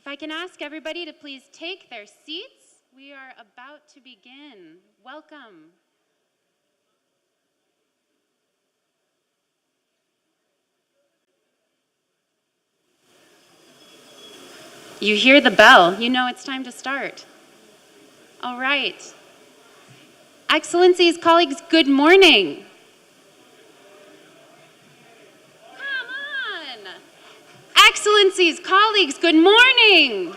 If I can ask everybody to please take their seats, we are about to begin. Welcome. You hear the bell, you know it's time to start. All right. Excellencies, colleagues, good morning. Come on. Excellencies, colleagues, good morning.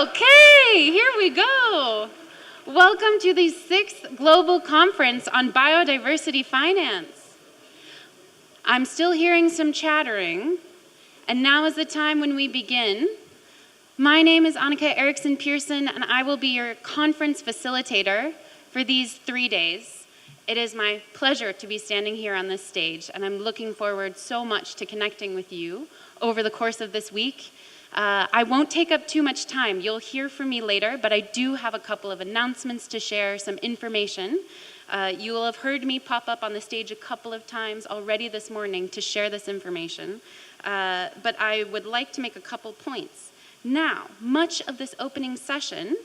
Okay, here we go. Welcome to the 6th Global Conference on Biodiversity Finance. I'm still hearing some chattering, and now is the time when we begin. My name is Annika Erickson Pearson, and I will be your conference facilitator for these 3 days. It is my pleasure to be standing here on this stage, and I'm looking forward so much to connecting with you over the course of this week. I won't take up too much time. You'll hear from me later, but I do have a couple of announcements to share, some information. You will have heard me pop up on the stage a couple of times already this morning to share this information, but I would like to make a couple points. Now, much of this opening session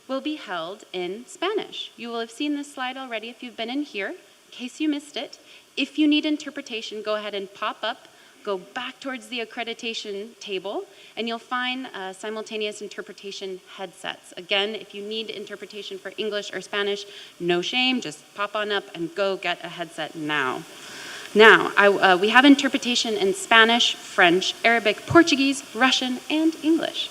will be held in Spanish. You will have seen this slide already if you've been in here, in case you missed it. If you need interpretation, go ahead and pop up, go back towards the accreditation table, and you'll find simultaneous interpretation headsets. Again, if you need interpretation for English or Spanish, no shame, just pop on up and go get a headset now. Now, we have interpretation in Spanish, French, Arabic, Portuguese, Russian, and English.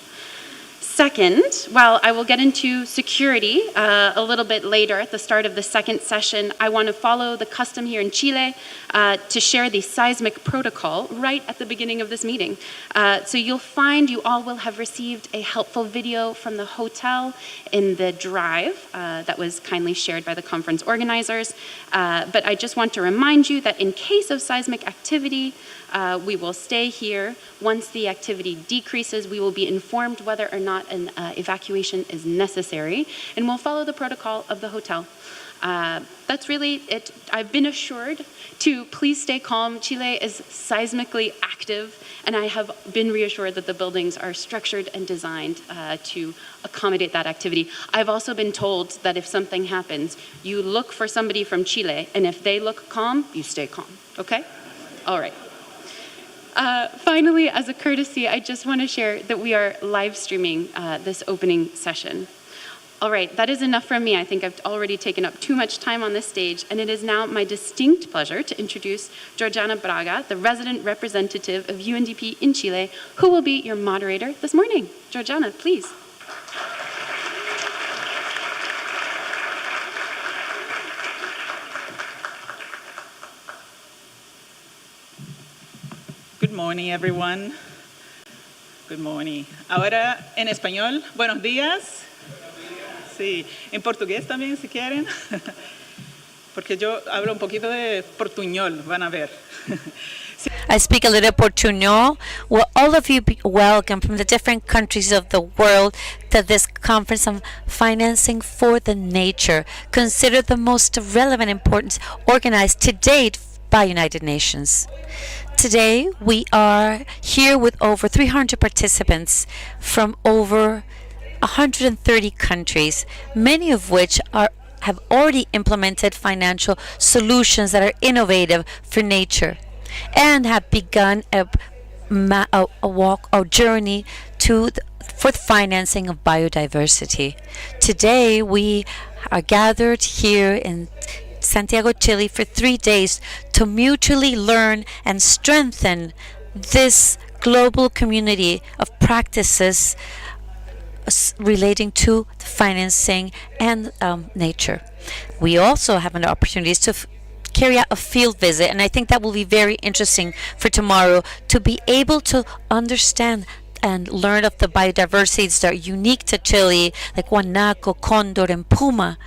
Second, while I will get into security a little bit later at the start of the second session, I want to follow the custom here in Chile to share the seismic protocol right at the beginning of this meeting. So you'll find you all will have received a helpful video from the hotel in the drive that was kindly shared by the conference organizers. But I just want to remind you that in case of seismic activity, we will stay here. Once the activity decreases, we will be informed whether or not an evacuation is necessary, and we'll follow the protocol of the hotel. That's really it. I've been assured to please stay calm. Chile is seismically active, and I have been reassured that the buildings are structured and designed to accommodate that activity. I've also been told that if something happens, you look for somebody from Chile, and if they look calm, you stay calm, okay? All right. Finally, as a courtesy, I just want to share that we are live streaming this opening session. All right, that is enough from me. I think I've already taken up too much time on this stage, and it is now my distinct pleasure to introduce Georgiana Braga, the resident representative of UNDP in Chile, who will be your moderator this morning. Georgiana, please. Good morning, everyone. Good morning. Ahora en español, buenos días. Sí, en portugués también si quieren, porque yo hablo un poquito de portuñol, van a ver. I speak a little Portuñol. Well, all of you be welcome from the different countries of the world to this conference on financing for the nature, considered the most relevant importance organized to date by United Nations. Today, we are here with over 300 participants from over 130 countries, many of which have already implemented financial solutions that are innovative for nature and have begun a journey for the financing of biodiversity. Today, we are gathered here in Santiago, Chile for 3 days to mutually learn and strengthen this global community of practices relating to financing and nature. We also have an opportunity to carry out a field visit, and I think that will be very interesting for tomorrow to be able to understand and learn of the biodiversities that are unique to Chile, like guanaco, condor, and puma.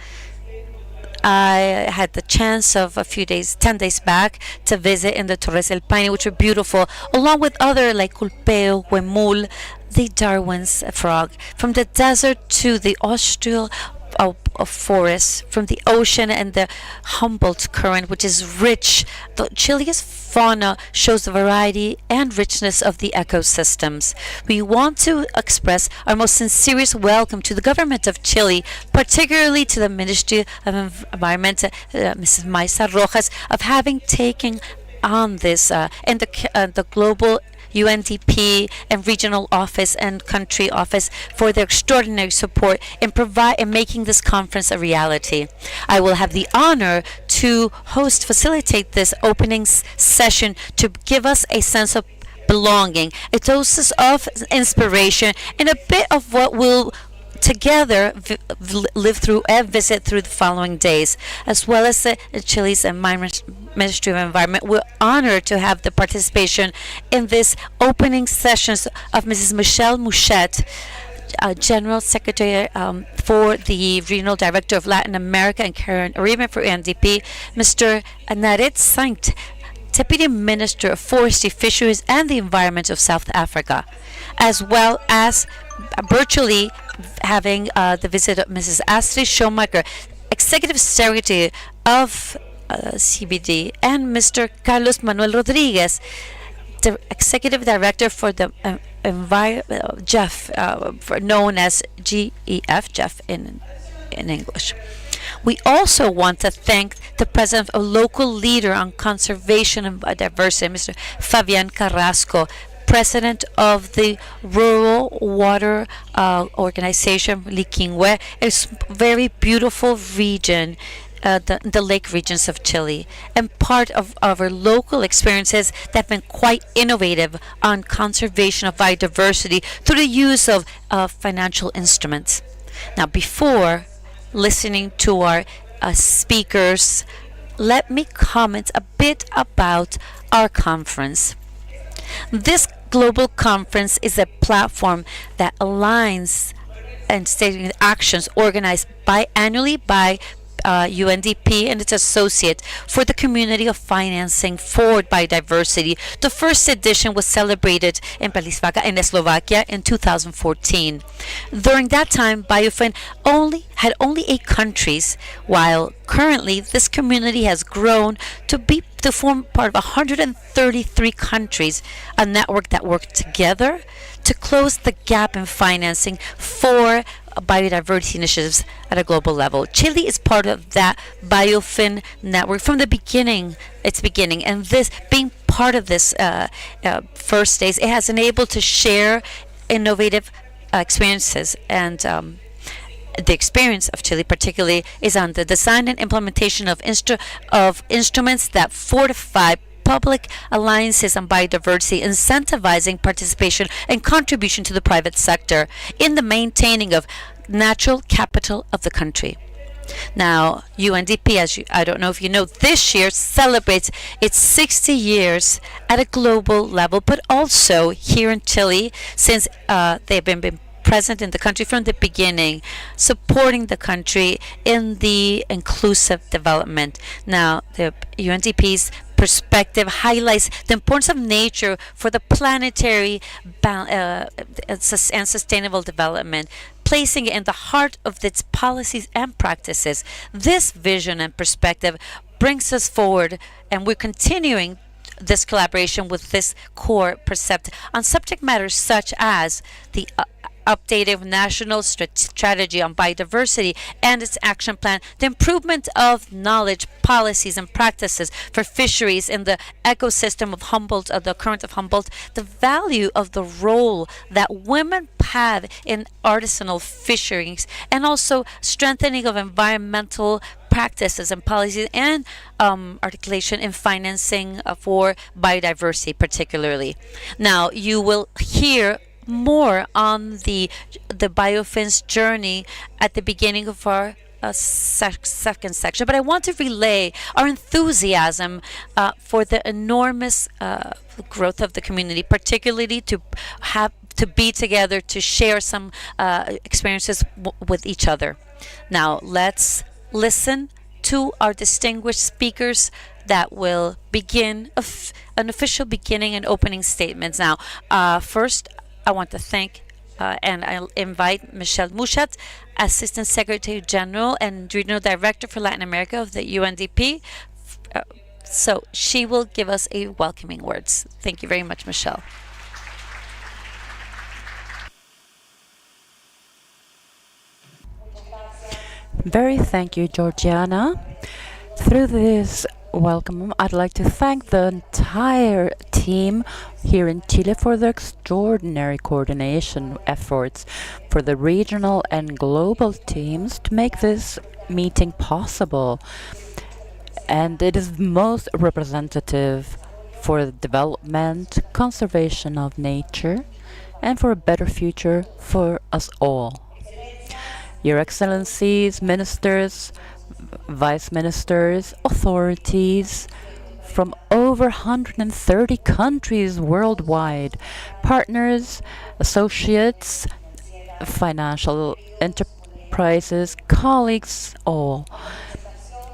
I had the chance of 10 days back, to visit in the Torres del Paine, which are beautiful, along with other like culpeo, huemul, the Darwin's frog. From the desert to the austral of forests, from the ocean and the Humboldt Current, which is rich. Chile's fauna shows the variety and richness of the ecosystems. We want to express our most sincerest welcome to the government of Chile, particularly to the Ministry of Environment, Mrs. Maisa Rojas, of having taken on this and the global UNDP and regional office and country office for their extraordinary support in making this conference a reality. I will have the honor to facilitate this opening session to give us a sense of belonging, a dose of inspiration, and a bit of what we'll together live through and visit through the following days, as well as Chile's Ministry of Environment. We're honored to have the participation in this opening sessions of Mrs. Michelle Mouchette, General Secretary for the Regional Director of Latin America and Caribbean for UNDP, Mr. Narit Sankt, Deputy Minister of Forestry, Fisheries and the Environment of South Africa, as well as virtually having the visit of Mrs. Astrid Schomaker, Executive Secretary of CBD, and Mr. Carlos Manuel Rodriguez, the Executive Director for the GEF, known as GEF, GEF in English. We also want to thank the President of a local leader on conservation and biodiversity, Mr. Fabian Carrasco, President of the Rural Water Organization, Liquingüe, a very beautiful region, the lake regions of Chile, and part of our local experiences that have been quite innovative on conservation of biodiversity through the use of financial instruments. Now, before listening to our speakers, let me comment a bit about our conference. This global conference is a platform that aligns and stating actions organized biannually by UNDP and its associate for the community of financing for biodiversity. The first edition was celebrated in Bratislava in Slovakia in 2014. During that time, BIOFIN had only 8 countries, while currently this community has grown to form part of 133 countries, a network that work together to close the gap in financing for biodiversity initiatives at a global level. Chile is part of that BIOFIN network from the beginning, and this being part of this first days, it has enabled to share innovative experiences, and the experience of Chile particularly is on the design and implementation of instruments that fortify public alliances on biodiversity, incentivizing participation and contribution to the private sector in the maintaining of natural capital of the country. Now, UNDP, I don't know if you know, this year celebrates its 60 years at a global level, but also here in Chile, since they've been present in the country from the beginning, supporting the country in the inclusive development. Now, the UNDP's perspective highlights the importance of nature for the planetary and sustainable development, placing it in the heart of its policies and practices. This vision and perspective brings us forward, and we're continuing this collaboration with this core percept on subject matters such as the updated national strategy on biodiversity and its action plan, the improvement of knowledge, policies, and practices for fisheries in the ecosystem of Humboldt, the current of Humboldt, the value of the role that women have in artisanal fisheries, and also strengthening of environmental practices and policies and articulation in financing for biodiversity particularly. Now, you will hear more on the BIOFIN's journey at the beginning of our second section, but I want to relay our enthusiasm for the enormous growth of the community, particularly to be together to share some experiences with each other. Now, let's listen to our distinguished speakers that will begin an official beginning and opening statements. Now, first, I want to thank and I'll invite Michelle Mushat, Assistant Secretary General and Regional Director for Latin America of the UNDP. So she will give us a welcoming words. Thank you very much, Michelle. Thank you, Georgiana. Through this welcome, I'd like to thank the entire team here in Chile for their extraordinary coordination efforts, for the regional and global teams to make this meeting possible. And it is most representative for the development, conservation of nature, and for a better future for us all. Your Excellencies, ministers, vice ministers, authorities from over 130 countries worldwide, partners, associates, financial enterprises, colleagues, all.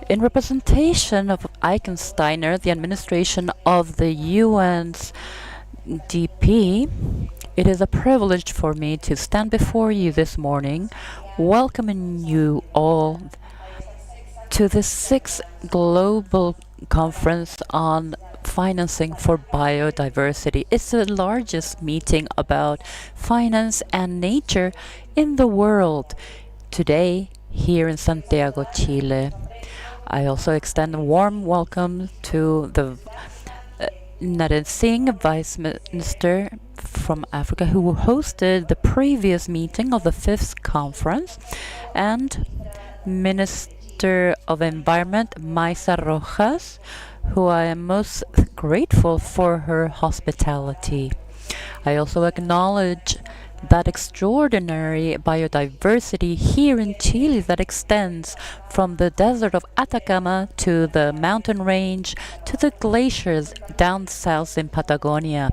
In representation of Eichensteiner, the administration of the UN's DP, it is a privilege for me to stand before you this morning, welcoming you all to the 6th Global Conference on Financing for Biodiversity. It's the largest meeting about finance and nature in the world today here in Santiago, Chile. I also extend a warm welcome to the Naren Singh, Vice Minister from Africa, who hosted the previous meeting of the 5th conference, and Minister of Environment, Maisa Rojas, who I am most grateful for her hospitality. I also acknowledge that extraordinary biodiversity here in Chile that extends from the desert of Atacama to the mountain range to the glaciers down south in Patagonia.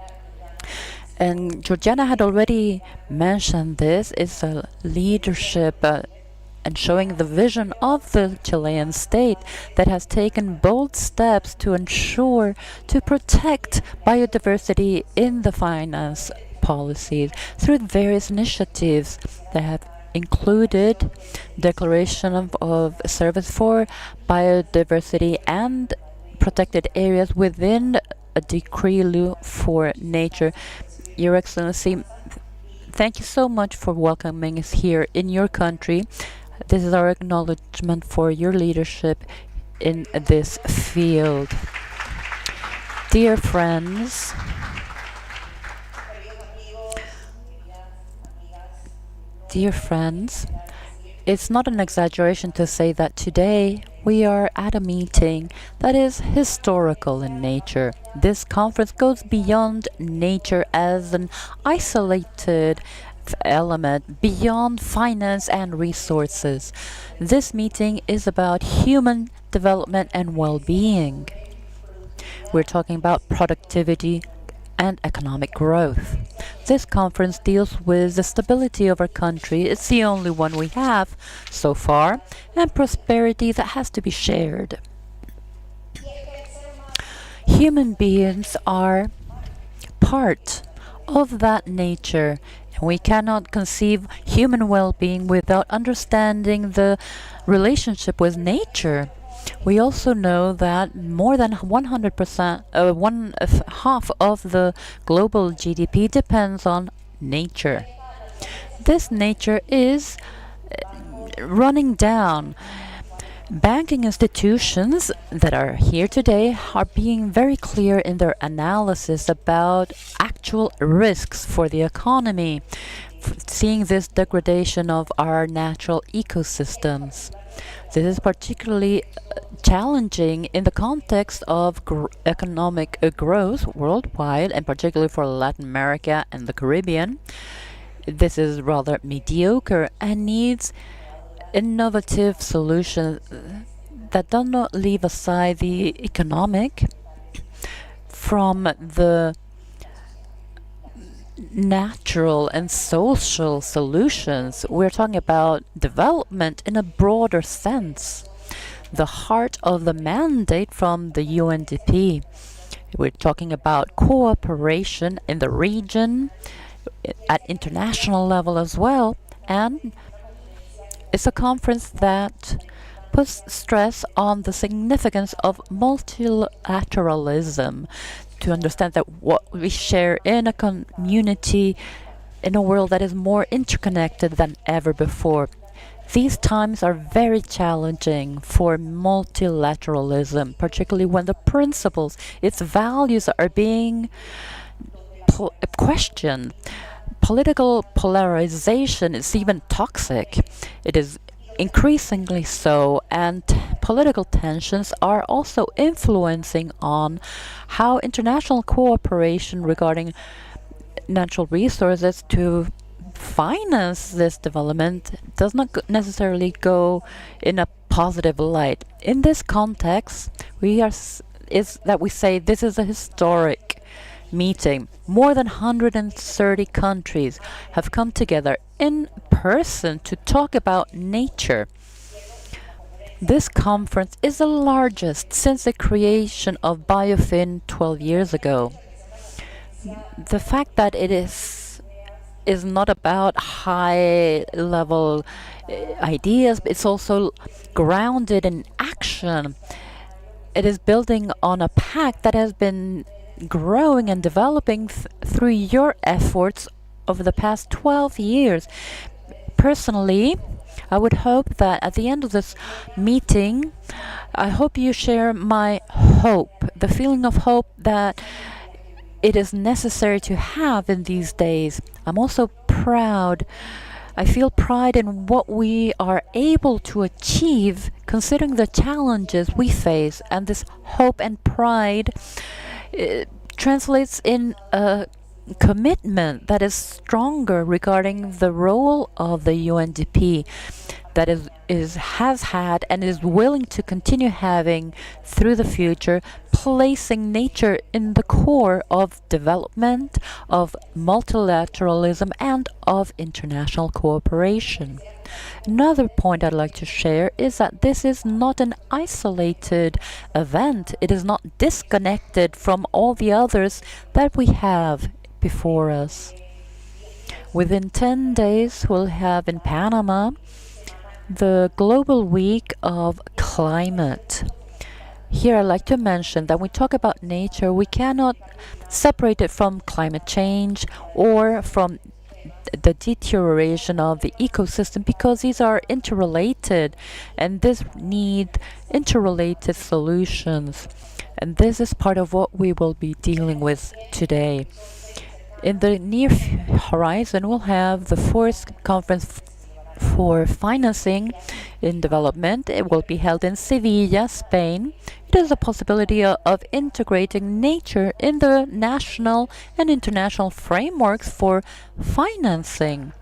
And Georgiana had already mentioned this. It's a leadership and showing the vision of the Chilean state that has taken bold steps to ensure to protect biodiversity in the finance policies through various initiatives that have included declaration of service for biodiversity and protected areas within a decree law for nature. Your Excellency, thank you so much for welcoming us here in your country. This is our acknowledgement for your leadership in this field. Dear friends, it's not an exaggeration to say that today we are at a meeting that is historical in nature. This conference goes beyond nature as an isolated element, beyond finance and resources. This meeting is about human development and well-being. We're talking about productivity and economic growth. This conference deals with the stability of our country. It's the only one we have so far, and prosperity that has to be shared. Human beings are part of that nature, and we cannot conceive human well-being without understanding the relationship with nature. We also know that more than 100%, half of the global GDP depends on nature. This nature is running down. Banking institutions that are here today are being very clear in their analysis about actual risks for the economy, seeing this degradation of our natural ecosystems. This is particularly challenging in the context of economic growth worldwide, and particularly for Latin America and the Caribbean. This is rather mediocre and needs innovative solutions that do not leave aside the economic from the natural and social solutions. We're talking about development in a broader sense, the heart of the mandate from the UNDP. We're talking about cooperation in the region at international level as well, and it's a conference that puts stress on the significance of multilateralism to understand that what we share in a community in a world that is more interconnected than ever before. These times are very challenging for multilateralism, particularly when the principles, its values are being questioned. Political polarization is even toxic. It is increasingly so, and political tensions are also influencing on how international cooperation regarding natural resources to finance this development does not necessarily go in a positive light. In this context, we say this is a historic meeting. More than 130 countries have come together in person to talk about nature. This conference is the largest since the creation of BIOFIN 12 years ago. The fact that it is not about high level ideas, but it's also grounded in action. It is building on a pact that has been growing and developing through your efforts over the past 12 years. Personally, I would hope that at the end of this meeting, I hope you share my hope, the feeling of hope that it is necessary to have in these days. I'm also proud. I feel pride in what we are able to achieve considering the challenges we face, and this hope and pride translates in a commitment that is stronger regarding the role of the UNDP that has had and is willing to continue having through the future, placing nature in the core of development, of multilateralism, and of international cooperation. Another point I'd like to share is that this is not an isolated event. It is not disconnected from all the others that we have before us. Within 10 days, we'll have in Panama the Global Week of Climate. Here I'd like to mention that when we talk about nature, we cannot separate it from climate change or from the deterioration of the ecosystem, because these are interrelated and this need interrelated solutions. And this is part of what we will be dealing with today. In the near horizon, we'll have the fourth conference for financing in development. It will be held in Sevilla, Spain. It is a possibility of integrating nature in the national and international frameworks for financing.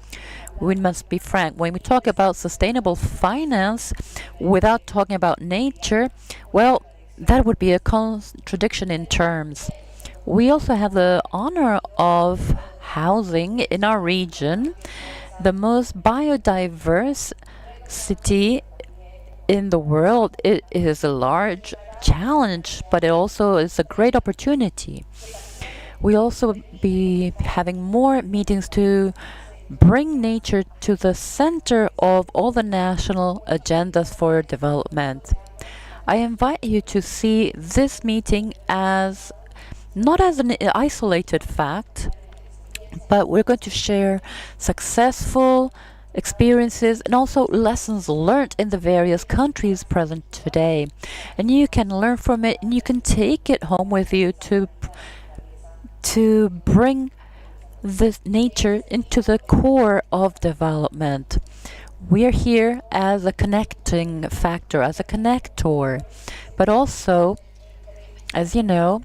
We must be frank. When we talk about sustainable finance without talking about nature, well, that would be a contradiction in terms. We also have the honor of housing in our region the most biodiverse city in the world. It is a large challenge, but it also is a great opportunity. We'll also be having more meetings to bring nature to the center of all the national agendas for development. I invite you to see this meeting as not as an isolated fact, but we're going to share successful experiences and also lessons learned in the various countries present today. And you can learn from it and you can take it home with you to bring this nature into the core of development. We're here as a connecting factor, as a connector, but also, as you know,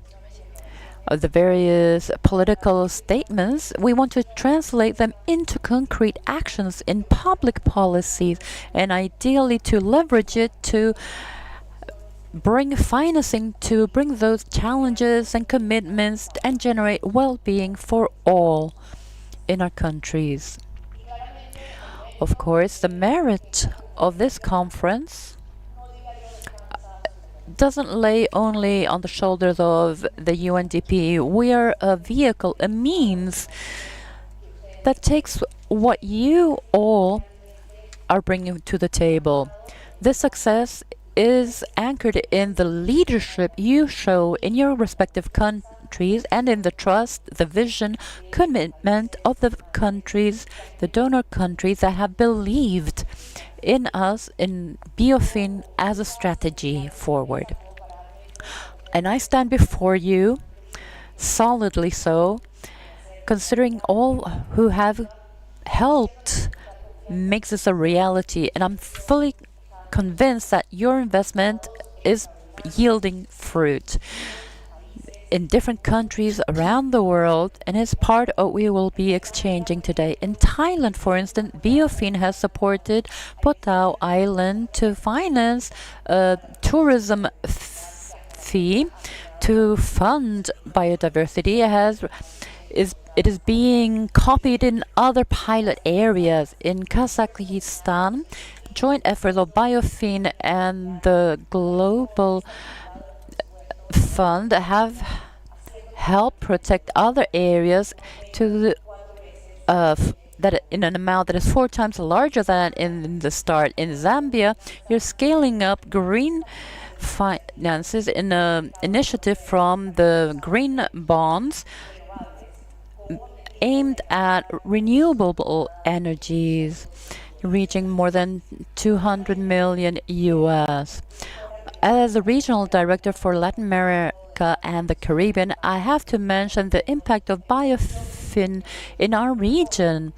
of the various political statements, we want to translate them into concrete actions in public policies, and ideally to leverage it to bring financing to bring those challenges and commitments and generate well-being for all in our countries. Of course, the merit of this conference doesn't lay only on the shoulders of the UNDP. We are a vehicle, a means that takes what you all are bringing to the table. This success is anchored in the leadership you show in your respective countries and in the trust, the vision, commitment of the countries, the donor countries that have believed in us, in BIOFIN as a strategy forward. And I stand before you, solidly so, considering all who have helped make this a reality, and I'm fully convinced that your investment is yielding fruit in different countries around the world, and is part of what we will be exchanging today. In Thailand, for instance, BIOFIN has supported Potao Island to finance a tourism fee to fund biodiversity. It is being copied in other pilot areas. In Kazakhstan, joint efforts of BIOFIN and the Global Fund have helped protect other areas to that in an amount that is 4 times larger than in the start. In Zambia, you're scaling up green finances in an initiative from the green bonds aimed at renewable energies, reaching more than 200 million US. As a regional director for Latin America and the Caribbean, I have to mention the impact of BIOFIN in our region.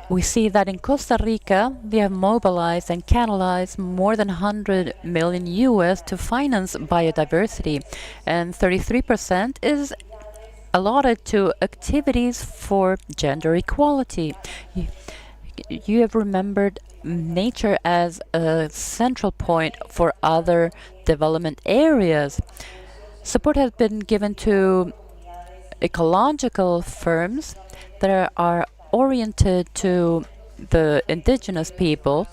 We see that in Costa Rica, they have mobilized and canalized more than 100 million US to finance biodiversity, and 33% is allotted to activities for gender equality. You have remembered nature as a central point for other development areas. Support has been given to ecological firms that are oriented to the indigenous people,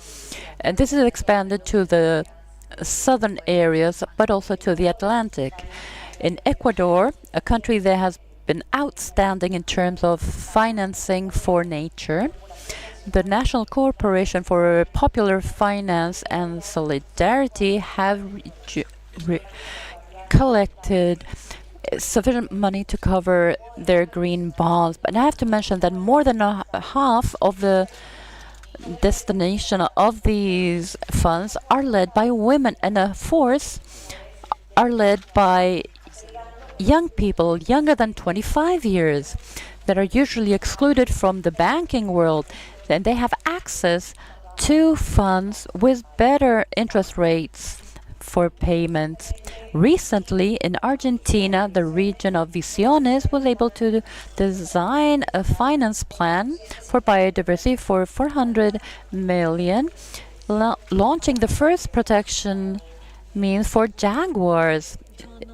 and this is expanded to the southern areas, but also to the Atlantic. In Ecuador, a country that has been outstanding in terms of financing for nature, the National Corporation for Popular Finance and Solidarity have collected sufficient money to cover their green bonds. But I have to mention that more than half of the destination of these funds are led by women, and a fourth are led by young people younger than 25 years that are usually excluded from the banking world. Then they have access to funds with better interest rates for payments. Recently, in Argentina, the region of Misiones was able to design a finance plan for biodiversity for 400 million, launching the first protection means for jaguars.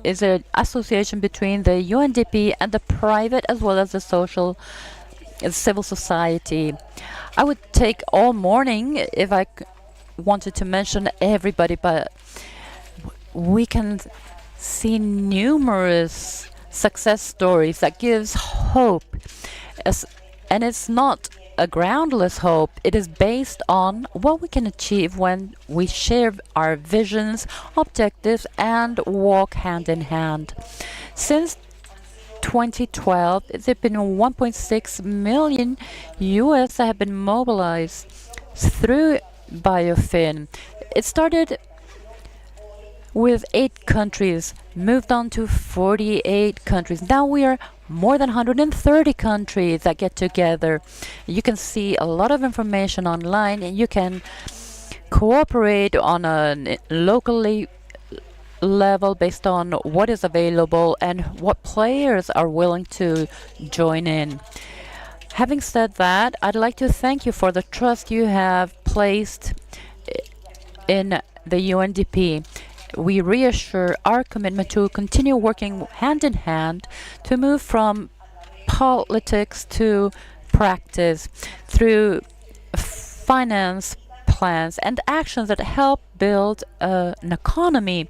Is an association between the UNDP and the private as well as the civil society. I would take all morning if I wanted to mention everybody, but we can see numerous success stories that gives hope. And it's not a groundless hope. It is based on what we can achieve when we share our visions, objectives, and walk hand in hand. Since 2012, there have been 1.6 million US that have been mobilized through BIOFIN. It started with 8 countries, moved on to 48 countries. Now we are more than 130 countries that get together. You can see a lot of information online, and you can cooperate on a locally level based on what is available and what players are willing to join in. Having said that, I'd like to thank you for the trust you have placed in the UNDP. We reassure our commitment to continue working hand in hand to move from politics to practice through finance plans and actions that help build an economy,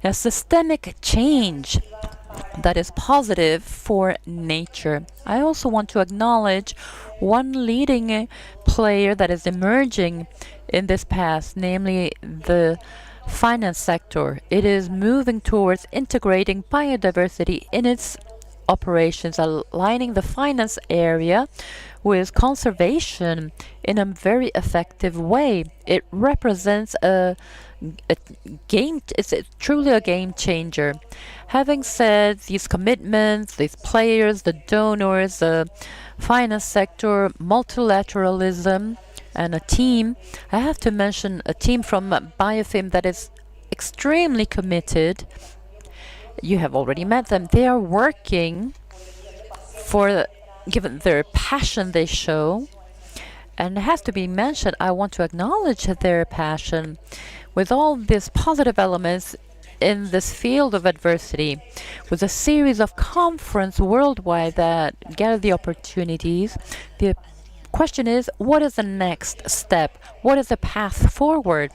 a systemic change that is positive for nature. I also want to acknowledge one leading player that is emerging in this past, namely the finance sector. It is moving towards integrating biodiversity in its operations, aligning the finance area with conservation in a very effective way. It represents it's truly a game changer. Having said these commitments, these players, the donors, the finance sector, multilateralism, and a team, I have to mention a team from BIOFIN that is extremely committed. You have already met them. They are working given their passion they show. And it has to be mentioned, I want to acknowledge their passion with all these positive elements in this field of adversity, with a series of conferences worldwide that gather the opportunities. The question is, what is the next step? What is the path forward?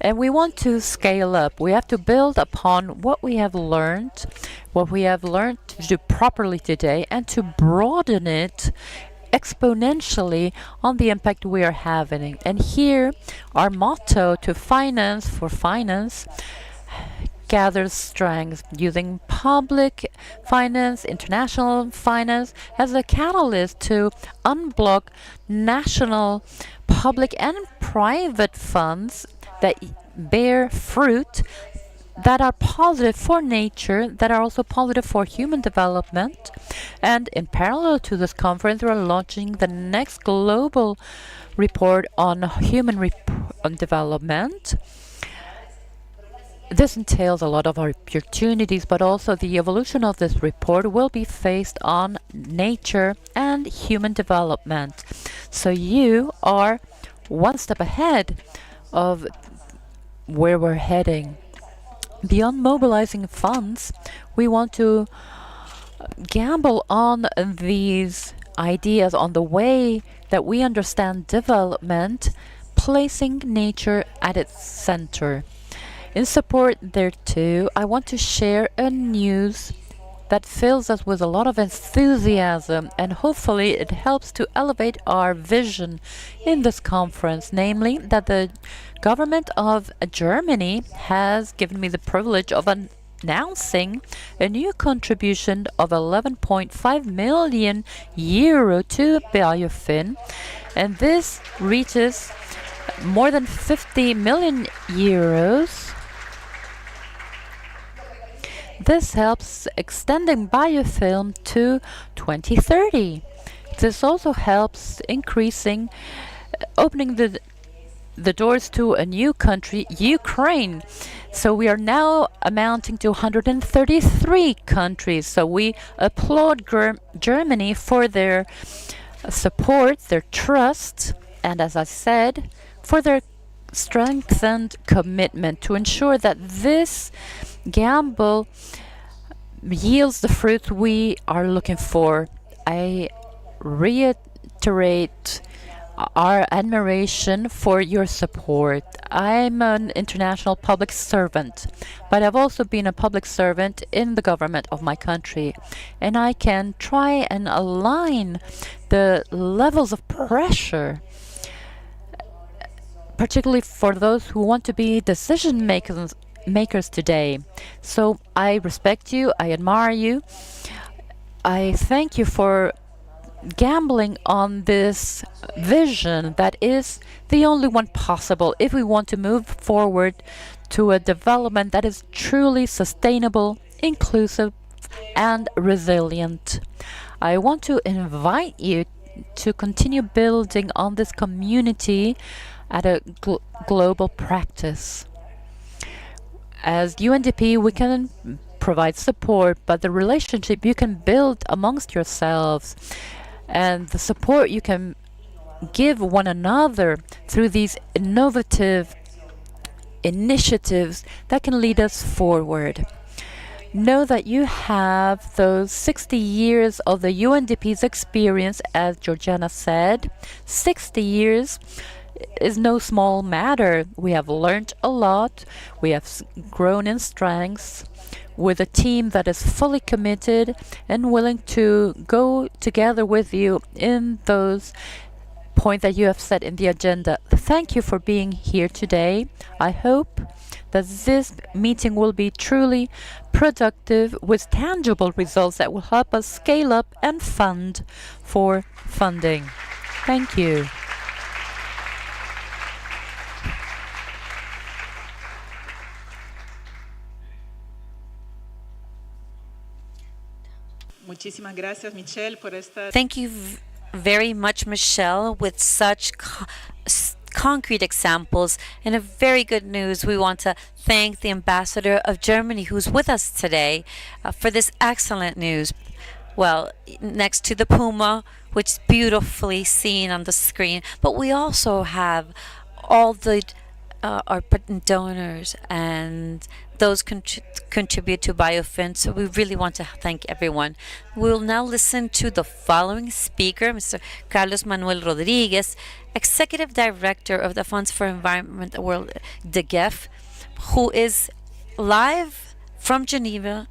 And we want to scale up. We have to build upon what we have learned to do properly today, and to broaden it exponentially on the impact we are having. And here, our motto, to finance for finance, gathers strength, using public finance, international finance as a catalyst to unblock national, public and private funds that bear fruit, that are positive for nature, that are also positive for human development. And in parallel to this conference, we are launching the next global report on on development. This entails a lot of opportunities, but also the evolution of this report will be based on nature and human development. So you are one step ahead of where we're heading. Beyond mobilizing funds, we want to gamble on these ideas, on the way that we understand development, placing nature at its center. In support thereto, I want to share a news that fills us with a lot of enthusiasm, and hopefully it helps to elevate our vision in this conference, namely that the government of Germany has given me the privilege of announcing a new contribution of 11.5 million euro to BIOFIN, and this reaches more than 50 million euros. This helps extending BIOFIN to 2030. This also helps opening the doors to a new country, Ukraine. So we are now amounting to 133 countries. So we applaud Germany for their support, their trust, and as I said, for their strengthened commitment to ensure that this gamble yields the fruit we are looking for. I reiterate our admiration for your support. I'm an international public servant, but I've also been a public servant in the government of my country, and I can try and align the levels of pressure, particularly for those who want to be decision makers today. So I respect you, I admire you, I thank you for gambling on this vision that is the only one possible if we want to move forward to a development that is truly sustainable, inclusive, and resilient. I want to invite you to continue building on this community at a global practice. As UNDP, we can provide support, but the relationship you can build amongst yourselves and the support you can give one another through these innovative initiatives that can lead us forward. Know that you have those 60 years of the UNDP's experience, as Georgiana said, 60 years is no small matter. We have learned a lot. We have grown in strengths with a team that is fully committed and willing to go together with you in those points that you have set in the agenda. Thank you for being here today. I hope that this meeting will be truly productive with tangible results that will help us scale up and fund for funding. Thank you. Muchísimas gracias, Michelle, por esta. Thank you very much, Michelle, with such concrete examples and a very good news. We want to thank the ambassador of Germany who's with us today for this excellent news. Well, next to the puma, which is beautifully seen on the screen, but we also have all the our donors and those contribute to BIOFIN. So we really want to thank everyone. We'll now listen to the following speaker, Mr. Carlos Manuel Rodriguez, Executive Director of the Funds for Environment World, the GEF, who is live from Geneva.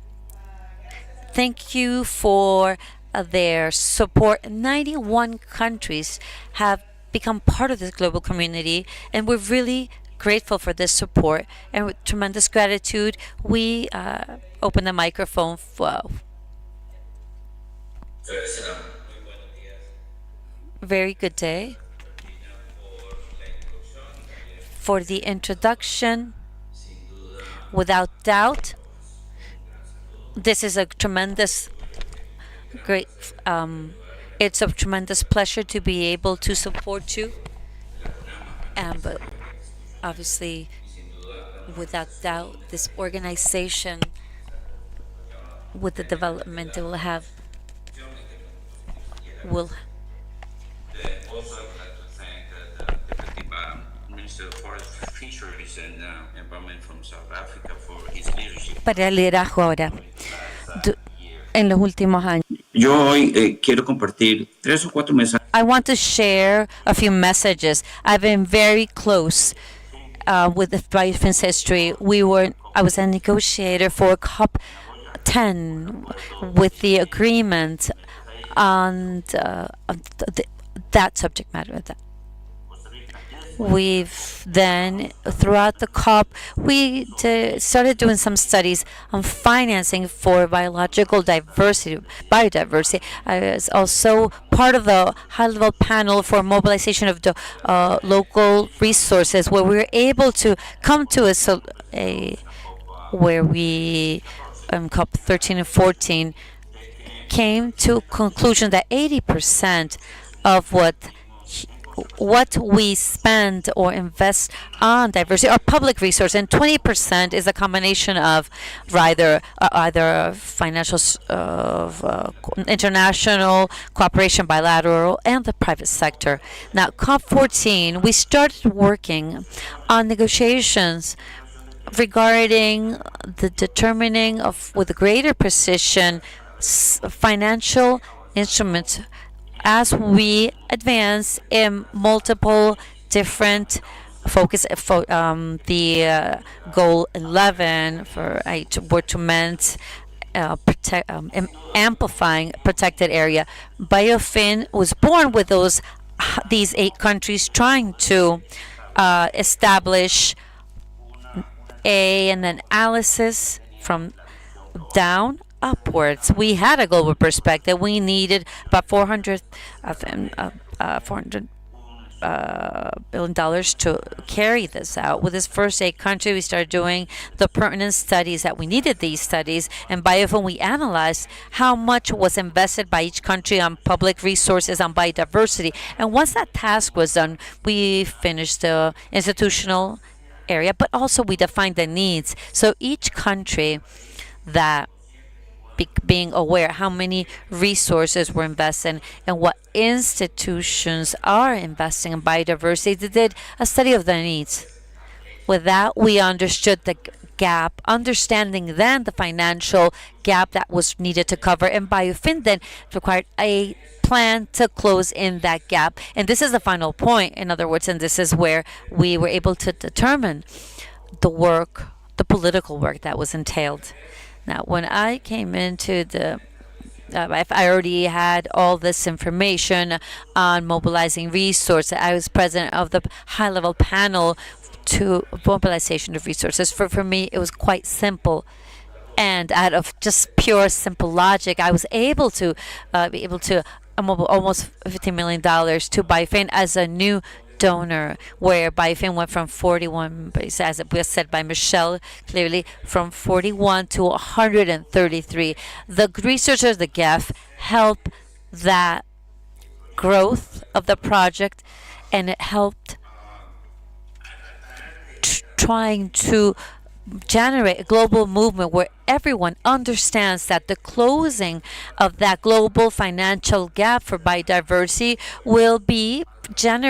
Thank you for their support. 91 countries have become part of this global community, and we're really grateful for this support. And with tremendous gratitude, we open the microphone for very good day for the introduction. Without doubt, this is a tremendous great it's a tremendous pleasure to be able to support you, but obviously, without doubt, this organization, with the development it will have, will. Also, I would like to thank the Deputy Minister of Forest, Fisheries and Environment from South Africa for his leadership. Para el liderazgo ahora, en los últimos años. Yo hoy quiero compartir 3 o 4 mensajes. I want to share a few messages. I've been very close with the BIOFIN's history. I was a negotiator for COP10 with the agreement on that subject matter. We've then, throughout the COP, we started doing some studies on financing for biodiversity. I was also part of the high-level panel for mobilization of the local resources, where we were able to come to where we, COP 13 and 14, came to a conclusion that 80% of what we spend or invest on diversity are public resource, and 20% is a combination of either financial, international cooperation, bilateral, and the private sector. Now, COP14, we started working on negotiations regarding the determining of, with greater precision, financial instruments as we advance in multiple different focus. The goal 11 for were to meant amplifying protected area. BIOFIN was born with these 8 countries trying to establish an analysis from down upwards. We had a global perspective. We needed about $400 billion to carry this out. With this first 8 countries, we started doing the pertinent studies that we needed these studies. And BIOFIN, we analyzed how much was invested by each country on public resources, on biodiversity. And once that task was done, we finished the institutional area, but also we defined the needs. So each country that being aware how many resources were invested and what institutions are investing in biodiversity, they did a study of the needs. With that, we understood the gap, understanding then the financial gap that was needed to cover, and BIOFIN then required a plan to close in that gap. And this is the final point, in other words, and this is where we were able to determine the work, the political work that was entailed. Now, when I came into if I already had all this information on mobilizing resources. I was president of the high-level panel to mobilization of resources. For me, it was quite simple. And out of just pure simple logic, I was able to almost $15 million to BIOFIN as a new donor, where BIOFIN went from 41, as it was said by Michelle clearly, from 41 to 133. The researchers, the GEF, helped that growth of the project, and it helped trying to generate a global movement where everyone understands that the closing of that global financial gap for biodiversity will be done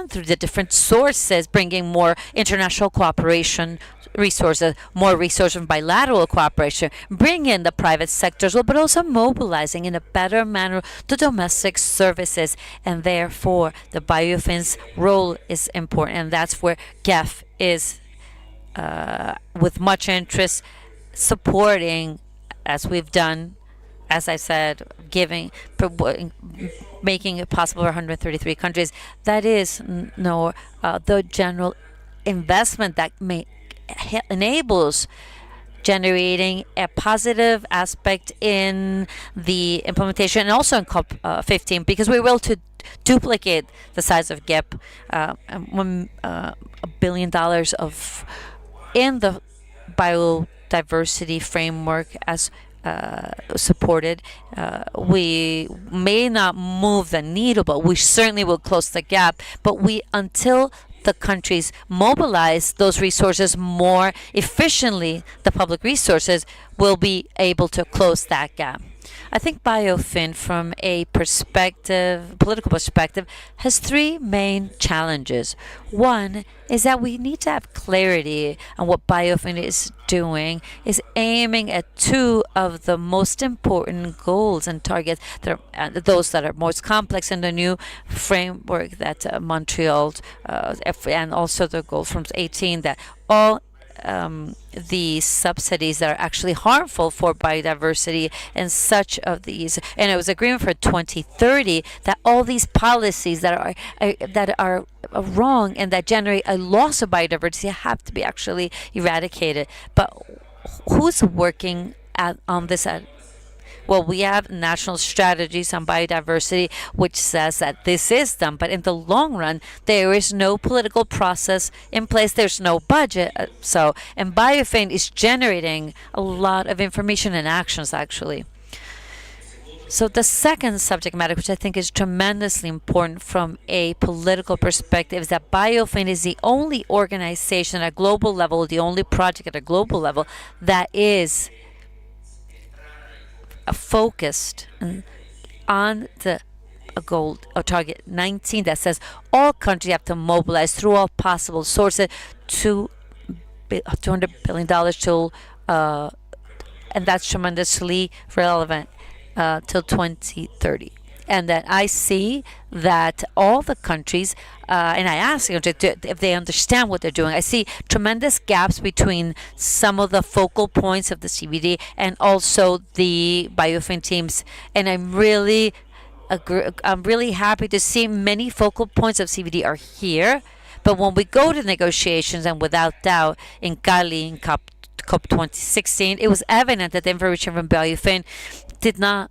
through the different sources, bringing more international cooperation resources, more resources from bilateral cooperation, bring in the private sectors, but also mobilizing in a better manner the domestic services. And therefore, the BIOFIN's role is important, and that's where GEF is with much interest, supporting, as we've done, as I said, making it possible for 133 countries. That is the general investment that enables generating a positive aspect in the implementation, and also in COP15, because we will to duplicate the size of GEP, $1 billion in the biodiversity framework as supported. We may not move the needle, but we certainly will close the gap. But until the countries mobilize those resources more efficiently, the public resources will be able to close that gap. I think BIOFIN, from a political perspective, has three main challenges. One is that we need to have clarity on what BIOFIN is doing, is aiming at two of the most important goals and targets, those that are most complex in the new framework that Montreal, and also the goal from 18, that all the subsidies that are actually harmful for biodiversity and such of these, and it was agreement for 2030 that all these policies that are wrong and that generate a loss of biodiversity have to be actually eradicated. But who's working on this? Well, we have national strategies on biodiversity, which says that this is done. But in the long run, there is no political process in place. There's no budget. And BIOFIN is generating a lot of information and actions, actually. So the second subject matter, which I think is tremendously important from a political perspective, is that BIOFIN is the only organization at a global level, the only project at a global level that is focused on the goal or target 19 that says all countries have to mobilize through all possible sources to $200 billion till and that's tremendously relevant till 2030. And that I see that all the countries, and I ask if they understand what they're doing. I see tremendous gaps between some of the focal points of the CBD and also the BIOFIN teams. And I'm really happy to see many focal points of CBD are here. But when we go to negotiations, and without doubt, in Cali, in COP 2016, it was evident that the information from BIOFIN did not,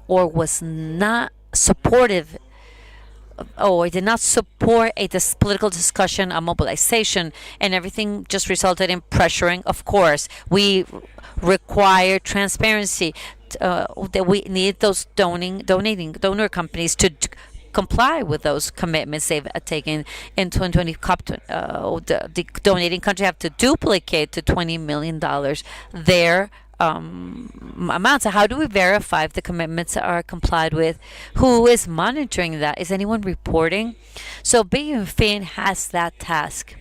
or was not supportive, or did not support this political discussion on mobilization, and everything just resulted in pressuring. Of course, we require transparency. That we need those donor companies to comply with those commitments they've taken in 2020 COP. The donating country have to duplicate to $20 million their amounts. So how do we verify if the commitments are complied with? Who is monitoring that? Is anyone reporting? So BIOFIN has that task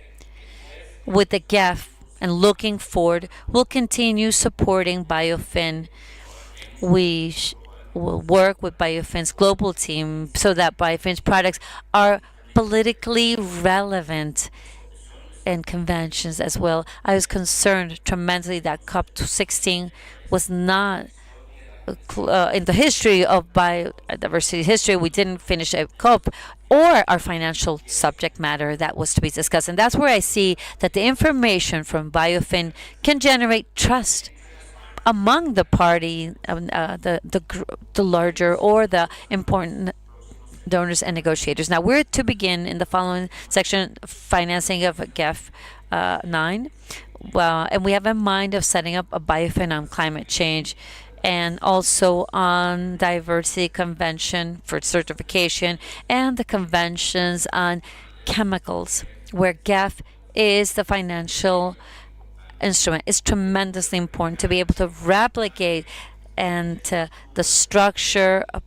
with the GEF and looking forward, we'll continue supporting BIOFIN. We will work with BIOFIN's global team so that BIOFIN's products are politically relevant and conventions as well. I was concerned tremendously that COP16 was not in the history of biodiversity history, we didn't finish a COP or our financial subject matter that was to be discussed. And that's where I see that the information from BIOFIN can generate trust among the party, the larger or the important donors and negotiators. Now we're to begin in the following section, financing of GEF 9. Well, and we have in mind of setting up a BIOFIN on climate change and also on diversity convention for certification and the conventions on chemicals, where GEF is the financial instrument. It's tremendously important to be able to replicate and the structure of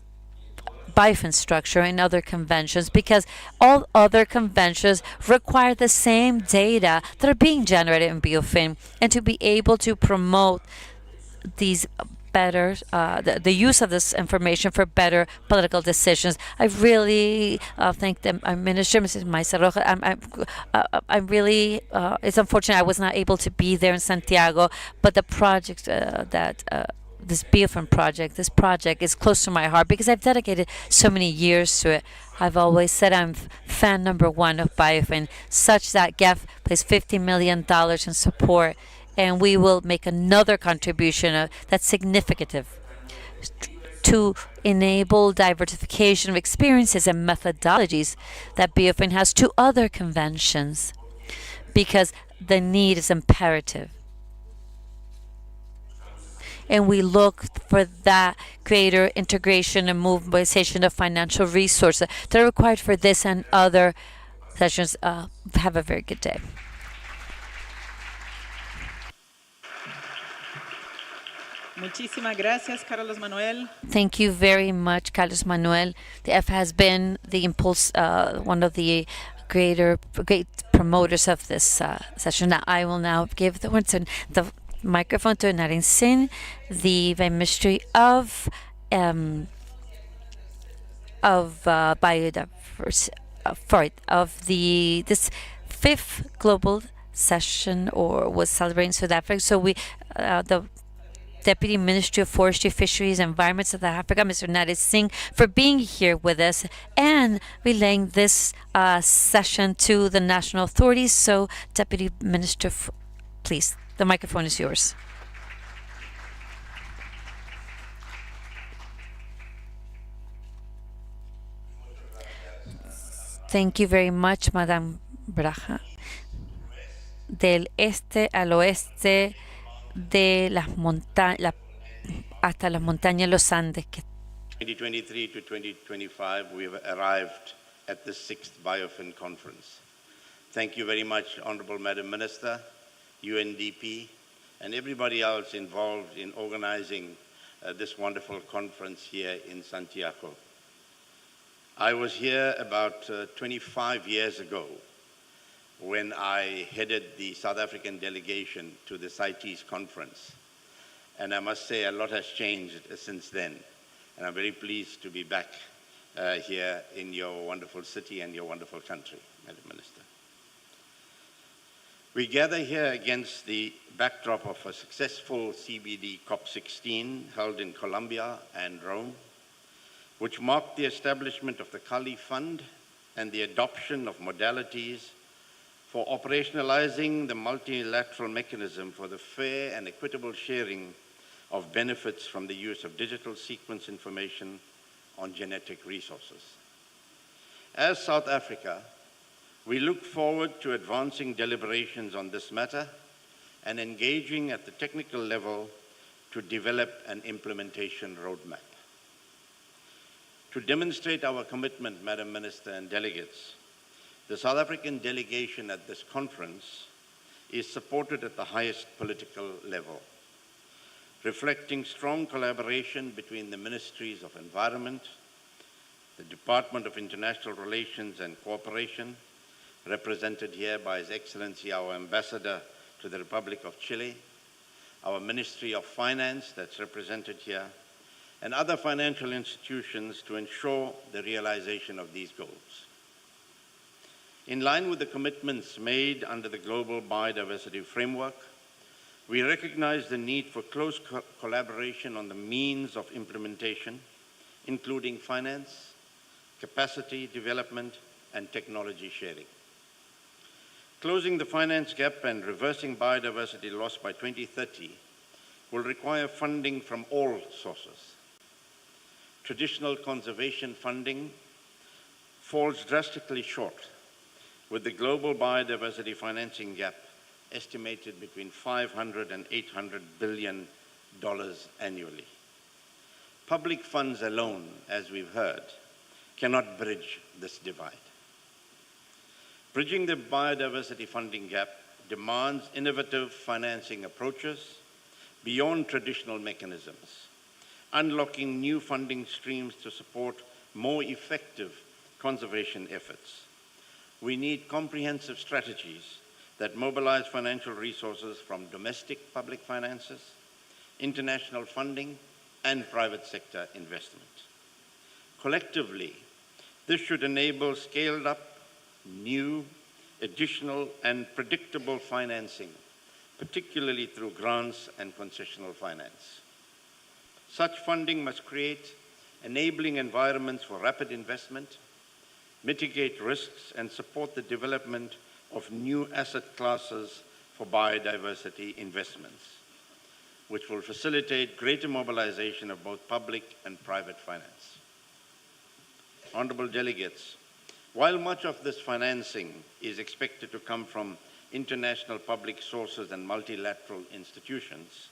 BIOFIN structure in other conventions, because all other conventions require the same data that are being generated in BIOFIN, and to be able to promote these better the use of this information for better political decisions. I really thank the Minister, Mrs. Maiza. I'm really it's unfortunate I was not able to be there in Santiago, but the project this BIOFIN project, this project is close to my heart because I've dedicated so many years to it. I've always said I'm fan number one of BIOFIN, such that GEF plays $50 million in support, and we will make another contribution that's significant to enable diversification of experiences and methodologies that BIOFIN has to other conventions, because the need is imperative. And we look for that greater integration and mobilization of financial resources that are required for this and other sessions. Have a very good day. Muchísimas gracias, Carlos Manuel. Thank you very much, Carlos Manuel. The F has been the impulse, one of the great promoters of this session. Now, I will now give the microphone to Naren Singh, the Ministry of Biodiversity, of this 5th global session, or was celebrating South Africa. So we, the Deputy Ministry of Forestry, Fisheries, and Environment, South Africa, Mr. Naren Singh, for being here with us and relaying this session to the national authorities. So, Deputy Minister, please, the microphone is yours. Thank you very much, Madam Braja. Del este al oeste de las montañas, hasta las montañas de los Andes. 2023 to 2025, we have arrived at the 6th BIOFIN conference. Thank you very much, Honorable Madam Minister, UNDP, and everybody else involved in organizing this wonderful conference here in Santiago. I was here about 25 years ago when I headed the South African delegation to the CITES conference. And I must say a lot has changed since then. And I'm very pleased to be back here in your wonderful city and your wonderful country, Madam Minister. We gather here against the backdrop of a successful CBD COP16 held in Colombia and Rome, which marked the establishment of the Kali Fund and the adoption of modalities for operationalizing the multilateral mechanism for the fair and equitable sharing of benefits from the use of digital sequence information on genetic resources. As South Africa, we look forward to advancing deliberations on this matter and engaging at the technical level to develop an implementation roadmap. To demonstrate our commitment, Madam Minister and delegates, the South African delegation at this conference is supported at the highest political level, reflecting strong collaboration between the Ministries of Environment, the Department of International Relations and Cooperation, represented here by His Excellency our Ambassador to the Republic of Chile, our Ministry of Finance that's represented here, and other financial institutions to ensure the realization of these goals. In line with the commitments made under the Global Biodiversity Framework, we recognize the need for close collaboration on the means of implementation, including finance, capacity development, and technology sharing. Closing the finance gap and reversing biodiversity loss by 2030 will require funding from all sources. Traditional conservation funding falls drastically short, with the global biodiversity financing gap estimated between $500 and $800 billion annually. Public funds alone, as we've heard, cannot bridge this divide. Bridging the biodiversity funding gap demands innovative financing approaches beyond traditional mechanisms, unlocking new funding streams to support more effective conservation efforts. We need comprehensive strategies that mobilize financial resources from domestic public finances, international funding, and private sector investment. Collectively, this should enable scaled-up, new, additional, and predictable financing, particularly through grants and concessional finance. Such funding must create enabling environments for rapid investment, mitigate risks, and support the development of new asset classes for biodiversity investments, which will facilitate greater mobilization of both public and private finance. Honorable delegates, while much of this financing is expected to come from international public sources and multilateral institutions,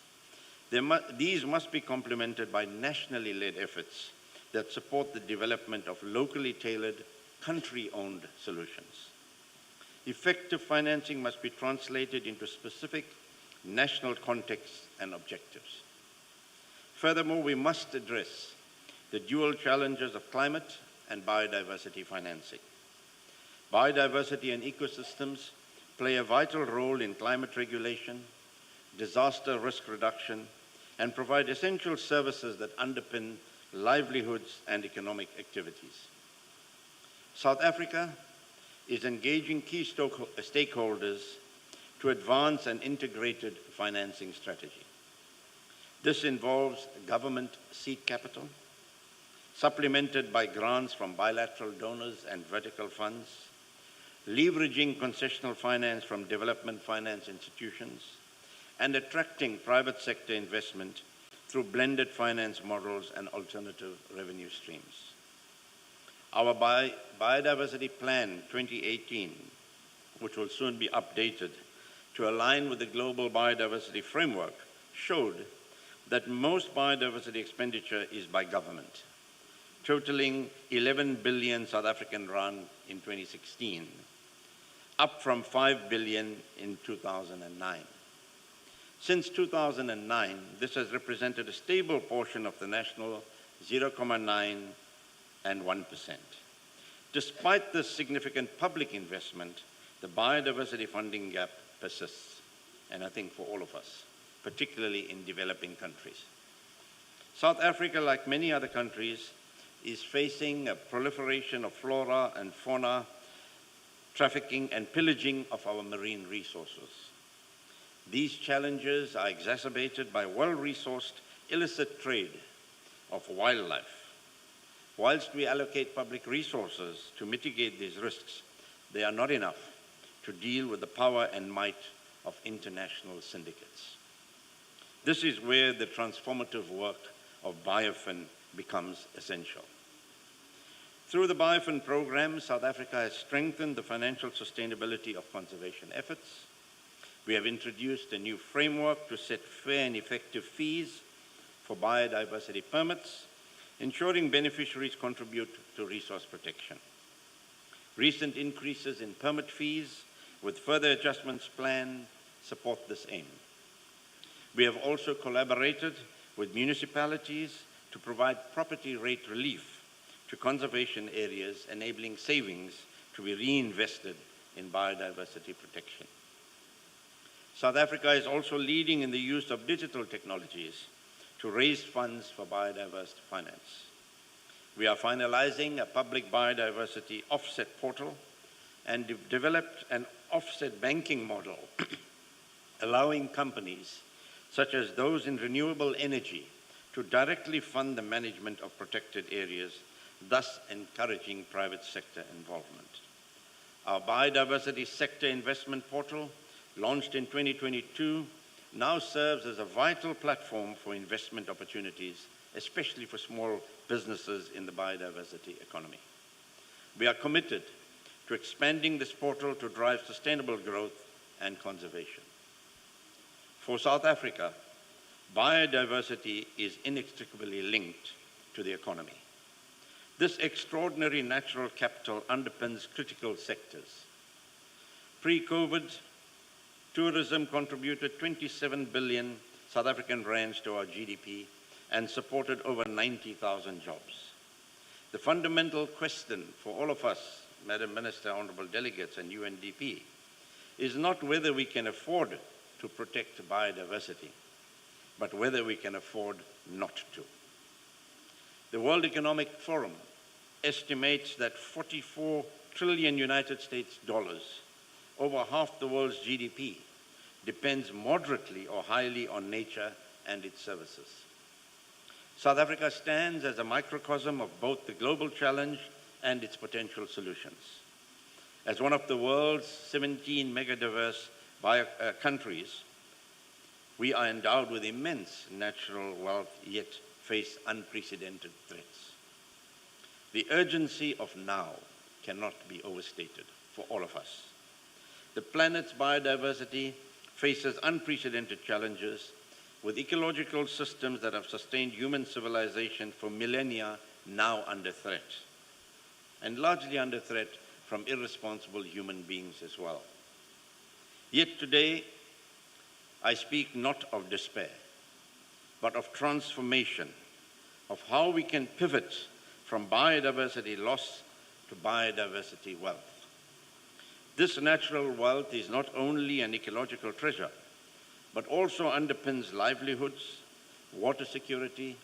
these must be complemented by nationally led efforts that support the development of locally tailored, country-owned solutions. Effective financing must be translated into specific national contexts and objectives. Furthermore, we must address the dual challenges of climate and biodiversity financing. Biodiversity and ecosystems play a vital role in climate regulation, disaster risk reduction, and provide essential services that underpin livelihoods and economic activities. South Africa is engaging key stakeholders to advance an integrated financing strategy. This involves government seed capital, supplemented by grants from bilateral donors and vertical funds, leveraging concessional finance from development finance institutions, and attracting private sector investment through blended finance models and alternative revenue streams. Our Biodiversity Plan 2018, which will soon be updated to align with the Global Biodiversity Framework, showed that most biodiversity expenditure is by government, totaling 11 billion South African rand in 2016, up from 5 billion in 2009. Since 2009, this has represented a stable portion of the national 0.9 and 1%. Despite this significant public investment, the biodiversity funding gap persists, and I think for all of us, particularly in developing countries. South Africa, like many other countries, is facing a proliferation of flora and fauna, trafficking and pillaging of our marine resources. These challenges are exacerbated by well-resourced illicit trade of wildlife. Whilst we allocate public resources to mitigate these risks, they are not enough to deal with the power and might of international syndicates. This is where the transformative work of BIOFIN becomes essential. Through the BIOFIN program, South Africa has strengthened the financial sustainability of conservation efforts. We have introduced a new framework to set fair and effective fees for biodiversity permits, ensuring beneficiaries contribute to resource protection. Recent increases in permit fees, with further adjustments planned, support this aim. We have also collaborated with municipalities to provide property rate relief to conservation areas, enabling savings to be reinvested in biodiversity protection. South Africa is also leading in the use of digital technologies to raise funds for biodiversity finance. We are finalizing a public biodiversity offset portal and developed an offset banking model allowing companies such as those in renewable energy to directly fund the management of protected areas, thus encouraging private sector involvement. Our biodiversity sector investment portal, launched in 2022, now serves as a vital platform for investment opportunities, especially for small businesses in the biodiversity economy. We are committed to expanding this portal to drive sustainable growth and conservation. For South Africa, biodiversity is inextricably linked to the economy. This extraordinary natural capital underpins critical sectors. Pre-COVID, tourism contributed 27 billion South African rands to our GDP and supported over 90,000 jobs. The fundamental question for all of us, Madam Minister, honorable delegates, and UNDP, is not whether we can afford to protect biodiversity, but whether we can afford not to. The World Economic Forum estimates that 44 trillion United States dollars, over half the world's GDP, depends moderately or highly on nature and its services. South Africa stands as a microcosm of both the global challenge and its potential solutions. As one of the world's 17 megadiverse countries, we are endowed with immense natural wealth, yet face unprecedented threats. The urgency of now cannot be overstated for all of us. The planet's biodiversity faces unprecedented challenges with ecological systems that have sustained human civilization for millennia now under threat, and largely under threat from irresponsible human beings as well. Yet today, I speak not of despair, but of transformation, of how we can pivot from biodiversity loss to biodiversity wealth. This natural wealth is not only an ecological treasure, but also underpins livelihoods, water security,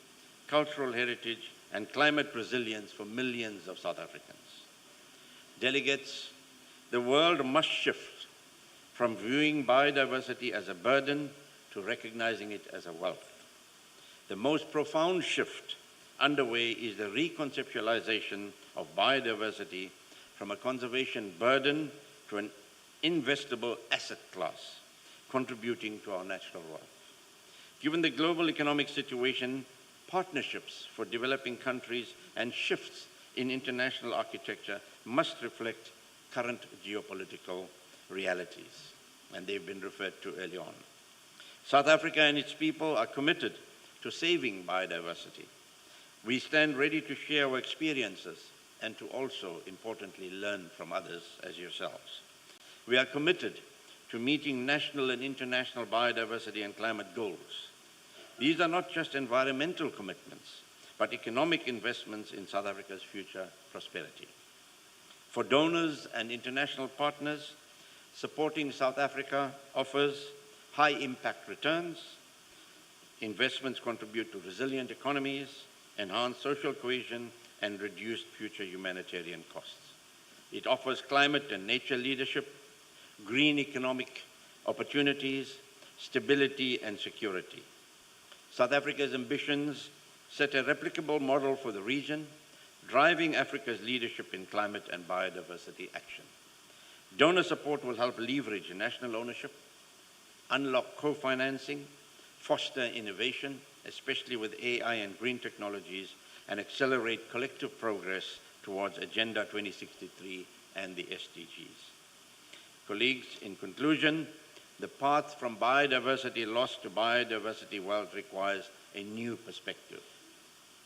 cultural heritage, and climate resilience for millions of South Africans. Delegates, the world must shift from viewing biodiversity as a burden to recognizing it as a wealth. The most profound shift underway is the reconceptualization of biodiversity from a conservation burden to an investable asset class, contributing to our natural wealth. Given the global economic situation, partnerships for developing countries and shifts in international architecture must reflect current geopolitical realities, and they've been referred to early on. South Africa and its people are committed to saving biodiversity. We stand ready to share our experiences and to also, importantly, learn from others as yourselves. We are committed to meeting national and international biodiversity and climate goals. These are not just environmental commitments, but economic investments in South Africa's future prosperity. For donors and international partners, supporting South Africa offers high-impact returns. Investments contribute to resilient economies, enhance social cohesion, and reduce future humanitarian costs. It offers climate and nature leadership, green economic opportunities, stability, and security. South Africa's ambitions set a replicable model for the region, driving Africa's leadership in climate and biodiversity action. Donor support will help leverage national ownership, unlock co-financing, foster innovation, especially with AI and green technologies, and accelerate collective progress towards Agenda 2063 and the SDGs. Colleagues, in conclusion, the path from biodiversity loss to biodiversity wealth requires a new perspective,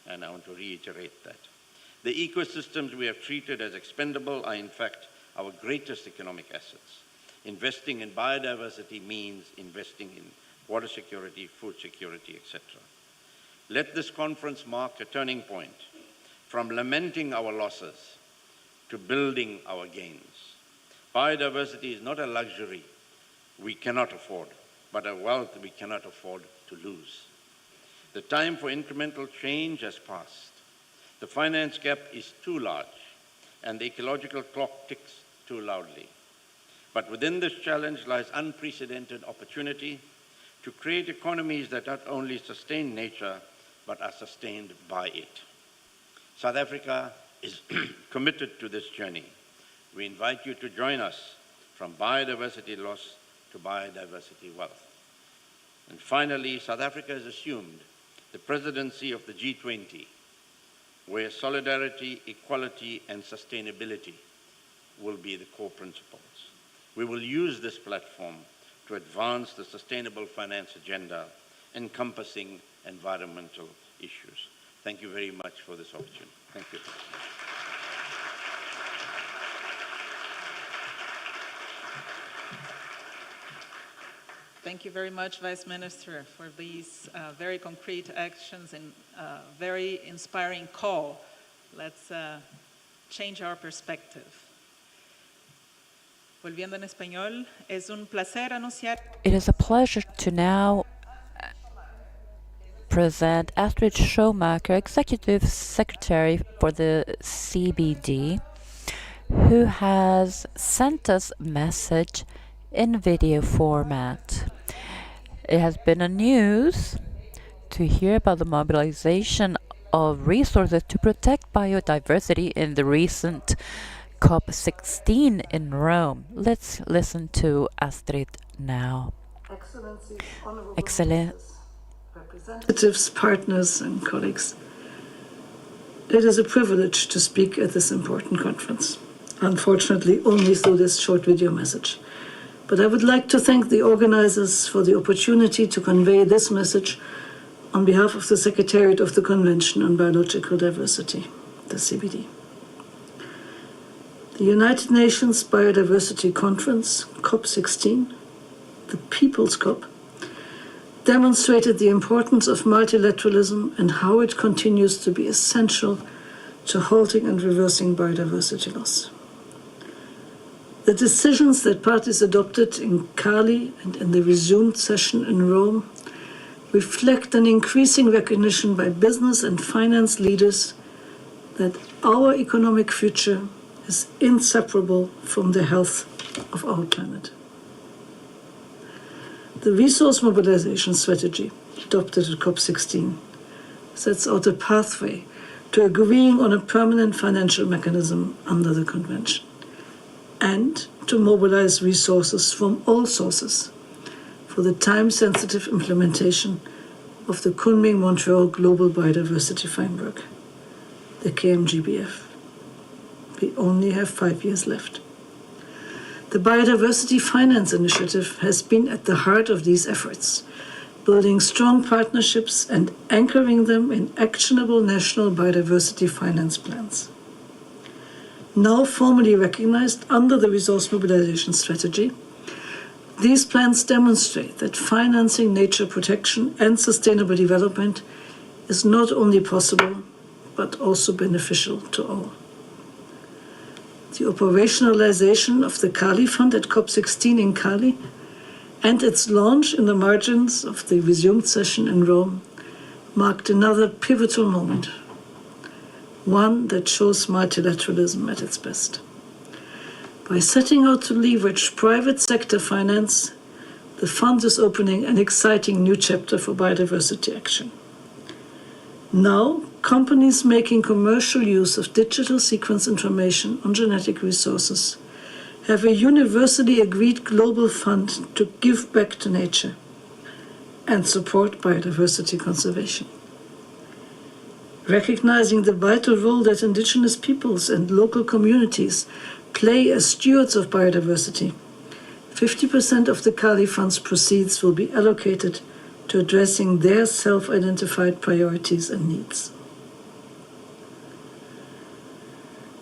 and I want to reiterate that. The ecosystems we have treated as expendable are in fact our greatest economic assets. Investing in biodiversity means investing in water security, food security, etc. Let this conference mark a turning point from lamenting our losses to building our gains. Biodiversity is not a luxury we cannot afford. but a wealth we cannot afford to lose. The time for incremental change has passed. The finance gap is too large, and the ecological clock ticks too loudly. But within this challenge lies unprecedented opportunity to create economies that not only sustain nature, but are sustained by it. South Africa is committed to this journey. We invite you to join us from biodiversity loss to biodiversity wealth. And finally, South Africa has assumed the presidency of the G20, where solidarity, equality, and sustainability will be the core principles. We will use this platform to advance the sustainable finance agenda encompassing environmental issues. Thank you very much for this opportunity. Thank you. Thank you very much, Vice Minister, for these very concrete actions and very inspiring call. Let's change our perspective. Volviendo en español, es un placer anunciar. It is a pleasure to now present Astrid Schomaker, Executive Secretary for the CBD, who has sent us a message in video format. It has been a news to hear about the mobilization of resources to protect biodiversity in the recent COP16 in Rome. Let's listen to Astrid now. Excellencies, honorable ministers, representatives, partners, and colleagues. It is a privilege to speak at this important conference, unfortunately only through this short video message. But I would like to thank the organizers for the opportunity to convey this message on behalf of the Secretariat of the Convention on Biological Diversity, the CBD. The United Nations Biodiversity Conference, COP16, the People's COP, demonstrated the importance of multilateralism and how it continues to be essential to halting and reversing biodiversity loss. The decisions that parties adopted in Cali and in the resumed session in Rome reflect an increasing recognition by business and finance leaders that our economic future is inseparable from the health of our planet. The resource mobilization strategy adopted at COP16 sets out a pathway to agreeing on a permanent financial mechanism under the Convention and to mobilize resources from all sources for the time-sensitive implementation of the Kunming-Montreal Global Biodiversity Framework, the KMGBF. We only have 5 years left. The Biodiversity Finance initiative has been at the heart of these efforts, building strong partnerships and anchoring them in actionable national biodiversity finance plans. Now formally recognized under the Resource Mobilization Strategy, these plans demonstrate that financing nature protection and sustainable development is not only possible, but also beneficial to all. The operationalization of the Cali Fund at COP16 in Cali and its launch in the margins of the resumed session in Rome marked another pivotal moment, one that shows multilateralism at its best. By setting out to leverage private sector finance, the fund is opening an exciting new chapter for biodiversity action. Now, companies making commercial use of digital sequence information on genetic resources have a universally agreed global fund to give back to nature and support biodiversity conservation. Recognizing the vital role that indigenous peoples and local communities play as stewards of biodiversity, 50% of the Cali Fund's proceeds will be allocated to addressing their self-identified priorities and needs.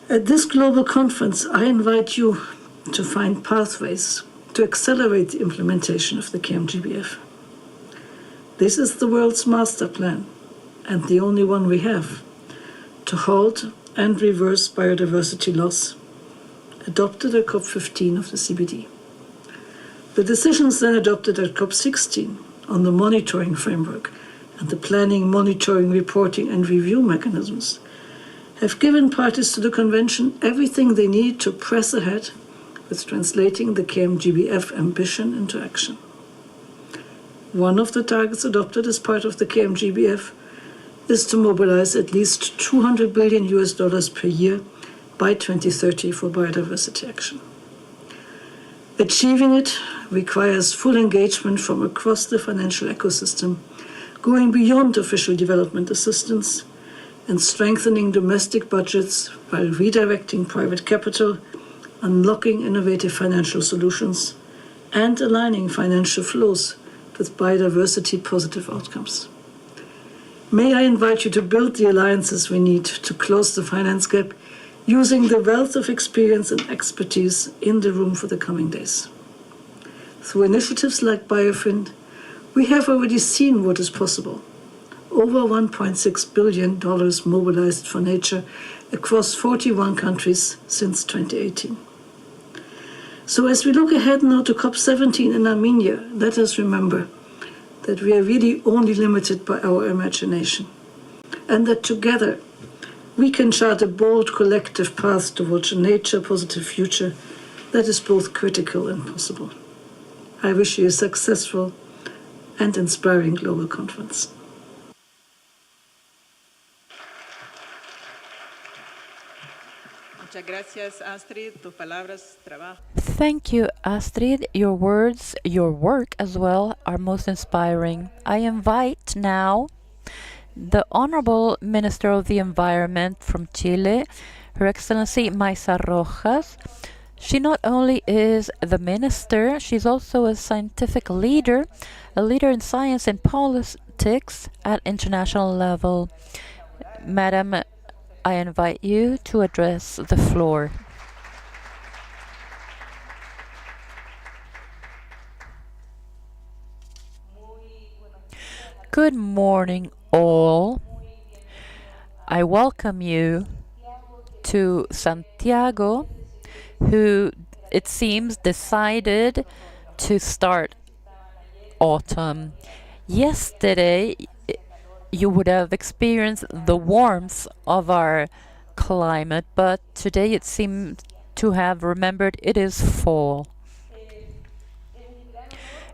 At this global conference, I invite you to find pathways to accelerate the implementation of the KMGBF. This is the world's master plan, and the only one we have, to halt and reverse biodiversity loss, adopted at COP15 of the CBD. The decisions then adopted at COP16 on the monitoring framework and the planning, monitoring, reporting, and review mechanisms have given parties to the Convention everything they need to press ahead with translating the KMGBF ambition into action. One of the targets adopted as part of the KMGBF is to mobilize at least $200 billion per year by 2030 for biodiversity action. Achieving it requires full engagement from across the financial ecosystem, going beyond official development assistance and strengthening domestic budgets while redirecting private capital, unlocking innovative financial solutions, and aligning financial flows with biodiversity positive outcomes. May I invite you to build the alliances we need to close the finance gap using the wealth of experience and expertise in the room for the coming days. Through initiatives like BIOFIN, we have already seen what is possible. Over $1.6 billion mobilized for nature across 41 countries since 2018. So as we look ahead now to COP17 in Armenia, let us remember that we are really only limited by our imagination, and that together we can chart a bold collective path towards a nature-positive future that is both critical and possible. I wish you a successful and inspiring global conference. Muchas gracias, Astrid. Tus palabras, trabajo. Thank you, Astrid. Your words, your work as well, are most inspiring. I invite now the Honorable Minister of the Environment from Chile, Her Excellency Maisa Rojas. She not only is the minister, she's also a scientific leader, a leader in science and politics at international level. Madam, I invite you to address the floor. Good morning, all. I welcome you to Santiago, who, it seems, decided to start autumn. Yesterday, you would have experienced the warmth of our climate, but today it seemed to have remembered it is fall.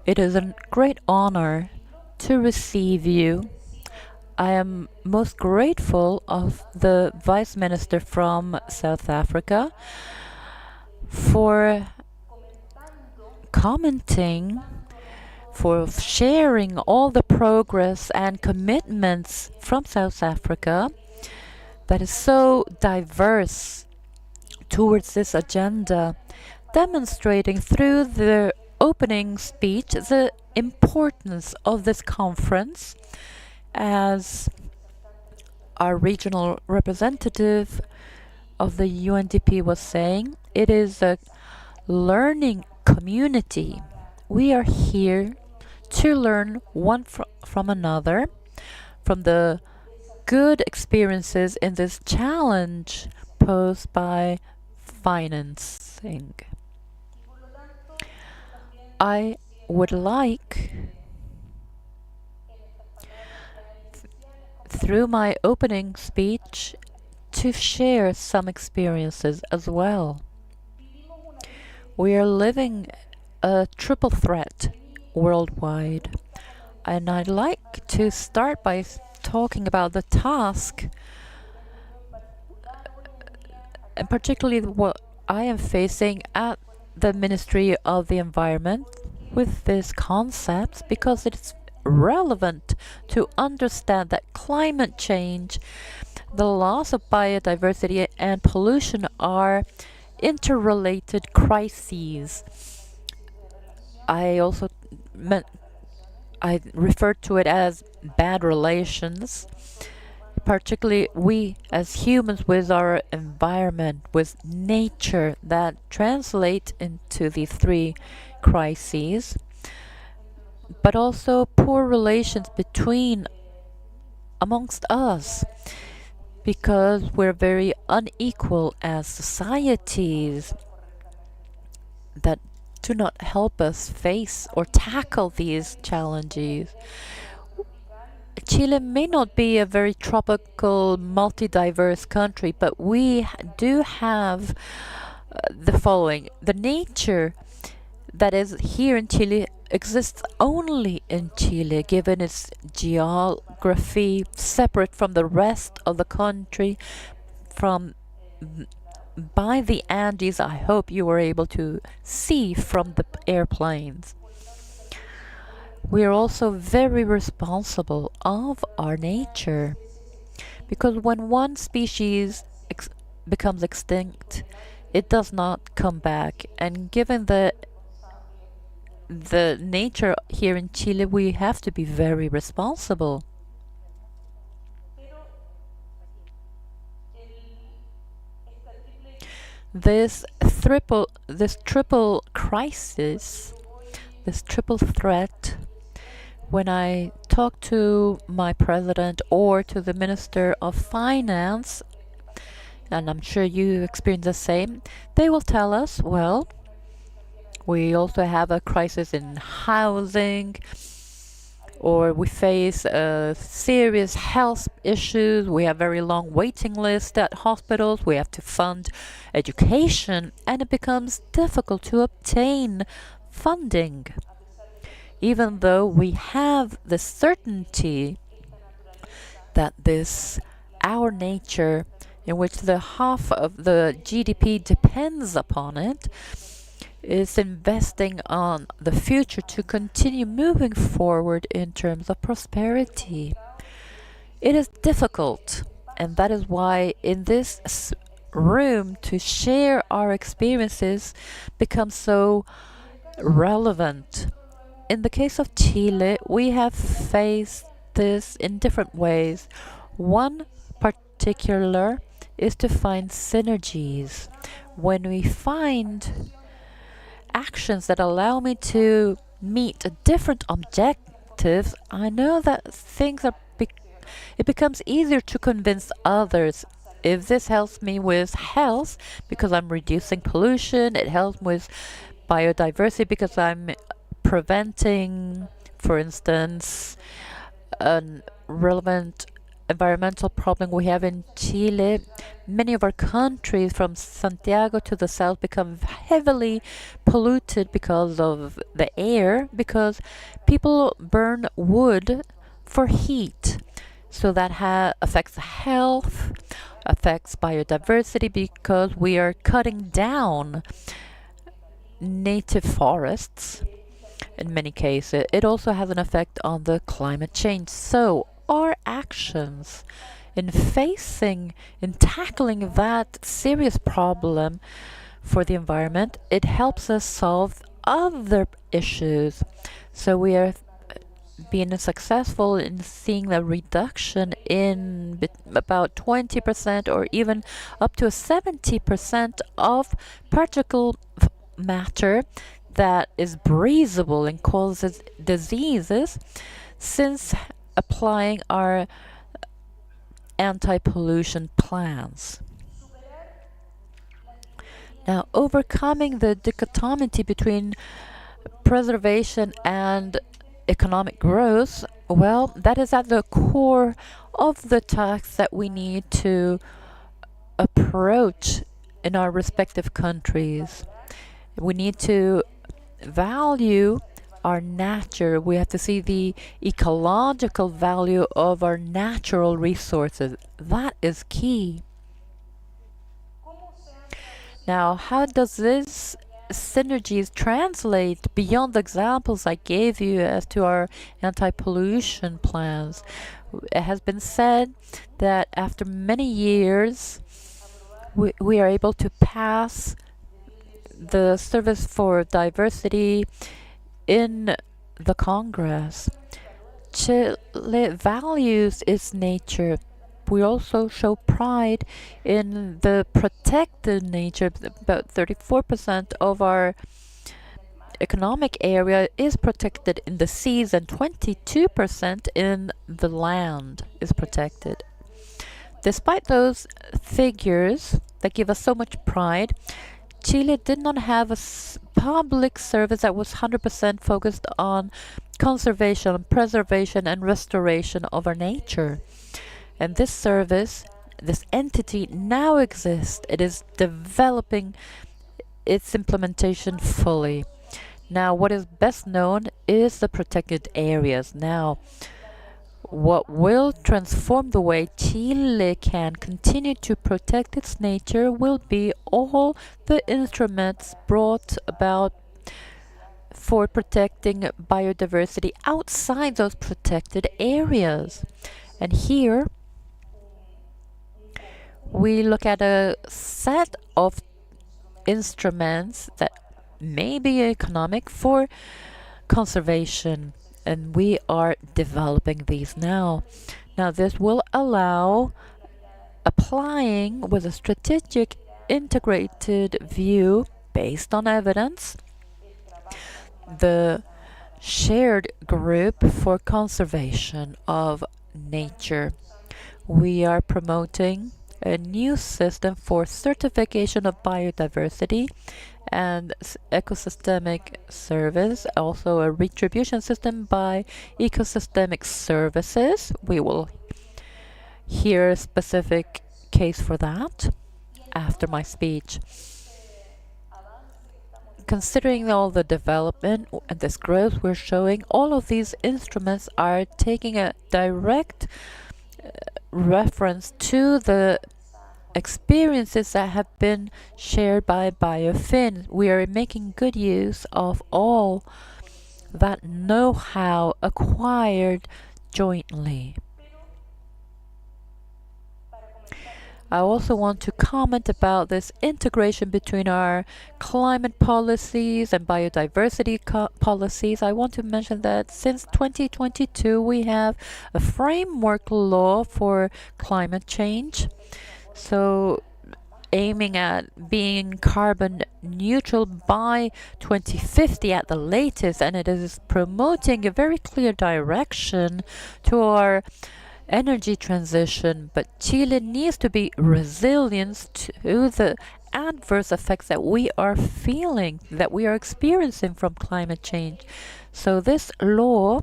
It is a great honor to receive you. I am most grateful of the Vice Minister from South Africa for commenting, for sharing all the progress and commitments from South Africa that is so diverse towards this agenda, demonstrating through the opening speech the importance of this conference. As our regional representative of the UNDP was saying, it is a learning community. We are here to learn one from another, from the good experiences in this challenge posed by financing. I would like, through my opening speech, to share some experiences as well. We are living a triple threat worldwide, and I'd like to start by talking about the task, and particularly what I am facing at the Ministry of the Environment with these concepts, because it's relevant to understand that climate change, the loss of biodiversity, and pollution are interrelated crises. I also referred to it as bad relations, particularly we as humans with our environment, with nature, that translate into the three crises, but also poor relations amongst us, because we're very unequal as societies, that do not help us face or tackle these challenges. Chile may not be a very tropical, multi-diverse country, but we do have the following. The nature that is here in Chile exists only in Chile, given its geography, separate from the rest of the country, from by the Andes. I hope you were able to see from the airplanes. We are also very responsible of our nature, because when one species becomes extinct, it does not come back. And given the nature here in Chile, we have to be very responsible. This triple crisis, this triple threat, when I talk to my president or to the Minister of Finance, and I'm sure you experience the same, they will tell us, well, we also have a crisis in housing, or we face serious health issues. We have very long waiting lists at hospitals. We have to fund education, and it becomes difficult to obtain funding. Even though we have the certainty that our nature, in which the half of the GDP depends upon it, is investing on the future to continue moving forward in terms of prosperity. It is difficult, and that is why in this room to share our experiences becomes so relevant. In the case of Chile, we have faced this in different ways. One particular is to find synergies. When we find actions that allow me to meet different objectives, I know that it becomes easier to convince others. If this helps me with health because I'm reducing pollution, it helps with biodiversity because I'm preventing, for instance, a relevant environmental problem we have in Chile. Many of our countries, from Santiago to the south, become heavily polluted because of the air, because people burn wood for heat. So that affects health, affects biodiversity, because we are cutting down native forests in many cases. It also has an effect on the climate change. So our actions in tackling that serious problem for the environment, it helps us solve other issues. So we are being successful in seeing a reduction in about 20% or even up to 70% of particle matter that is breathable and causes diseases, since applying our anti-pollution plans. Now, overcoming the dichotomy between preservation and economic growth, well, that is at the core of the tasks that we need to approach in our respective countries. We need to value our nature. We have to see the ecological value of our natural resources. That is key. Now, how does this synergies translate beyond the examples I gave you as to our anti-pollution plans? It has been said that after many years, we are able to pass the Service for Diversity in the Congress. Chile values its nature. We also show pride in the protected nature. About 34% of our economic area is protected in the seas, and 22% in the land is protected. Despite those figures that give us so much pride, Chile did not have a public service that was 100% focused on conservation, preservation, and restoration of our nature. And this service, this entity now exists. It is developing its implementation fully. Now, what is best known is the protected areas. Now, what will transform the way Chile can continue to protect its nature will be all the instruments brought about for protecting biodiversity outside those protected areas. And here we look at a set of instruments that may be economic for conservation, and we are developing these now. Now, this will allow applying with a strategic integrated view based on evidence the shared group for conservation of nature. We are promoting a new system for certification of biodiversity and ecosystemic service, also a retribution system by ecosystemic services. We will hear a specific case for that after my speech. Considering all the development and this growth we're showing, all of these instruments are taking a direct reference to the experiences that have been shared by BIOFIN. We are making good use of all that know-how acquired jointly. I also want to comment about this integration between our climate policies and biodiversity policies. I want to mention that since 2022 we have a framework law for climate change. So aiming at being carbon neutral by 2050 at the latest, and it is promoting a very clear direction to our energy transition. But Chile needs to be resilient to the adverse effects that we are feeling, that we are experiencing from climate change. So this law,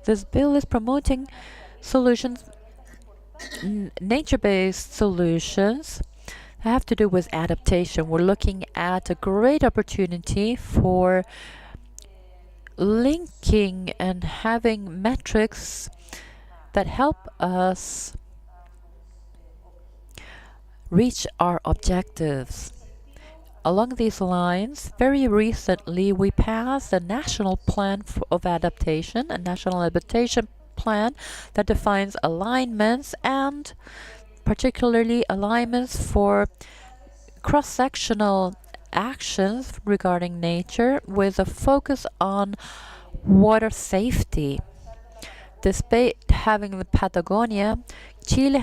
this bill is promoting solutions, nature-based solutions that have to do with adaptation. We're looking at a great opportunity for linking and having metrics that help us reach our objectives. Along these lines, very recently we passed a national plan of adaptation, a national adaptation plan that defines alignments, and particularly alignments for cross-sectional actions regarding nature with a focus on water safety. Despite having the Patagonia, Chile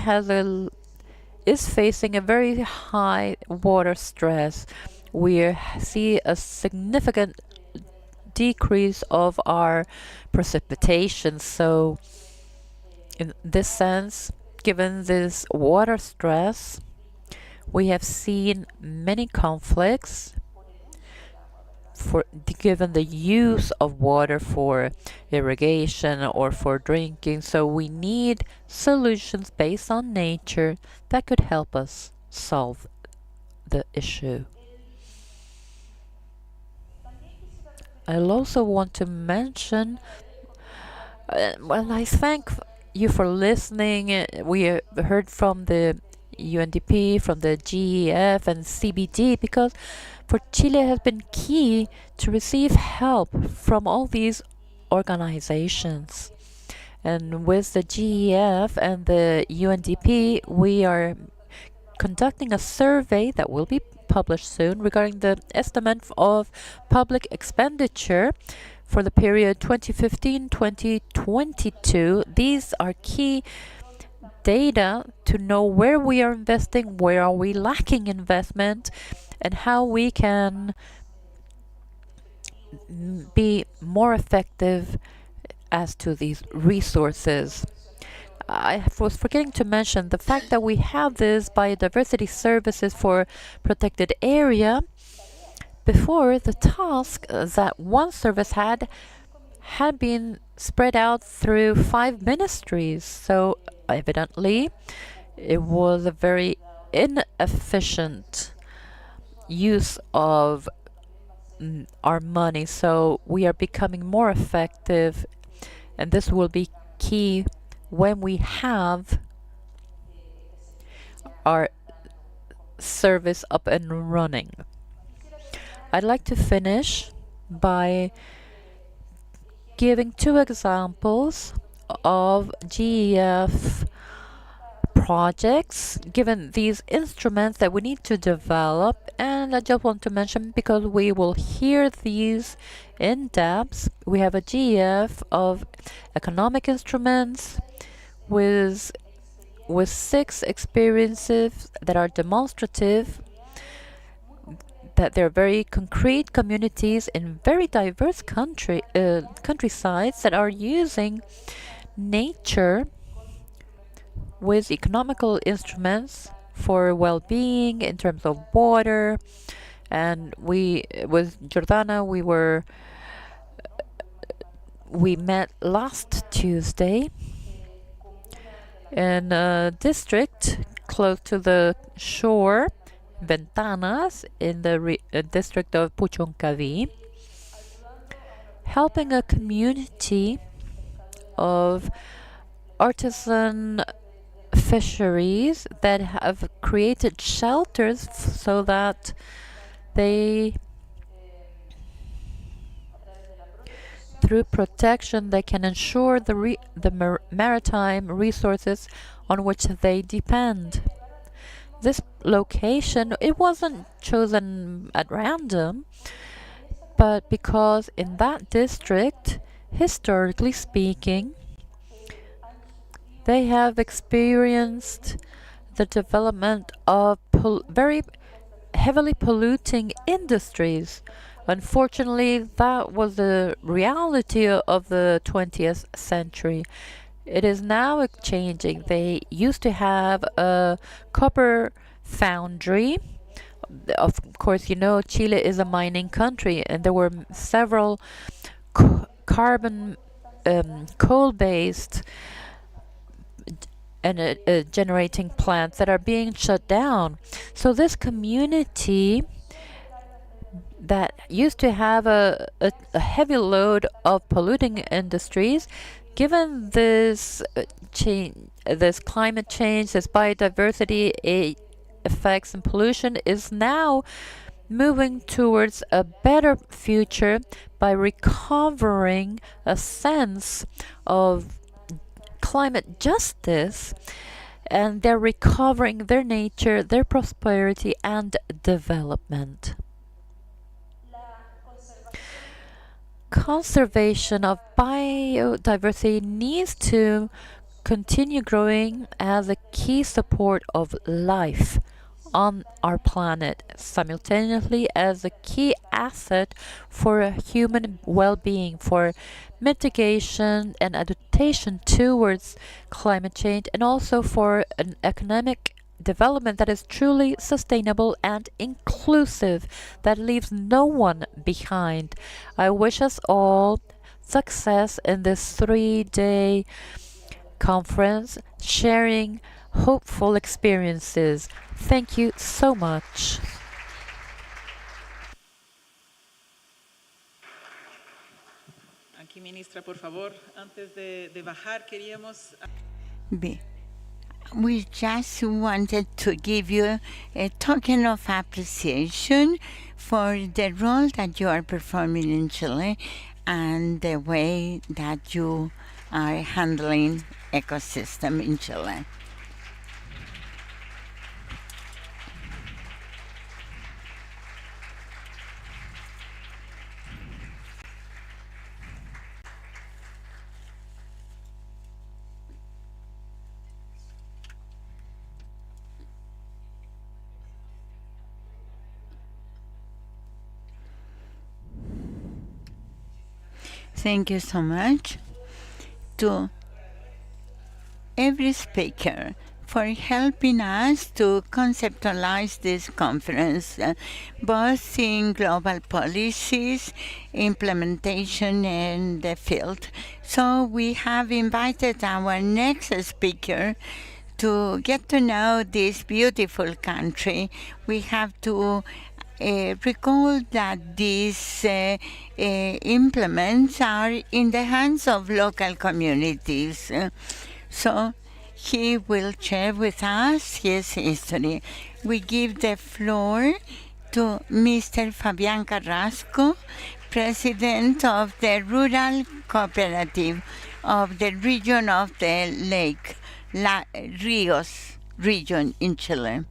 is facing a very high water stress. We see a significant decrease of our precipitation. So in this sense, given this water stress, we have seen many conflicts given the use of water for irrigation or for drinking. So we need solutions based on nature that could help us solve the issue. I'll also want to mention, I thank you for listening. We heard from the UNDP, from the GEF and CBD, because for Chile it has been key to receive help from all these organizations. And with the GEF and the UNDP, we are conducting a survey that will be published soon regarding the estimate of public expenditure for the period 2015-2022. These are key data to know where we are investing, where are we lacking investment, and how we can be more effective as to these resources. I was forgetting to mention the fact that we have this biodiversity services for protected area Before, the task that one service had been spread out through 5 ministries. So evidently, it was a very inefficient use of our money. So we are becoming more effective, and this will be key when we have our service up and running. I'd like to finish by giving 2 examples of GEF projects, given these instruments that we need to develop. And I just want to mention, because we will hear these in depth, we have a GEF of economic instruments with 6 experiences that are demonstrative, that they're very concrete communities in very diverse countrysides that are using nature with economical instruments for well-being in terms of water. And with Jordana, we met last Tuesday in a district close to the shore, Ventanas, in the district of Puchoncaví, helping a community of artisan fisheries that have created shelters so that they, through protection, they can ensure the maritime resources on which they depend. This location, it wasn't chosen at random, but because in that district, historically speaking, they have experienced the development of very heavily polluting industries. Unfortunately, that was the reality of the 20th century. It is now changing. They used to have a copper foundry. Of course, you know, Chile is a mining country, and there were several carbon coal-based and generating plants that are being shut down. So this community that used to have a heavy load of polluting industries, given this this climate change, this biodiversity effects and pollution, is now moving towards a better future by recovering a sense of climate justice, and they're recovering their nature, their prosperity, and development. Conservation of biodiversity needs to continue growing as a key support of life on our planet, simultaneously as a key asset for human well-being, for mitigation and adaptation towards climate change, and also for an economic development that is truly sustainable and inclusive, that leaves no one behind. I wish us all success in this 3-day conference, sharing hopeful experiences. Thank you so much. Aquí, ministra, por favor, antes de bajar, queríamos... We just wanted to give you a token of appreciation for the role that you are performing in Chile and the way that you are handling ecosystem in Chile. Thank you so much to every speaker for helping us to conceptualize this conference, both in global policies, implementation, and the field. So we have invited our next speaker to get to know this beautiful country. We have to recall that these implements are in the hands of local communities. So he will share with us his history. We give the floor to Mr. Fabián Carrasco, President of the Rural Cooperative of the region of the Lake, Ríos region in Chile.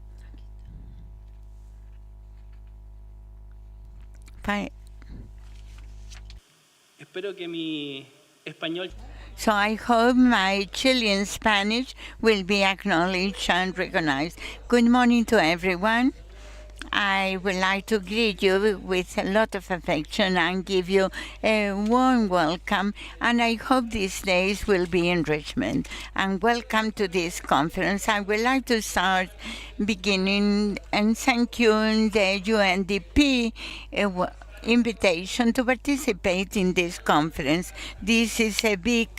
Espero que mi español. So I hope my Chilean Spanish will be acknowledged and recognized. Good morning to everyone. I would like to greet you with a lot of affection and give you a warm welcome, and I hope these days will be enrichment. And welcome to this conference. I would like to start beginning and thank you the UNDP invitation to participate in this conference. This is a big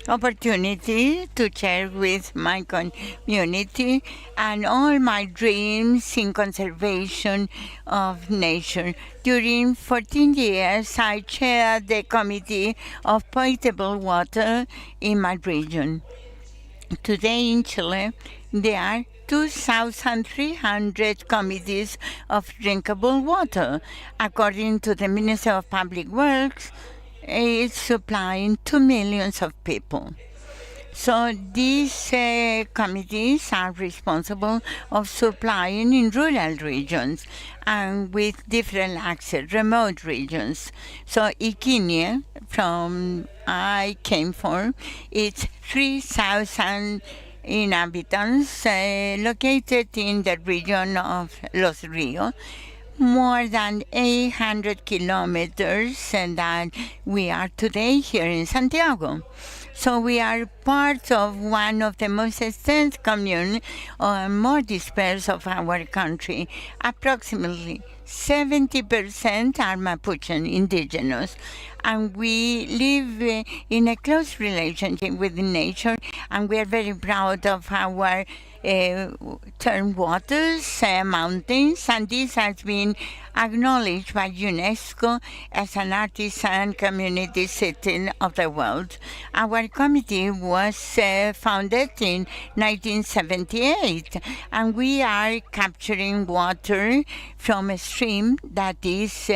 opportunity to share with my community and all my dreams in conservation of nature. During 14 years, I chaired the Committee of Potable Water in my region. Today in Chile, there are 2,300 committees of drinkable water. According to the Ministry of Public Works, it's supplying 2 million of people. So these committees are responsible of supplying in rural regions and with different access, remote regions. So Iquique, from I came from, it's 3,000 inhabitants located in the region of Los Ríos, more than 800 kilometers, and that we are today here in Santiago. So we are part of one of the most extensive communes or more dispersed of our country. Approximately 70% are Mapuche indigenous, and we live in a close relationship with nature, and we are very proud of our turn waters, mountains, and this has been acknowledged by UNESCO as an artisan community city of the world. Our committee was founded in 1978, and we are capturing water from a stream that is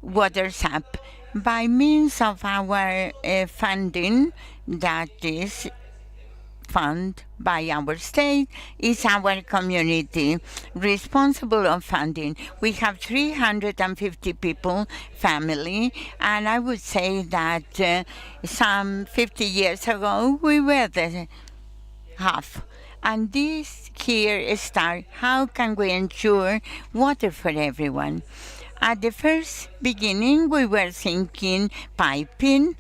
waters up by means of our funding that is funded by our state. Is our community responsible of funding. We have 350 people, family, and I would say that some 50 years ago we were the half. And this here start, how can we ensure water for everyone? At the first beginning, we were thinking piping,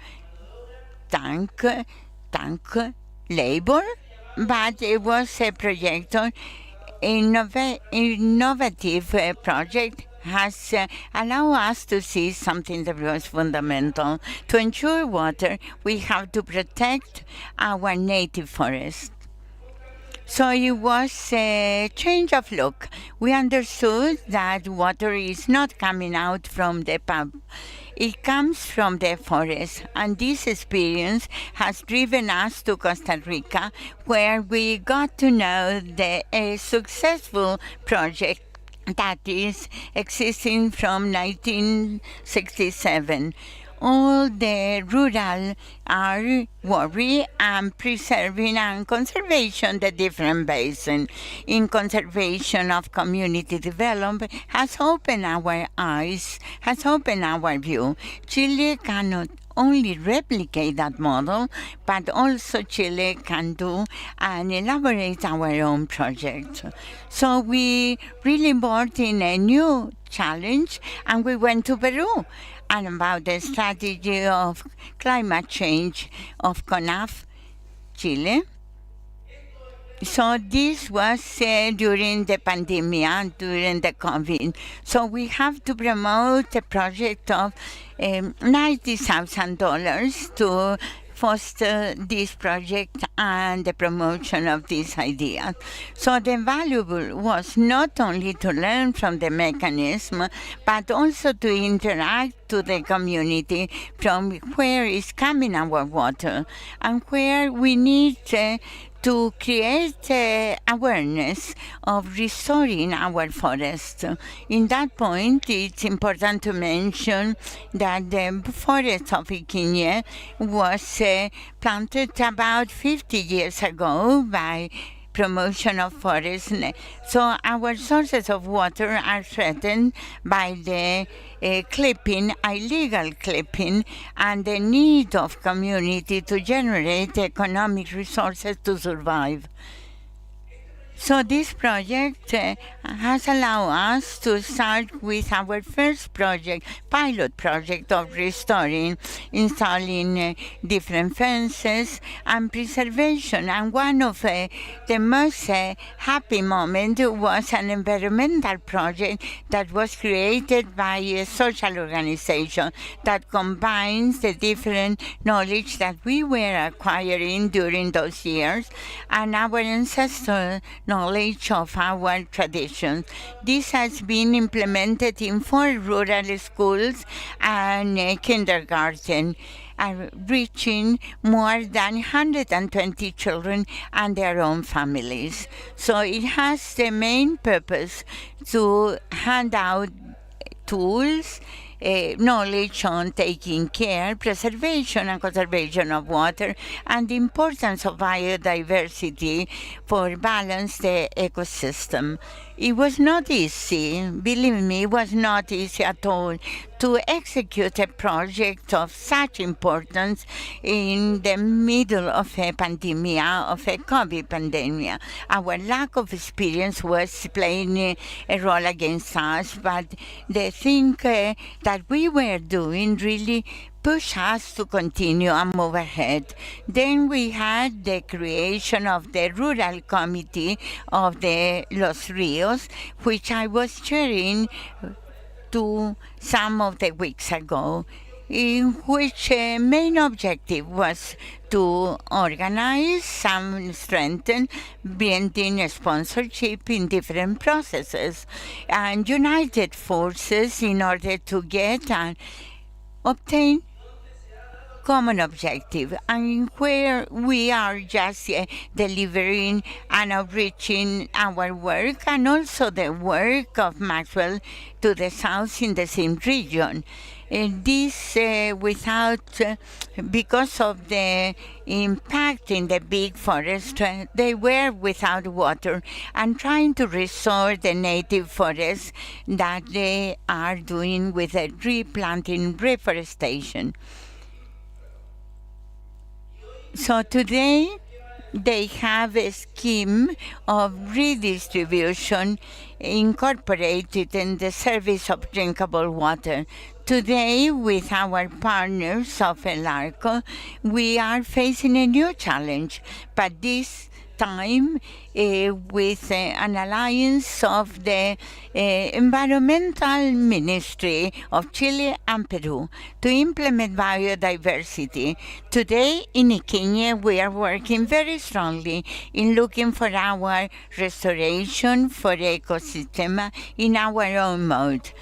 tank, labor, but it was a projector, innovative project has allowed us to see something that was fundamental. To ensure water, we have to protect our native forest. So it was a change of look. We understood that water is not coming out from the pub. It comes from the forest, and this experience has driven us to Costa Rica, where we got to know a successful project that is existing from 1967. All the rural are worried and preserving and conservation the different basin. In conservation of community development has opened our eyes, has opened our view. Chile cannot only replicate that model, but also Chile can do and elaborate our own project. So we really embarked in a new challenge, and we went to Peru, and about the strategy of climate change of CONAF Chile. So this was during the pandemic, during the COVID. So we have to promote a project of $90,000 to foster this project and the promotion of this idea. So the valuable was not only to learn from the mechanism, but also to interact to the community from where is coming our water and where we need to create awareness of restoring our forest. In that point, it's important to mention that the forest of Iquiñe was planted about 50 years ago by promotion of forests. So our sources of water are threatened by the illegal clipping, and the need of community to generate economic resources to survive. So this project has allowed us to start with our first project, pilot project of restoring, installing different fences and preservation. And one of the most happy moments was an environmental project that was created by a social organization that combines the different knowledge that we were acquiring during those years and our ancestral knowledge of our traditions. This has been implemented in 4 rural schools and kindergarten, reaching more than 120 children and their own families. So it has the main purpose to hand out tools, knowledge on taking care, preservation and conservation of water, and the importance of biodiversity for balance the ecosystem. It was not easy, believe me, it was not easy at all to execute a project of such importance in the middle of a pandemic, of a COVID pandemic. Our lack of experience was playing a role against us, but the thing that we were doing really push us to continue and move ahead. Then we had the creation of the Rural Committee of the Los Rios, which I was chairing some of the weeks ago, in which main objective was to organize and strengthen blending sponsorship in different processes and united forces in order to get and obtain common objective, and where we are just delivering and outreaching our work and also the work of Maxwell to the south in the same region. This because of the impact in the big forest, they were without water and trying to restore the native forests that they are doing with the replanting, reforestation. So today they have a scheme of redistribution incorporated in the service of drinkable water. Today, with our partners of El Arco, we are facing a new challenge, but this time with an alliance of the Environmental Ministry of Chile and Peru to implement biodiversity. Today in Iquiñe, we are working very strongly in looking for our restoration for ecosystem in our own mode,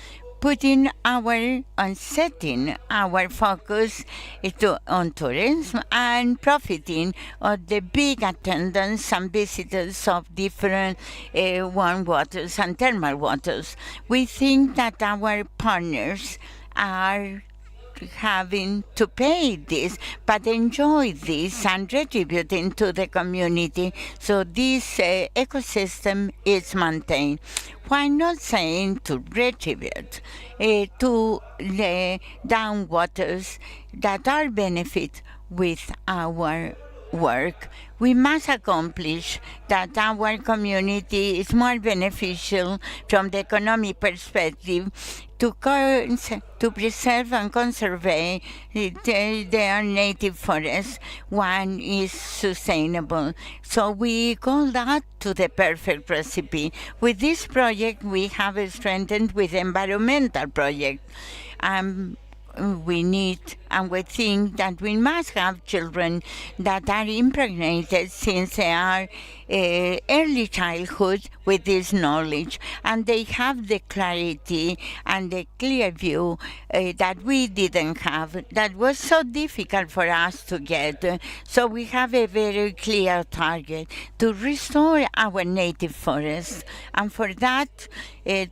setting our focus on tourism and profiting of the big attendance and visitors of different warm waters and thermal waters. We think that our partners are having to pay this, but enjoy this and retributing to the community, so this ecosystem is maintained. Why not saying to retribute to the down waters that are benefit with our work. We must accomplish that our community is more beneficial from the economic perspective to preserve and conserve their native forests. One is sustainable. So we call that to the perfect recipe. With this project, we have strengthened with environmental project. We need and we think that we must have children that are impregnated since they are early childhood with this knowledge, and they have the clarity and the clear view that we didn't have, that was so difficult for us to get. So we have a very clear target to restore our native forests, and for that,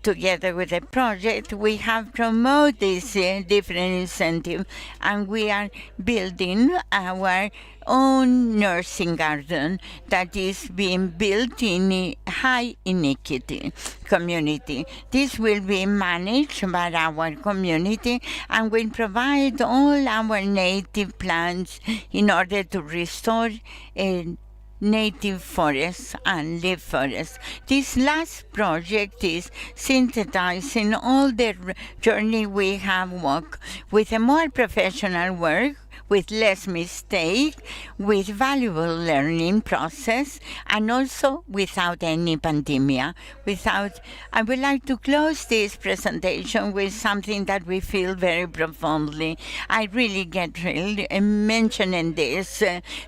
together with the project, we have promoted this different incentive, and we are building our own nursing garden that is being built in a high inequity community. This will be managed by our community and will provide all our native plants in order to restore native forests and leaf forests. This last project is synthesizing all the journey we have walked with a more professional work, with less mistake, with valuable learning process, and also without any pandemic. I would like to close this presentation with something that we feel very profoundly. I really get thrilled in mentioning this.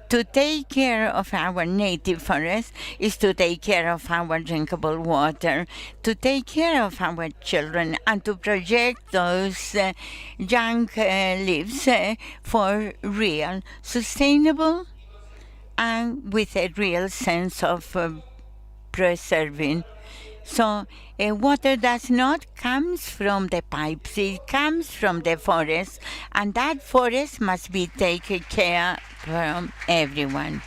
To take care of our native forest is to take care of our drinkable water, to take care of our children, and to project those young lives for real, sustainable, and with a real sense of preserving. So water does not come from the pipes, it comes from the forest, and that forest must be taken care from everyone.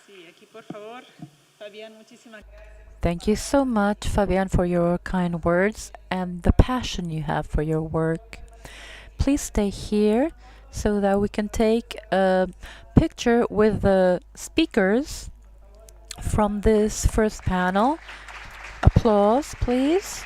Sí, aquí por favor, Fabián, muchísimas gracias. Thank you so much, Fabian, for your kind words and the passion you have for your work. Please stay here so that we can take a picture with the speakers from this first panel. Applause, please.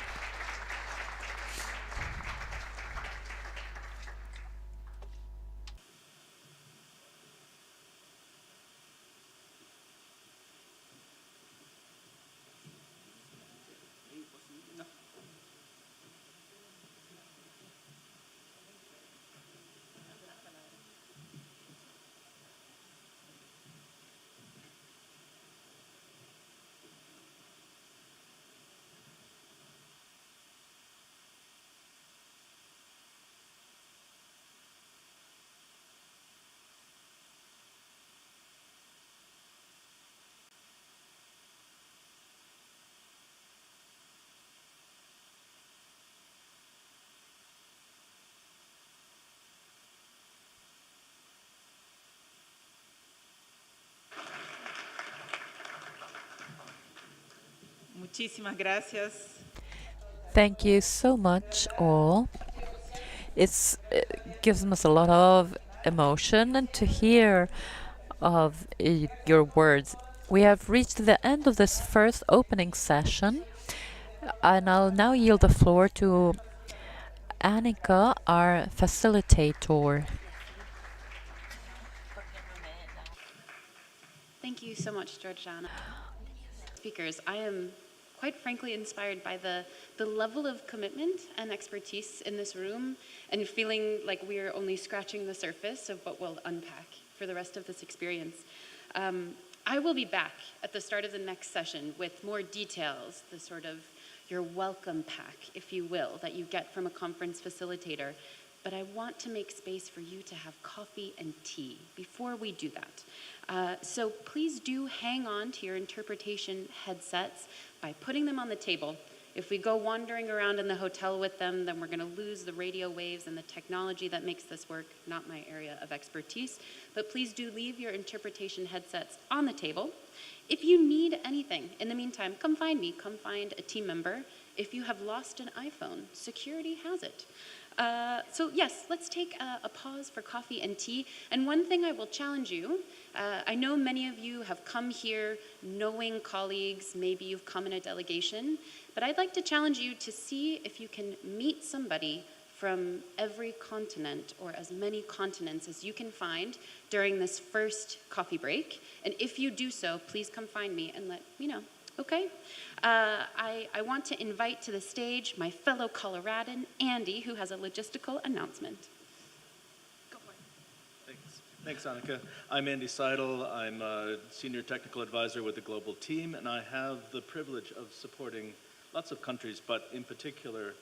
Muchísimas gracias. Thank you so much, all. It gives us a lot of emotion and to hear of your words. We have reached the end of this first opening session, and I'll now yield the floor to Annika, our facilitator. Thank you so much, Georgiana. Speakers, I am quite frankly inspired by the level of commitment and expertise in this room, and feeling like we're only scratching the surface of what we'll unpack for the rest of this experience. I will be back at the start of the next session with more details, the sort of your welcome pack, if you will, that you get from a conference facilitator. But I want to make space for you to have coffee and tea before we do that. So please do hang on to your interpretation headsets by putting them on the table. If we go wandering around in the hotel with them, then we're going to lose the radio waves and the technology that makes this work, not my area of expertise. But please do leave your interpretation headsets on the table. If you need anything, in the meantime, come find me, come find a team member. If you have lost an iPhone, security has it. So yes, let's take a pause for coffee and tea. And one thing I will challenge you, I know many of you have come here knowing colleagues, maybe you've come in a delegation, but I'd like to challenge you to see if you can meet somebody from every continent or as many continents as you can find during this first coffee break. And if you do so, please come find me and let me know. Okay? I want to invite to the stage my fellow Coloradan, Andy, who has a logistical announcement. Go for it. Thanks, Annika. I'm Andy Seidel. I'm a Senior Technical Advisor with the Global Team, and I have the privilege of supporting lots of countries, but in particular,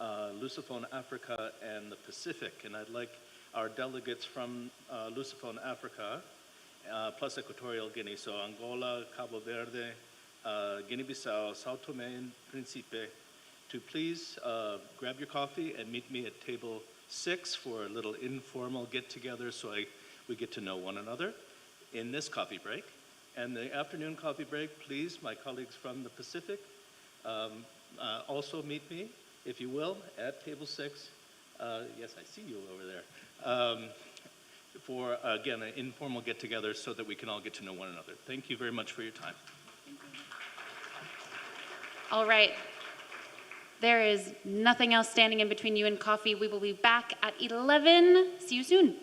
Lusophone Africa and the Pacific. And I'd like our delegates from Lusophone Africa, plus Equatorial Guinea, so Angola, Cabo Verde, Guinea-Bissau, Sao Tome and Principe, to please grab your coffee and meet me at table 6 for a little informal get-together so we get to know one another in this coffee break. And the afternoon coffee break, please, my colleagues from the Pacific, also meet me, if you will, at table 6. Yes, I see you over there. For, again, an informal get-together so that we can all get to know one another. Thank you very much for your time. All right. There is nothing else standing in between you and coffee. We will be back at 11. See you soon.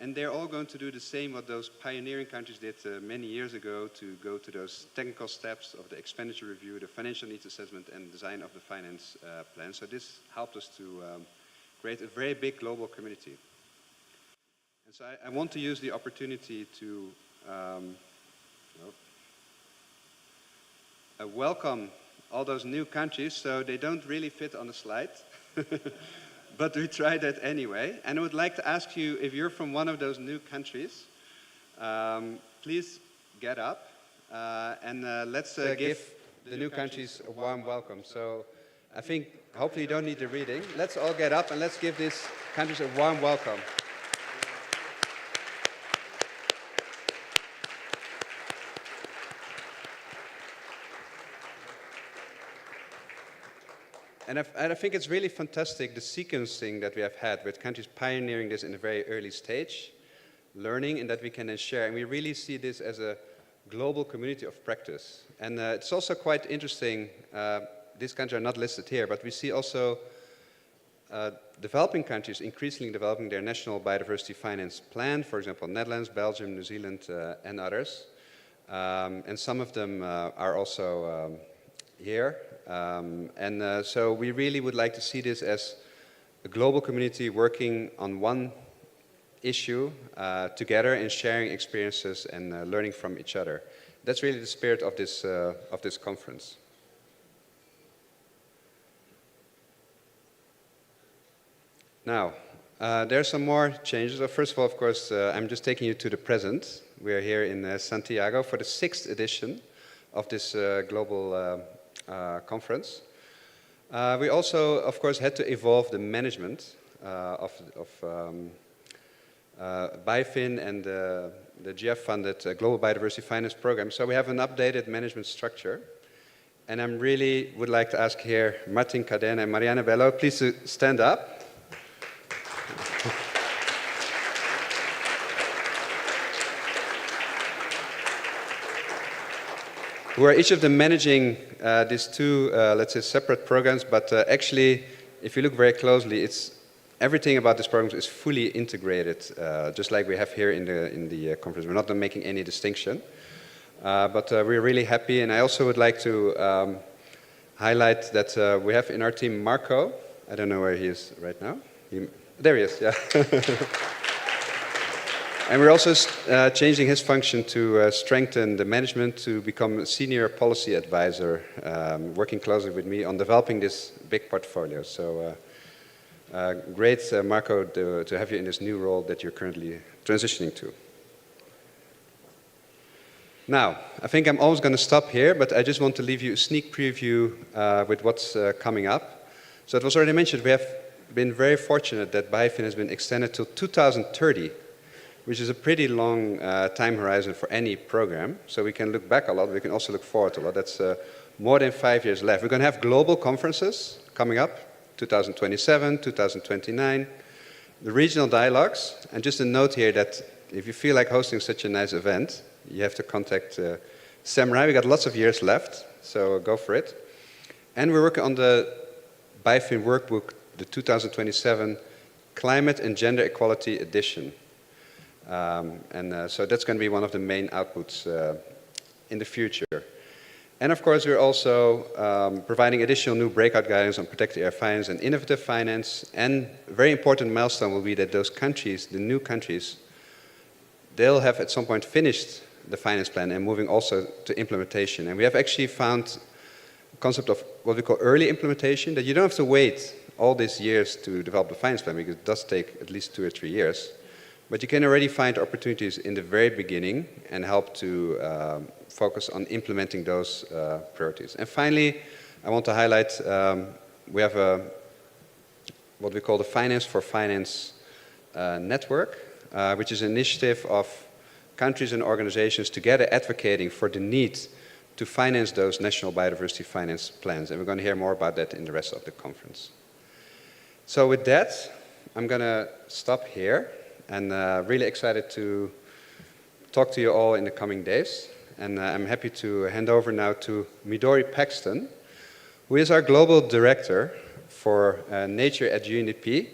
And they're all going to do the same what those pioneering countries did many years ago, to go to those technical steps of the expenditure review, the financial needs assessment, and design of the finance plan. So this helped us to create a very big global community. And so I want to use the opportunity to welcome all those new countries. So they don't really fit on the slide. But we tried that anyway. And I would like to ask you, if you're from one of those new countries, please get up and let's give the new countries a warm welcome. So I think hopefully you don't need the reading. Let's all get up and let's give these countries a warm welcome. And I think it's really fantastic, the sequencing that we have had with countries pioneering this in a very early stage, learning, and that we can then share. And we really see this as a global community of practice. And it's also quite interesting, these countries are not listed here, but we see also developing countries increasingly developing their national biodiversity finance plan, for example, Netherlands, Belgium, New Zealand, and others. And some of them are also here. So we really would like to see this as a global community working on one issue together and sharing experiences and learning from each other. That's really the spirit of this conference. Now, there are some more changes. So first of all, of course, I'm just taking you to the present. We are here in Santiago for the 6th edition of this global conference. We also, of course, had to evolve the management of BIOFIN and the GF-funded Global Biodiversity Finance program. So we have an updated management structure. And I really would like to ask here Martin Cadena and Mariana Bello, please to stand up. Who are each of them managing these two, let's say, separate programs, but actually, if you look very closely, everything about this program is fully integrated, just like we have here in the conference. We're not making any distinction, but we're really happy. And I also would like to highlight that we have in our team Marco. I don't know where he is right now. There he is, yeah. And we're also changing his function to strengthen the management to become a senior policy advisor, working closely with me on developing this big portfolio. So great, Marco, to have you in this new role that you're currently transitioning to. Now, I think I'm almost going to stop here, but I just want to leave you a sneak preview with what's coming up. So it was already mentioned, we have been very fortunate that BIOFIN has been extended till 2030. Which is a pretty long time horizon for any program. So we can look back a lot, we can also look forward a lot. That's more than 5 years left. We're going to have global conferences coming up, 2027, 2029, the regional dialogues. And just a note here that if you feel like hosting such a nice event, you have to contact Samurai. We got lots of years left, so go for it. And we're working on the BIOFIN workbook, the 2027 Climate and Gender Equality Edition. So that's going to be one of the main outputs in the future. And of course, we're also providing additional new breakout guidance on protected area finance and innovative finance. And a very important milestone will be that those countries, the new countries, they'll have at some point finished the finance plan and moving also to implementation. And we have actually found a concept of what we call early implementation, that you don't have to wait all these years to develop the finance plan, because it does take at least 2 or 3 years. But you can already find opportunities in the very beginning and help to focus on implementing those priorities. And finally, I want to highlight, we have what we call the Finance for Finance network, which is an initiative of countries and organizations together advocating for the need to finance those national biodiversity finance plans. And we're going to hear more about that in the rest of the conference. So with that, I'm going to stop here. And really excited to talk to you all in the coming days. And I'm happy to hand over now to Midori Paxton, who is our Global Director for Nature at UNDP.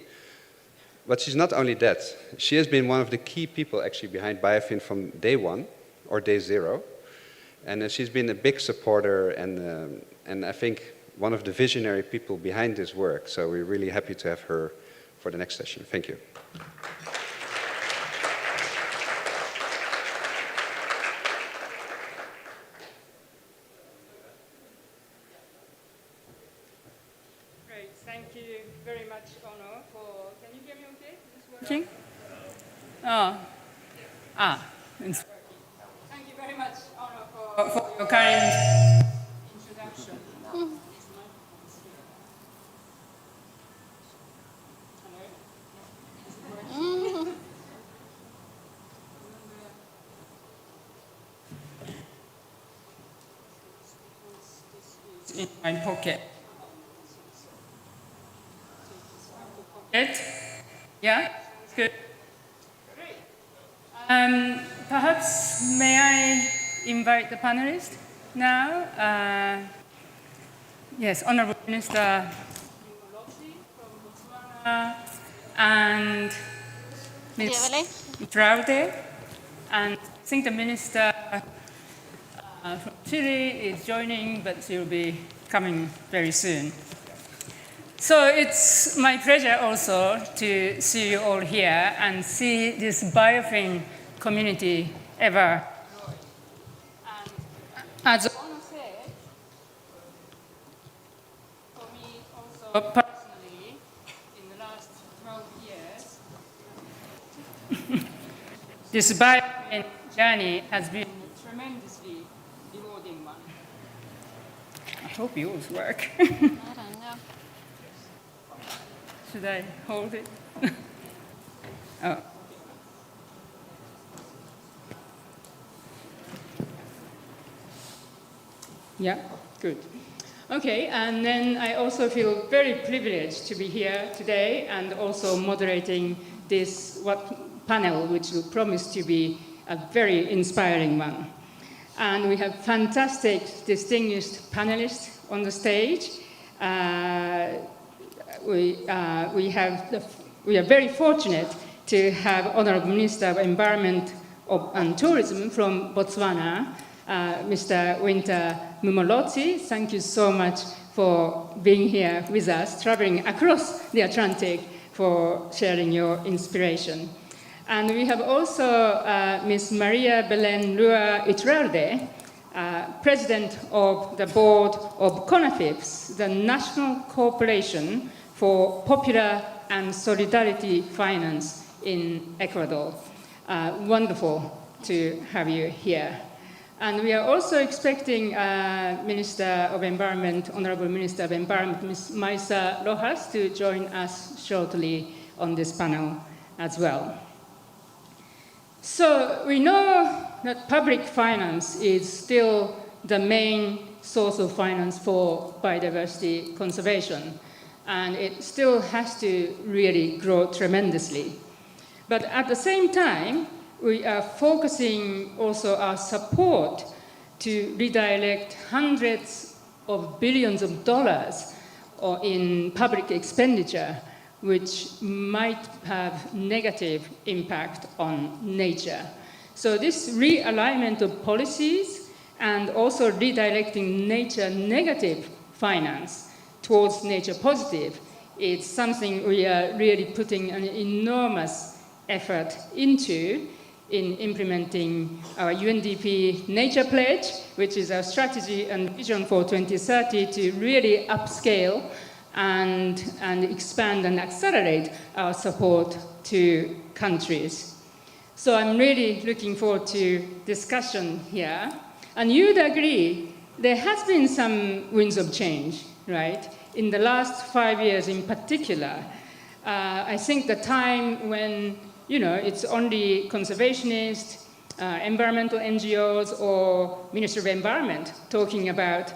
But she's not only that. She has been one of the key people actually behind BIOFIN from day one, or day zero. And she's been a big supporter and I think one of the visionary people behind this work. So we're really happy to have her for the next session. Thank you. Great, thank you very much, Ono, for, can you hear me okay? Is this working? It's working. Thank you very much, Ono, for your kind introduction. In my pocket. Yeah, good. Perhaps may I invite the panelists now? Yes, Honorable Minister from Botswana and Ms. Traude, and I think the Minister from Chile is joining, but she'll be coming very soon. So it's my pleasure also to see you all here and see this BIOFIN community ever growing. And as Ono said, for me also personally, in the last 12 years, this BIOFIN journey has been tremendously rewarding one. I hope yours work. I don't know. Should I hold it? Oh. Yeah, good. Okay, and then I also feel very privileged to be here today and also moderating this panel, which will promise to be a very inspiring one. And we have fantastic, distinguished panelists on the stage. We are very fortunate to have Honorable Minister of Environment and Tourism from Botswana, Mr. Winter Mumolotsi. Thank you so much for being here with us, traveling across the Atlantic for sharing your inspiration. And we have also Ms. Maria Belén Lua Iturralde, President of the Board of CONAFIPS, the National Corporation for Popular and Solidarity Finance in Ecuador. Wonderful to have you here. And we are also expecting Minister of Environment, Honorable Minister of Environment, Ms. Maisa Rojas, to join us shortly on this panel as well. So we know that public finance is still the main source of finance for biodiversity conservation, and it still has to really grow tremendously. But at the same time, we are focusing also our support to redirect hundreds of billions of dollars in public expenditure, which might have negative impact on nature. So this realignment of policies and also redirecting nature negative finance towards nature positive is something we are really putting an enormous effort into in implementing our UNDP Nature Pledge, which is our strategy and vision for 2030 to really upscale and expand and accelerate our support to countries. So I'm really looking forward to discussion here. And you'd agree, there has been some winds of change, right? In the last 5 years in particular, I think the time when, it's only conservationists, environmental NGOs, or Ministry of Environment talking about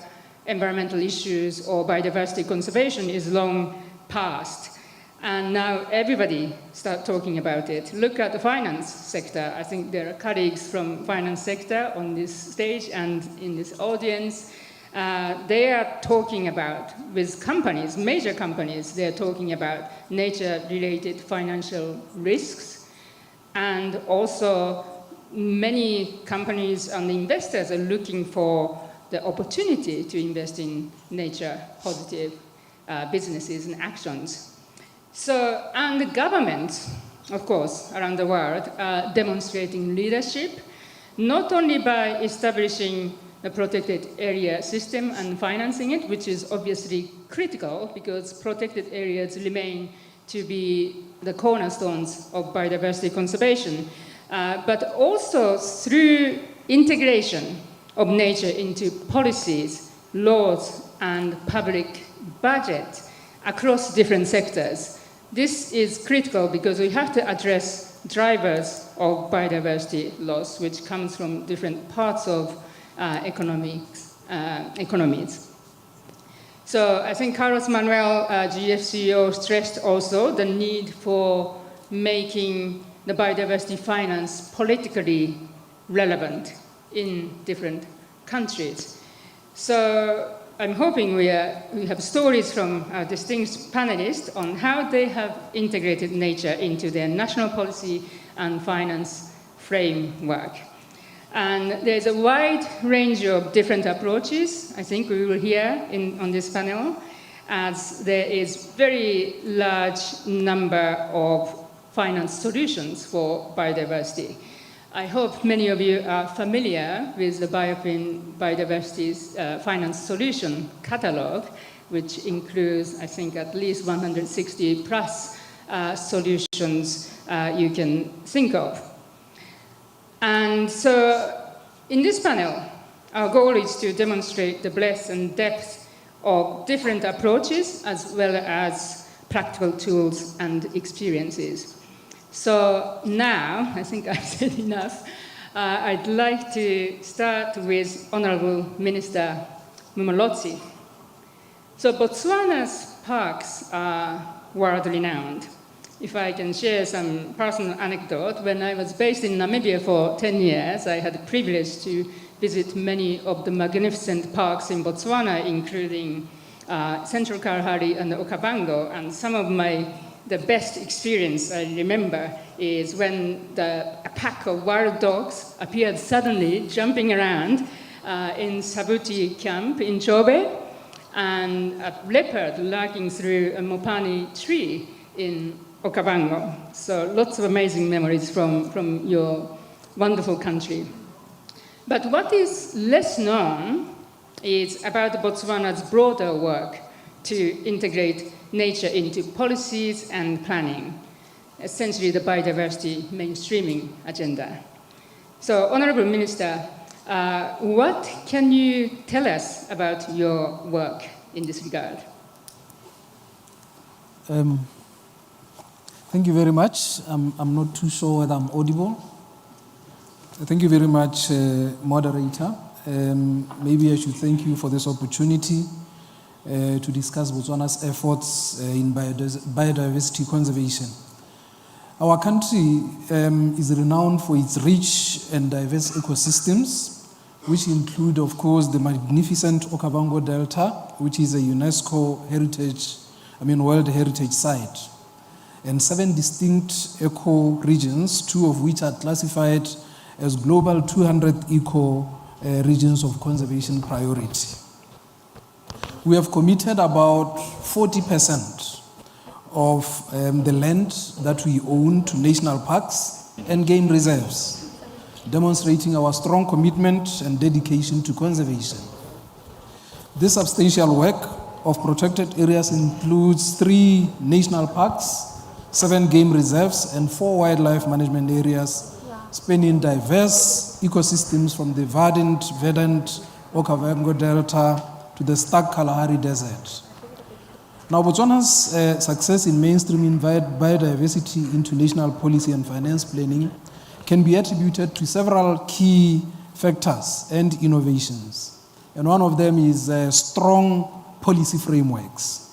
environmental issues or biodiversity conservation is long past. And now everybody start talking about it. Look at the finance sector. I think there are colleagues from finance sector on this stage and in this audience. They are talking about, with companies, major companies, they're talking about nature-related financial risks. And also, many companies and investors are looking for the opportunity to invest in nature-positive businesses and actions. So, and the governments, of course, around the world are demonstrating leadership, not only by establishing the protected area system and financing it, which is obviously critical because protected areas remain to be the cornerstones of biodiversity conservation, but also through integration of nature into policies, laws, and public budget across different sectors. This is critical because we have to address drivers of biodiversity loss, which comes from different parts of economies. So I think Carlos Manuel, GF CEO, stressed also the need for making the biodiversity finance politically relevant in different countries. So I'm hoping we have stories from our distinguished panelists on how they have integrated nature into their national policy and finance framework. And there's a wide range of different approaches, I think we will hear on this panel, as there is very large number of finance solutions for biodiversity. I hope many of you are familiar with the BIOFIN Biodiversity Finance Solution Catalog, which includes, I think, at least 160 plus solutions you can think of. And so in this panel, our goal is to demonstrate the breadth and depth of different approaches as well as practical tools and experiences. So now, I think I've said enough, I'd like to start with Honorable Minister Mumolotsi. So Botswana's parks are world-renowned. If I can share some personal anecdote, when I was based in Namibia for 10 years, I had the privilege to visit many of the magnificent parks in Botswana, including Central Kalahari and Okavango, and some of the best experience I remember is when a pack of wild dogs appeared suddenly jumping around in Sabuti camp in Chobe, and a leopard lurking through a mopani tree in Okavango. So lots of amazing memories from your wonderful country. But what is less known is about Botswana's broader work to integrate nature into policies and planning, essentially the biodiversity mainstreaming agenda. So, Honorable Minister, what can you tell us about your work in this regard? Thank you very much. I'm not too sure whether I'm audible. Thank you very much, moderator. Maybe I should thank you for this opportunity to discuss Botswana's efforts in biodiversity conservation. Our country is renowned for its rich and diverse ecosystems, which include, of course, the magnificent Okavango Delta, which is a UNESCO World Heritage Site, and 7 distinct eco-regions, 2 of which are classified as Global 200 eco-regions of conservation priority. We have committed about 40% of the land that we own to national parks and game reserves, demonstrating our strong commitment and dedication to conservation. This substantial work of protected areas includes 3 national parks, 7 game reserves, and 4 wildlife management areas spanning diverse ecosystems from the verdant Okavango Delta to the stark Kalahari Desert. Now, Botswana's success in mainstreaming biodiversity into national policy and finance planning can be attributed to several key factors and innovations. And one of them is strong policy frameworks.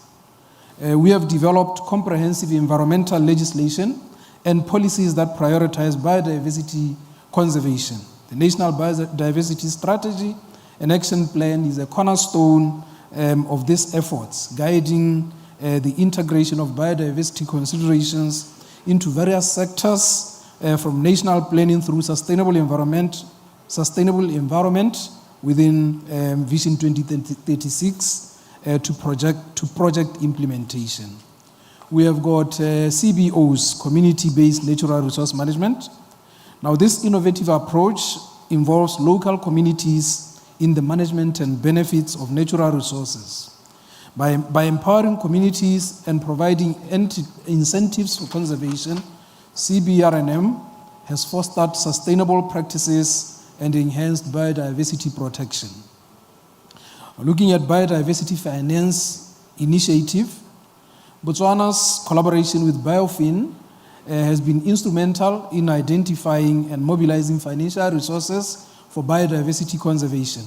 We have developed comprehensive environmental legislation and policies that prioritize biodiversity conservation. The National Biodiversity Strategy An action plan is a cornerstone of these efforts, guiding the integration of biodiversity considerations into various sectors, from national planning through sustainable environment within Vision 2036 to project implementation. We have got CBOs, community-based natural resource management. Now, this innovative approach involves local communities in the management and benefits of natural resources. By empowering communities and providing incentives for conservation, CBRNM has fostered sustainable practices and enhanced biodiversity protection. Looking at Biodiversity Finance initiative, Botswana's collaboration with BIOFIN has been instrumental in identifying and mobilizing financial resources for biodiversity conservation.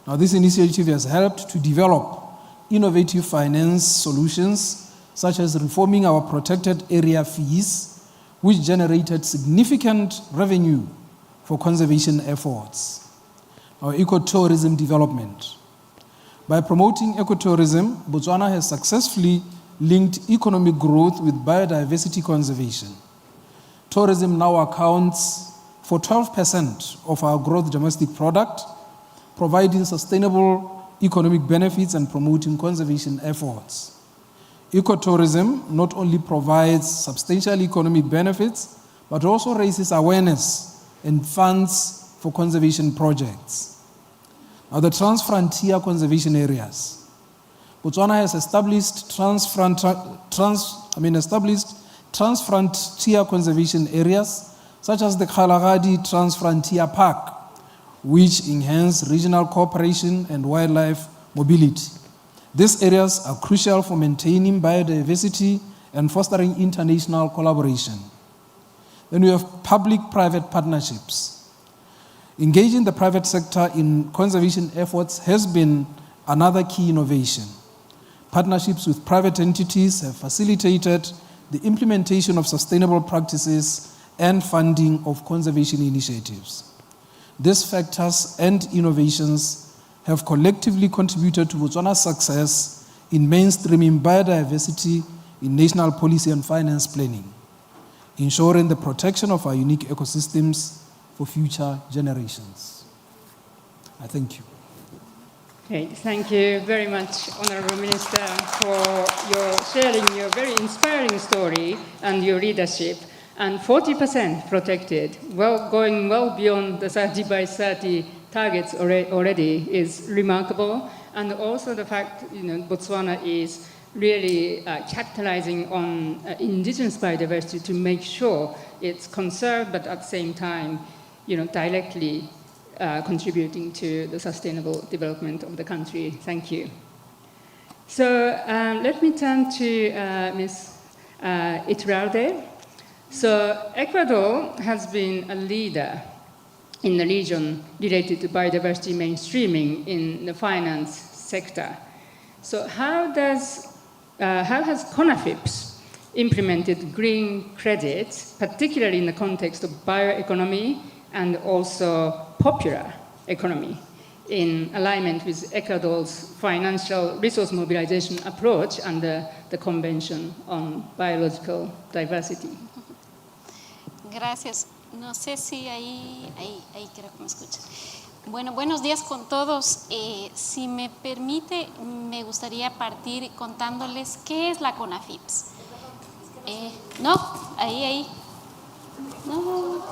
Now, this initiative has helped to develop innovative finance solutions, such as reforming our protected area fees, which generated significant revenue for conservation efforts. Our ecotourism development. By promoting ecotourism, Botswana has successfully linked economic growth with biodiversity conservation. Tourism now accounts for 12% of our gross domestic product, providing sustainable economic benefits and promoting conservation efforts. Ecotourism not only provides substantial economic benefits, but also raises awareness and funds for conservation projects. Now, the trans-frontier conservation areas. Botswana has established trans-frontier conservation areas, such as the Kgalagadi Trans-Frontier Park, which enhance regional cooperation and wildlife mobility. These areas are crucial for maintaining biodiversity and fostering international collaboration. Then we have public-private partnerships. Engaging the private sector in conservation efforts has been another key innovation. Partnerships with private entities have facilitated the implementation of sustainable practices and funding of conservation initiatives. These factors and innovations have collectively contributed to Botswana's success in mainstreaming biodiversity in national policy and finance planning, ensuring the protection of our unique ecosystems for future generations. I thank you. Okay, thank you very much, Honorable Minister, for your sharing your very inspiring story and your leadership. And 40% protected, going well beyond the 30 by 30 targets already is remarkable. And also the fact, Botswana is really capitalizing on indigenous biodiversity to make sure it's conserved, but at the same time, directly contributing to the sustainable development of the country. Thank you. So let me turn to Ms. Iturralde. So Ecuador has been a leader in the region related to biodiversity mainstreaming in the finance sector. So how has CONAFIPS implemented green credits, particularly in the context of bioeconomy and also popular economy, in alignment with Ecuador's financial resource mobilization approach under the Convention on Biological Diversity? Gracias. No sé si ahí creo que me escuchan. Bueno, buenos días con todos. Si me permite, me gustaría partir contándoles qué es la CONAFIPS. No, ahí. No.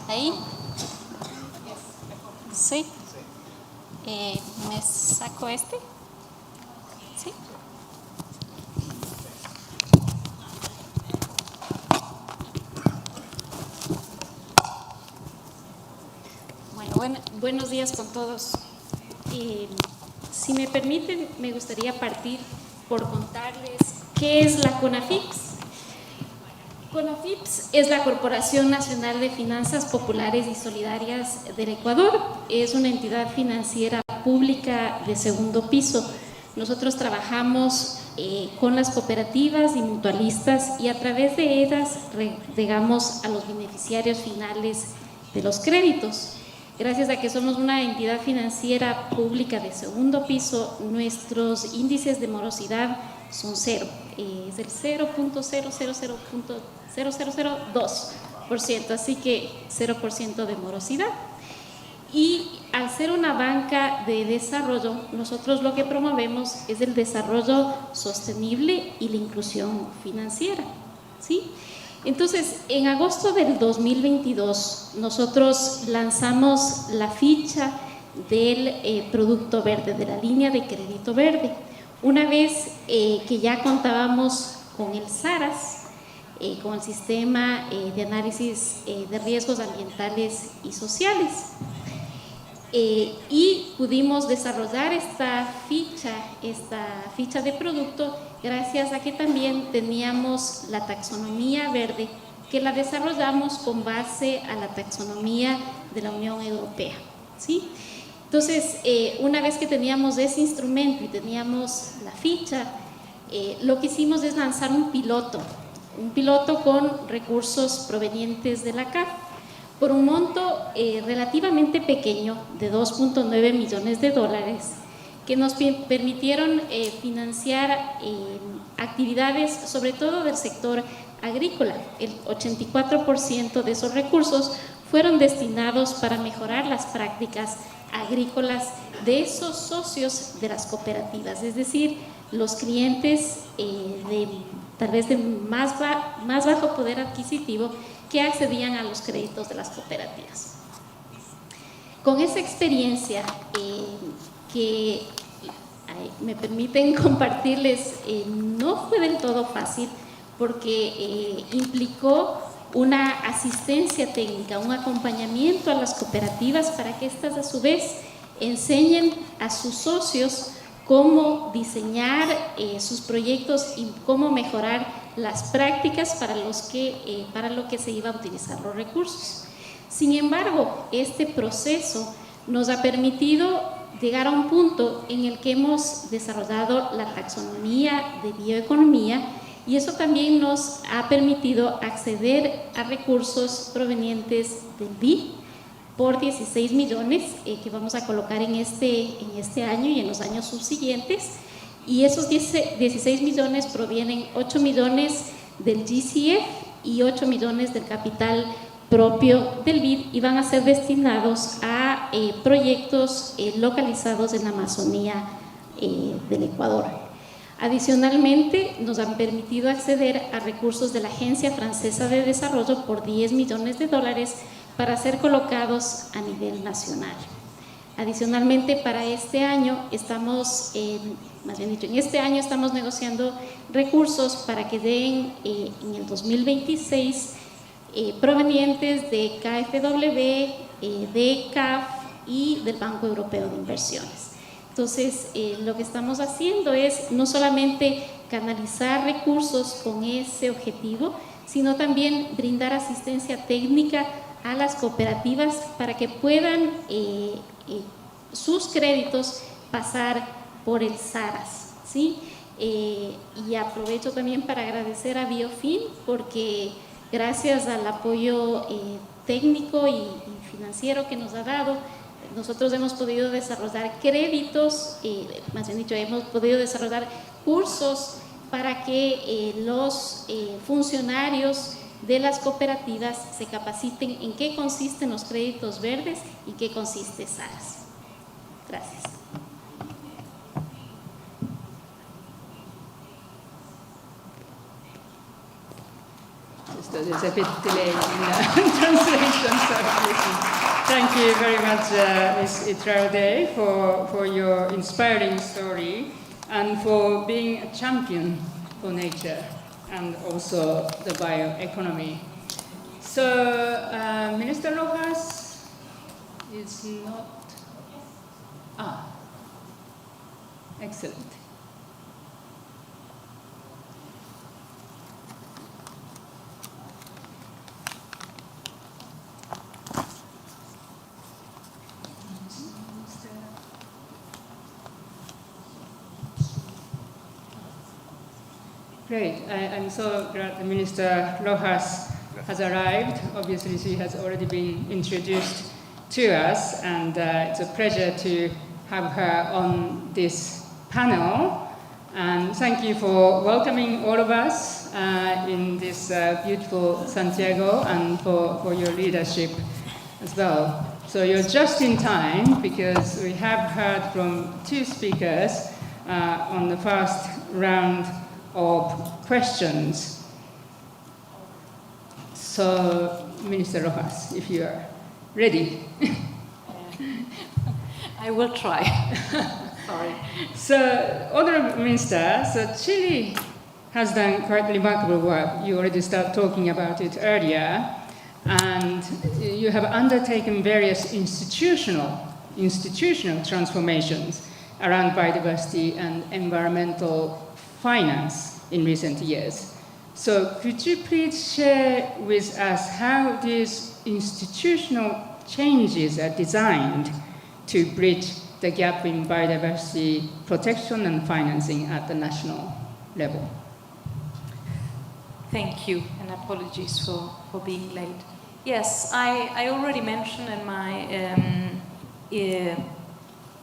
Ahí. Sí. ¿Me saco este? Sí. Bueno, buenos días con todos. Si me permiten, me gustaría partir por contarles qué es la CONAFIPS. CONAFIPS es la Corporación Nacional de Finanzas Populares y Solidarias del Ecuador. Es una entidad financiera pública de segundo piso. Nosotros trabajamos con las cooperativas y mutualistas y a través de ellas llegamos a los beneficiarios finales de los créditos. Gracias a que somos una entidad financiera pública de segundo piso, nuestros índices de morosidad son cero, es del 0.0002%, así que 0% de morosidad. Y al ser una banca de desarrollo, nosotros lo que promovemos es el desarrollo sostenible y la inclusión financiera, ¿sí? Entonces, en agosto del 2022, nosotros lanzamos la ficha del producto verde, de la línea de crédito verde. Una vez que ya contábamos con el SARAS, con el sistema de análisis de riesgos ambientales y sociales. Y pudimos desarrollar esta ficha de producto gracias a que también teníamos la taxonomía verde, que la desarrollamos con base a la taxonomía de la Unión Europea, ¿sí? Entonces, una vez que teníamos ese instrumento y teníamos la ficha, lo que hicimos es lanzar un piloto con recursos provenientes de la CAF, por un monto relativamente pequeño de $2.9 millones, que nos permitieron financiar actividades, sobre todo del sector agrícola. El 84% de esos recursos fueron destinados para mejorar las prácticas agrícolas de esos socios de las cooperativas, es decir, los clientes tal vez de más bajo poder adquisitivo que accedían a los créditos de las cooperativas. Con esa experiencia que me permiten compartirles, no fue del todo fácil porque implicó una asistencia técnica, un acompañamiento a las cooperativas para que éstas a su vez enseñen a sus socios cómo diseñar sus proyectos y cómo mejorar las prácticas para lo que se iba a utilizar los recursos. Sin embargo, este proceso nos ha permitido llegar a un punto en el que hemos desarrollado la taxonomía de bioeconomía, y eso también nos ha permitido acceder a recursos provenientes del BID por 16 millones que vamos a colocar en este año y en los años subsiguientes. Y esos 16 millones provienen 8 millones del GCF y 8 millones del capital propio del BID, y van a ser destinados a proyectos localizados en la Amazonía del Ecuador. Adicionalmente, nos han permitido acceder a recursos de la Agencia Francesa de Desarrollo por 10 millones de dólares para ser colocados a nivel nacional. Adicionalmente, para este año en este año estamos negociando recursos para que den en el 2026 provenientes de KfW, de CAF y del Banco Europeo de Inversiones. Entonces, lo que estamos haciendo es no solamente canalizar recursos con ese objetivo, sino también brindar asistencia técnica a las cooperativas para que puedan sus créditos pasar por el SARAS, ¿sí? Y aprovecho también para agradecer a BIOFIN, porque gracias al apoyo técnico y financiero que nos ha dado, nosotros hemos podido desarrollar créditos, más bien dicho, hemos podido desarrollar cursos para que los funcionarios de las cooperativas se capaciten en qué consisten los créditos verdes y qué consiste SARAS. Gracias. There's a bit delay in translation, so thank you very much, Ms. Itraude, for your inspiring story and for being a champion for nature and also the bioeconomy. So, Minister Rojas is not... excellent. Great. I'm so glad the Minister Rojas has arrived. Obviously, she has already been introduced to us, and it's a pleasure to have her on this panel. And thank you for welcoming all of us in this beautiful Santiago, and for your leadership as well. So you're just in time, because we have heard from 2 speakers on the first round of questions. So, Minister Rojas, if you are ready. I will try. Sorry. So, Honorable Minister, so Chile has done quite remarkable work. You already started talking about it earlier. And you have undertaken various institutional transformations around biodiversity and environmental finance in recent years. So could you please share with us how these institutional changes are designed to bridge the gap in biodiversity protection and financing at the national level? Thank you, and apologies for being late. Yes, I already mentioned in my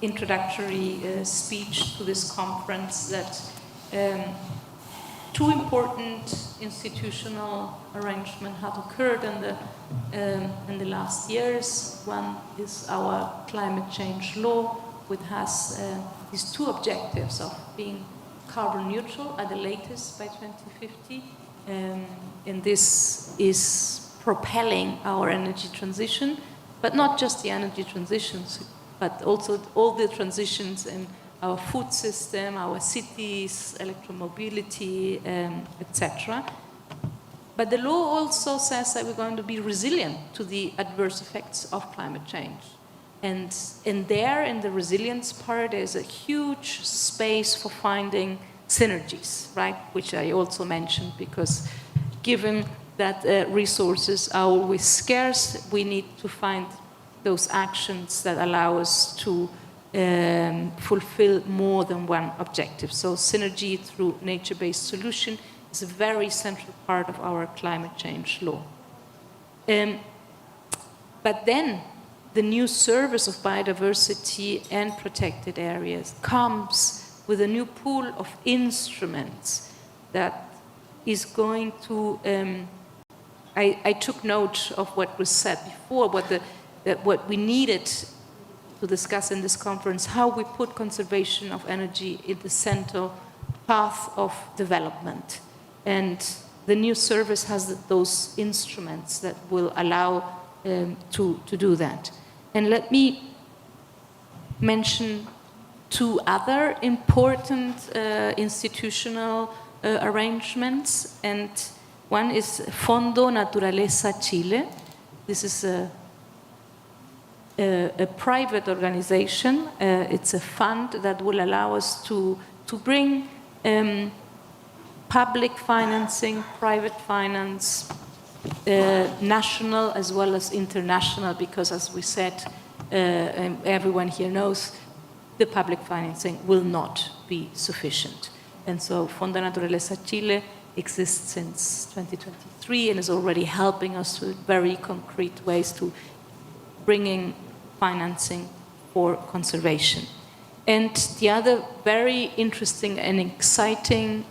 introductory speech to this conference that 2 important institutional arrangements have occurred in the last years. One is our climate change law, which has these 2 objectives of being carbon neutral at the latest by 2050, and this is propelling our energy transition, but not just the energy transitions, but also all the transitions in our food system, our cities, electromobility, etc. But the law also says that we're going to be resilient to the adverse effects of climate change. And in the resilience part, there's a huge space for finding synergies, right? Which I also mentioned, because given that resources are always scarce, we need to find those actions that allow us to fulfill more than one objective. So synergy through nature-based solution is a very central part of our climate change law. But then the new service of biodiversity and protected areas comes with a new pool of instruments that is going to I took note of what was said before, what we needed to discuss in this conference, how we put conservation of energy in the central path of development. And the new service has those instruments that will allow to do that. And let me mention 2 other important institutional arrangements, and one is Fondo Naturaleza Chile. This is a private organization. It's a fund that will allow us to bring public financing, private finance, national as well as international, because as we said, and everyone here knows, the public financing will not be sufficient. And so Fondo Naturaleza Chile exists since 2023 and is already helping us with very concrete ways to bringing financing for conservation. And the other very interesting and exciting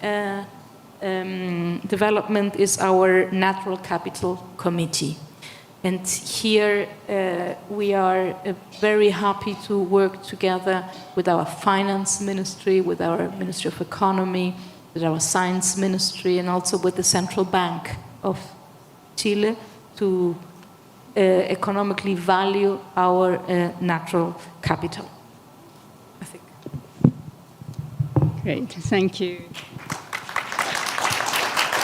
development is our Natural Capital Committee. And here we are very happy to work together with our Finance Ministry, with our Ministry of Economy, with our Science Ministry, and also with the Central Bank of Chile to economically value our natural capital. I think. Great, thank you.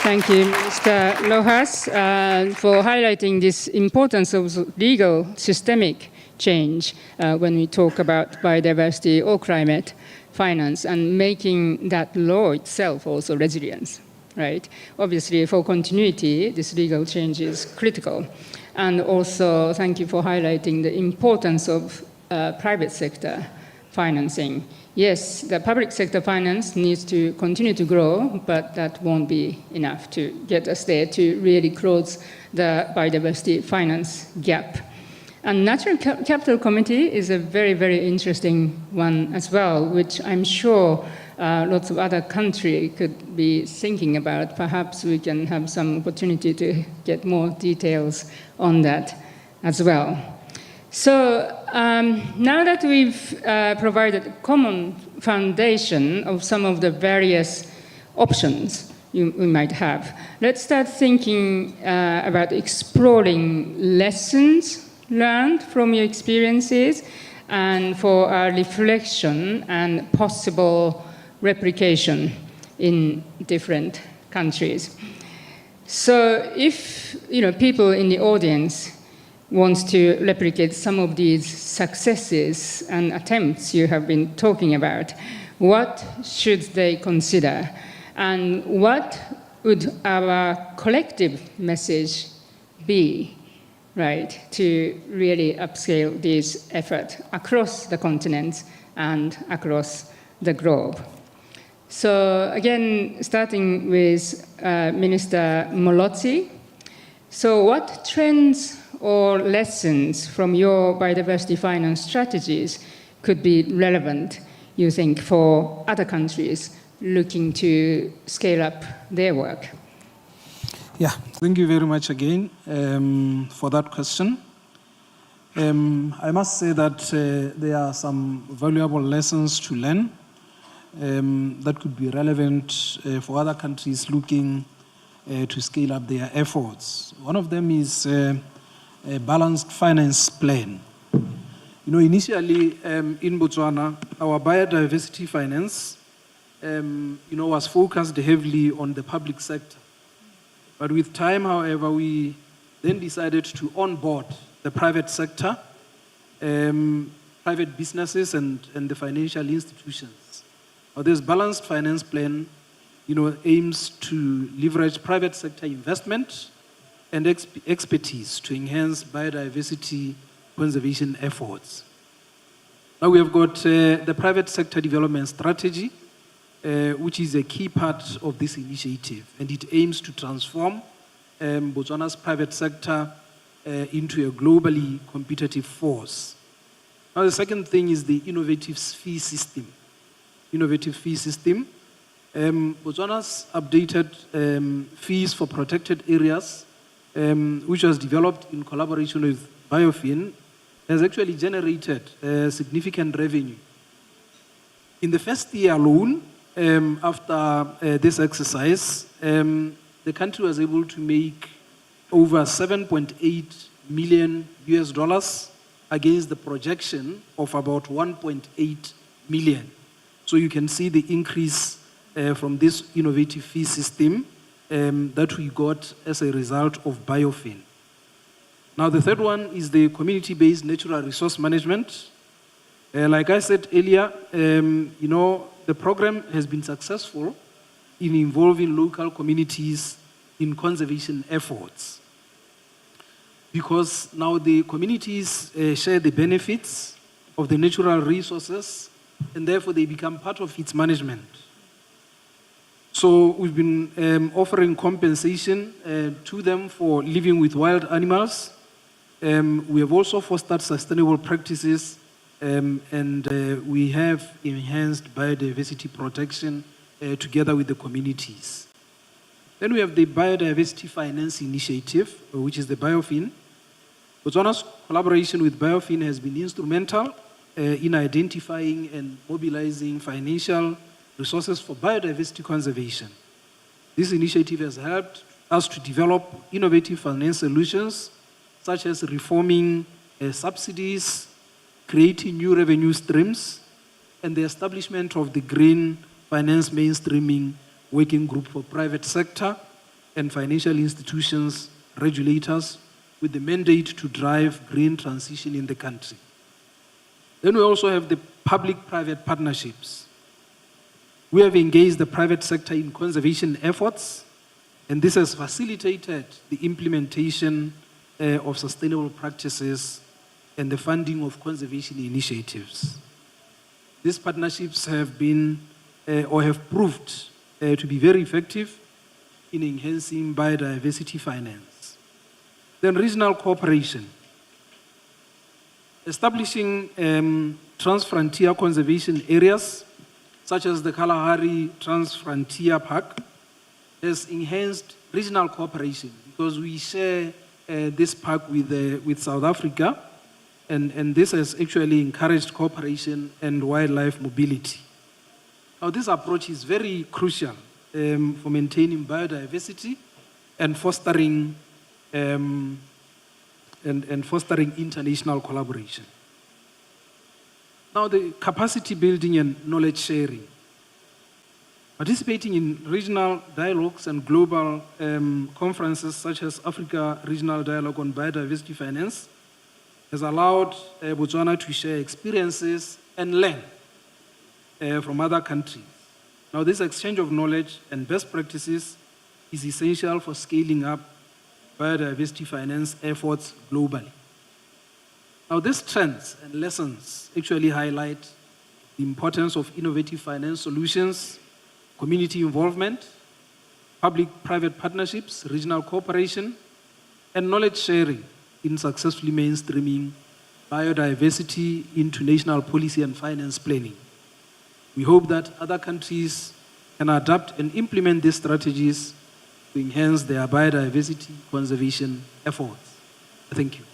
Thank you, Mr. Rojas, for highlighting this importance of legal systemic change when we talk about biodiversity or climate finance, and making that law itself also resilience, right? Obviously, for continuity, this legal change is critical. And also, thank you for highlighting the importance of private sector financing. Yes, the public sector finance needs to continue to grow, but that won't be enough to get us there to really close the biodiversity finance gap. And Natural Capital Committee is a very, very interesting one as well, which I'm sure lots of other countries could be thinking about. Perhaps we can have some opportunity to get more details on that as well. So now that we've provided common foundation of some of the various options we might have, let's start thinking about exploring lessons learned from your experiences and for our reflection and possible replication in different countries. So if people in the audience wants to replicate some of these successes and attempts you have been talking about, what should they consider? And what would our collective message be, right, to really upscale this effort across the continent and across the globe? So again, starting with Minister Molozzi. So what trends or lessons from your biodiversity finance strategies could be relevant, you think, for other countries looking to scale up their work? Yeah, thank you very much again for that question. I must say that there are some valuable lessons to learn that could be relevant for other countries looking to scale up their efforts. One of them is a balanced finance plan. Initially in Botswana, our biodiversity finance was focused heavily on the public sector. But with time, however, we then decided to onboard the private sector, private businesses, and the financial institutions. Now, this balanced finance plan, aims to leverage private sector investment and expertise to enhance biodiversity conservation efforts. Now we have got the private sector development strategy, which is a key part of this initiative, and it aims to transform Botswana's private sector into a globally competitive force. Now the second thing is the innovative fee system. Botswana's updated fees for protected areas, which was developed in collaboration with BIOFIN, has actually generated significant revenue. In the first year alone, after this exercise, the country was able to make over $7.8 million against the projection of about 1.8 million. So you can see the increase from this innovative fee system that we got as a result of BIOFIN. Now the third one is the community-based natural resource management. Like I said earlier, the program has been successful in involving local communities in conservation efforts, because now the communities share the benefits of the natural resources, and therefore they become part of its management. So we've been offering compensation to them for living with wild animals. We have also fostered sustainable practices, and we have enhanced biodiversity protection together with the communities. Then we have the Biodiversity Finance Initiative, which is the BIOFIN. Botswana's collaboration with BIOFIN has been instrumental in identifying and mobilizing financial resources for biodiversity conservation. This initiative has helped us to develop innovative finance solutions, such as reforming subsidies, creating new revenue streams, and the establishment of the Green Finance Mainstreaming Working Group for private sector and financial institutions, regulators, with the mandate to drive green transition in the country. Then we also have the public-private partnerships. We have engaged the private sector in conservation efforts, and this has facilitated the implementation of sustainable practices and the funding of conservation initiatives. These partnerships have been or have proved to be very effective in enhancing biodiversity finance. Then regional cooperation. establishing trans-frontier conservation areas, such as the Kalahari Trans-Frontier Park, has enhanced regional cooperation because we share this park with South Africa, and this has actually encouraged cooperation and wildlife mobility. Now, this approach is very crucial for maintaining biodiversity and fostering international collaboration. Now, the capacity building and knowledge sharing. Participating in regional dialogues and global conferences such as Africa Regional Dialogue on Biodiversity Finance has allowed Botswana to share experiences and learn from other countries. Now, this exchange of knowledge and best practices is essential for scaling up biodiversity finance efforts globally. Now, these trends and lessons actually highlight the importance of innovative finance solutions, community involvement, public-private partnerships, regional cooperation, and knowledge sharing in successfully mainstreaming biodiversity into national policy and finance planning. We hope that other countries can adapt and implement these strategies to enhance their biodiversity conservation efforts. Thank you.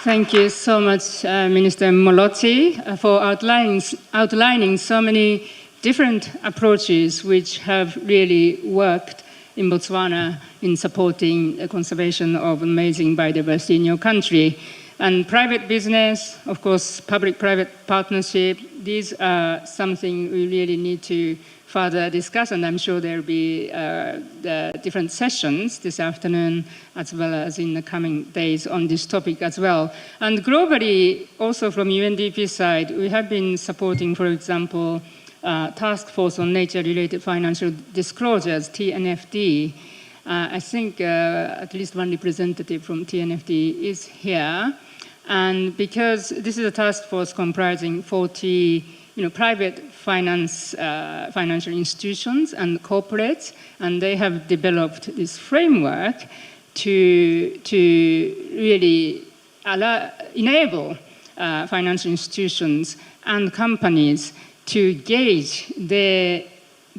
Thank you so much, Minister Moloti, for outlining so many different approaches which have really worked in Botswana in supporting the conservation of amazing biodiversity in your country. And private business, of course, public-private partnership, these are something we really need to further discuss, and I'm sure there will be the different sessions this afternoon as well as in the coming days on this topic as well. And globally, also from UNDP side, we have been supporting, for example, Task Force on Nature-Related Financial Disclosures, TNFD. I think at least one representative from TNFD is here. And because this is a task force comprising 40 private financial institutions and corporates, and they have developed this framework to really enable financial institutions and companies to gauge their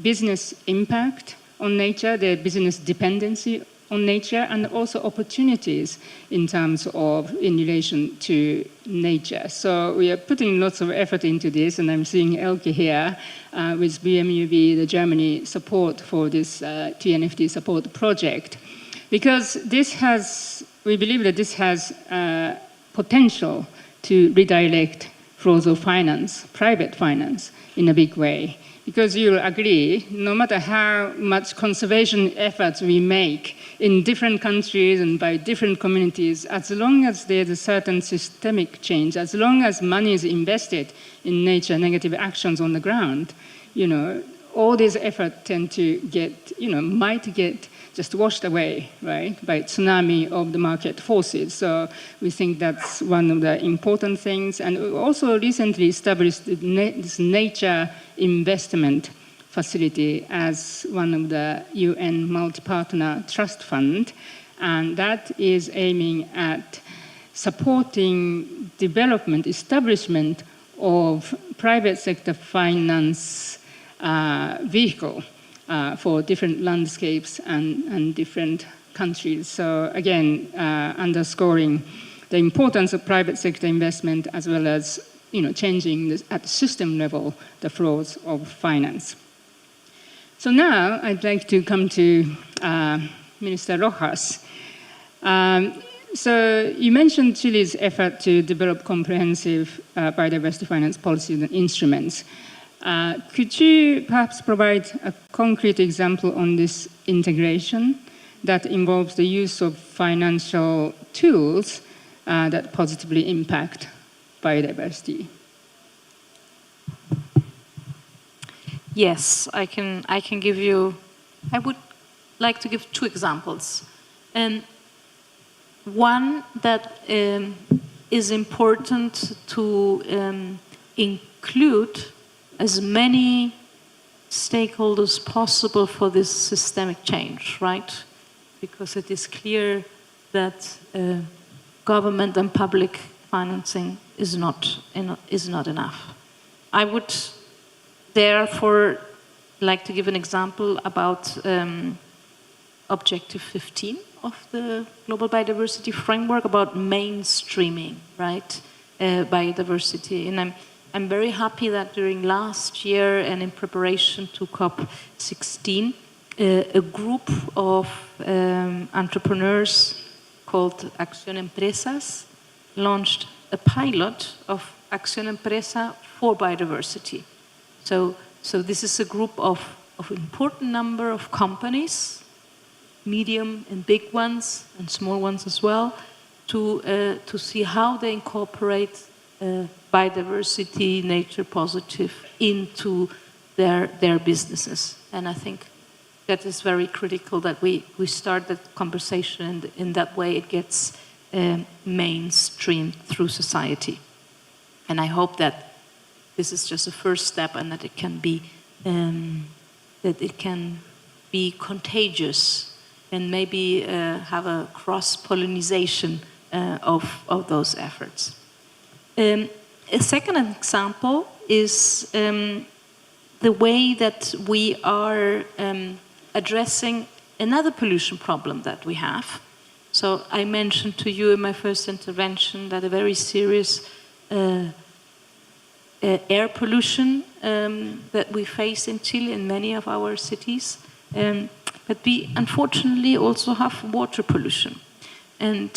business impact on nature, their business dependency on nature, and also opportunities in relation to nature. So we are putting lots of effort into this, and I'm seeing Elke here with BMUB, the Germany support for this TNFD support project, because we believe that this has potential to redirect flows of finance, private finance, in a big way. Because you'll agree, no matter how much conservation efforts we make in different countries and by different communities, as long as there's a certain systemic change, as long as money is invested in nature negative actions on the ground, all these efforts tend to might get just washed away, right, by tsunami of the market forces. So we think that's one of the important things. And we also recently established this nature investment facility as one of the UN multi-partner trust fund. And that is aiming at supporting development, establishment of private sector finance vehicle for different landscapes and different countries. So again, underscoring the importance of private sector investment as well as changing at the system level the flows of finance. So now I'd like to come to Minister Rojas. So you mentioned Chile's effort to develop comprehensive biodiversity finance policies and instruments. Could you perhaps provide a concrete example on this integration that involves the use of financial tools that positively impact biodiversity? Yes, I can give you. I would like to give two examples, and one that is important to include as many stakeholders possible for this systemic change, right? because it is clear that government and public financing is not enough. I would therefore like to give an example about Objective 15 of the Global Biodiversity Framework about mainstreaming, right, biodiversity. And I'm very happy that during last year and in preparation to COP16, a group of entrepreneurs called Acción Empresas launched a pilot of Acción Empresa for biodiversity. So this is a group of important number of companies, medium and big ones, and small ones as well, to see how they incorporate biodiversity, nature positive, into their businesses. And I think that is very critical that we start that conversation, and in that way it gets mainstreamed through society. And I hope that this is just a first step, and that it can be contagious, and maybe have a cross-pollination of those efforts. A second example is the way that we are addressing another pollution problem that we have. So I mentioned to you in my first intervention that a very serious air pollution that we face in Chile in many of our cities. But we unfortunately also have water pollution. And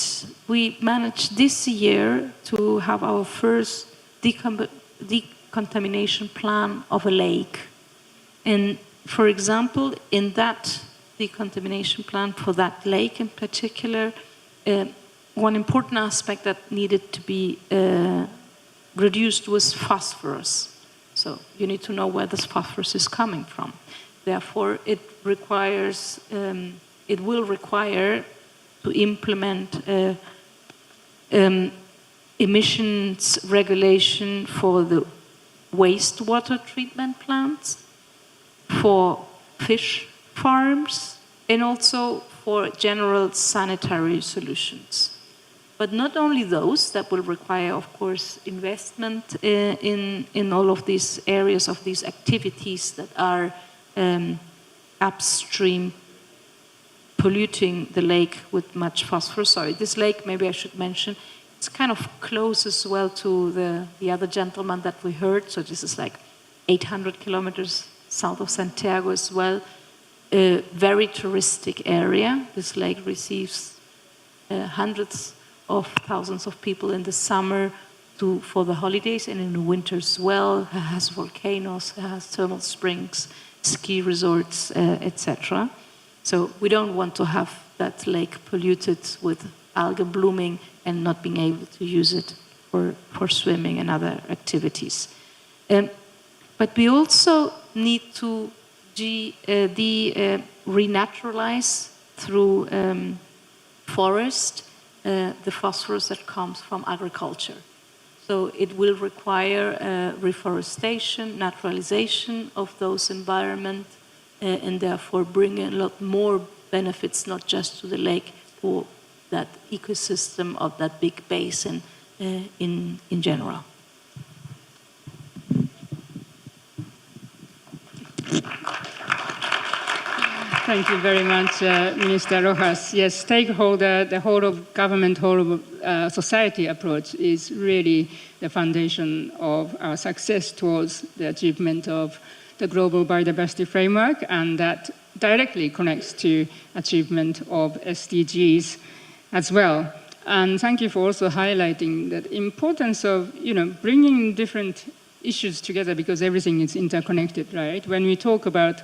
we managed this year to have our first decontamination plan of a lake. And for example, in that decontamination plan for that lake in particular, one important aspect that needed to be reduced was phosphorus. So you need to know where this phosphorus is coming from. Therefore, it will require to implement emissions regulation for the wastewater treatment plants, for fish farms, and also for general sanitary solutions. But not only those, that will require, of course, investment in all of these areas of these activities that are upstream polluting the lake with much phosphorus. Sorry, this lake, maybe I should mention, it's kind of close as well to the other gentleman that we heard. So this is like 800 kilometers south of Santiago as well. A very touristic area. This lake receives hundreds of thousands of people in the summer for the holidays, and in the winter as well. It has volcanoes, it has thermal springs, ski resorts, etc. So we don't want to have that lake polluted with algae blooming and not being able to use it for swimming and other activities. But we also need to renaturalize through forest the phosphorus that comes from agriculture. So it will require reforestation, naturalization of those environments, and therefore bring a lot more benefits, not just to the lake, for that ecosystem of that big basin in general. Thank you very much, Minister Rojas. Yes, stakeholder, the whole of government, whole of society approach is really the foundation of our success towards the achievement of the Global Biodiversity Framework, and that directly connects to achievement of SDGs as well. And thank you for also highlighting the importance of, bringing different issues together, because everything is interconnected, right? When we talk about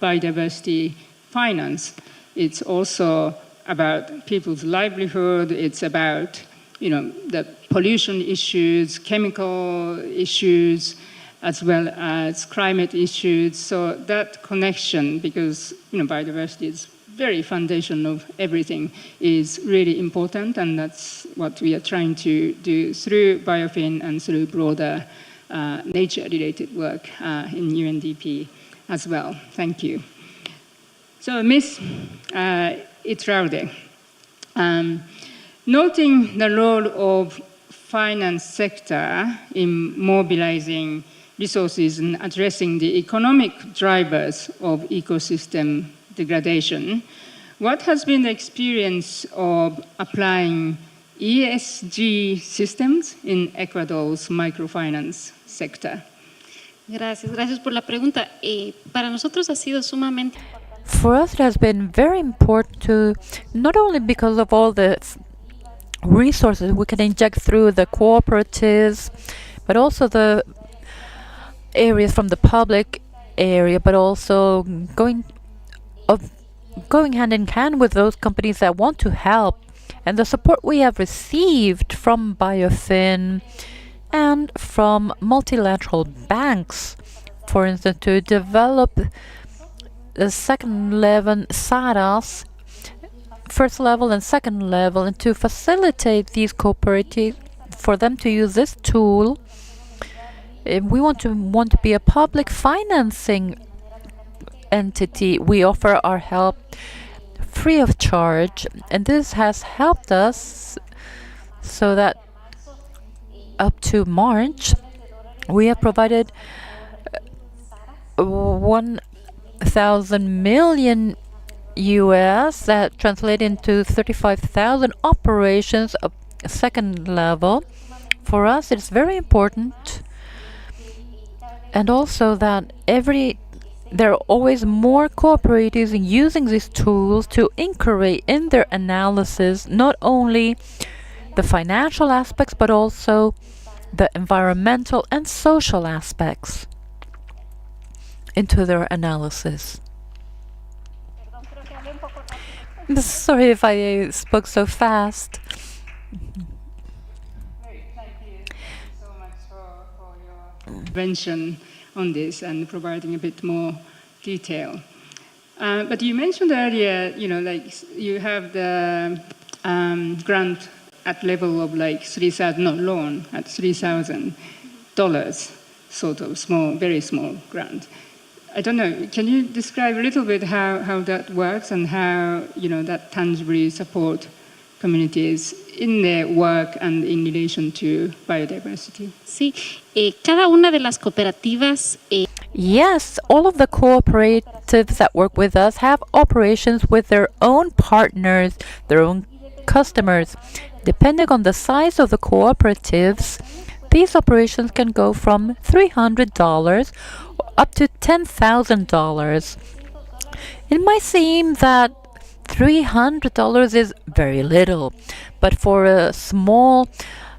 biodiversity finance, it's also about people's livelihood, it's about, the pollution issues, chemical issues, as well as climate issues. So that connection, because, biodiversity is very foundation of everything, is really important, and that's what we are trying to do through BIOFIN and through broader nature-related work in UNDP as well. Thank you. So, Miss, Itraude. Noting the role of finance sector in mobilizing resources and addressing the economic drivers of ecosystem degradation, what has been the experience of applying ESG systems in Ecuador's microfinance sector? Gracias por la pregunta. Para nosotros ha sido sumamente. For us, it has been very important to, not only because of all the resources we can inject through the cooperatives, but also the areas from the public area, but also going hand in hand with those companies that want to help, and the support we have received from BIOFIN and from multilateral banks, for instance, to develop the second level SARAs, first level and second level, and to facilitate these cooperatives for them to use this tool. We want to be a public financing entity. We offer our help free of charge, and this has helped us so that up to March we have provided 1,000 million US, that translate into 35,000 operations of second level. For us, it's very important, and also that there are always more cooperatives using these tools to integrate in their analysis not only the financial aspects but also the environmental and social aspects into their analysis. Sorry if I spoke so fast. Thank you so much for your intervention on this and providing a bit more detail. But you mentioned earlier, you have the grant at level of not loan at $3,000, sort of small, very small grant. I don't know, can you describe a little bit how that works and how that tangibly support communities in their work and in relation to biodiversity? Sí, cada una de las cooperativas. Yes, all of the cooperatives that work with us have operations with their own partners, their own customers. Depending on the size of the cooperatives, these operations can go from $300 up to $10,000. It might seem that $300 is very little, but for a small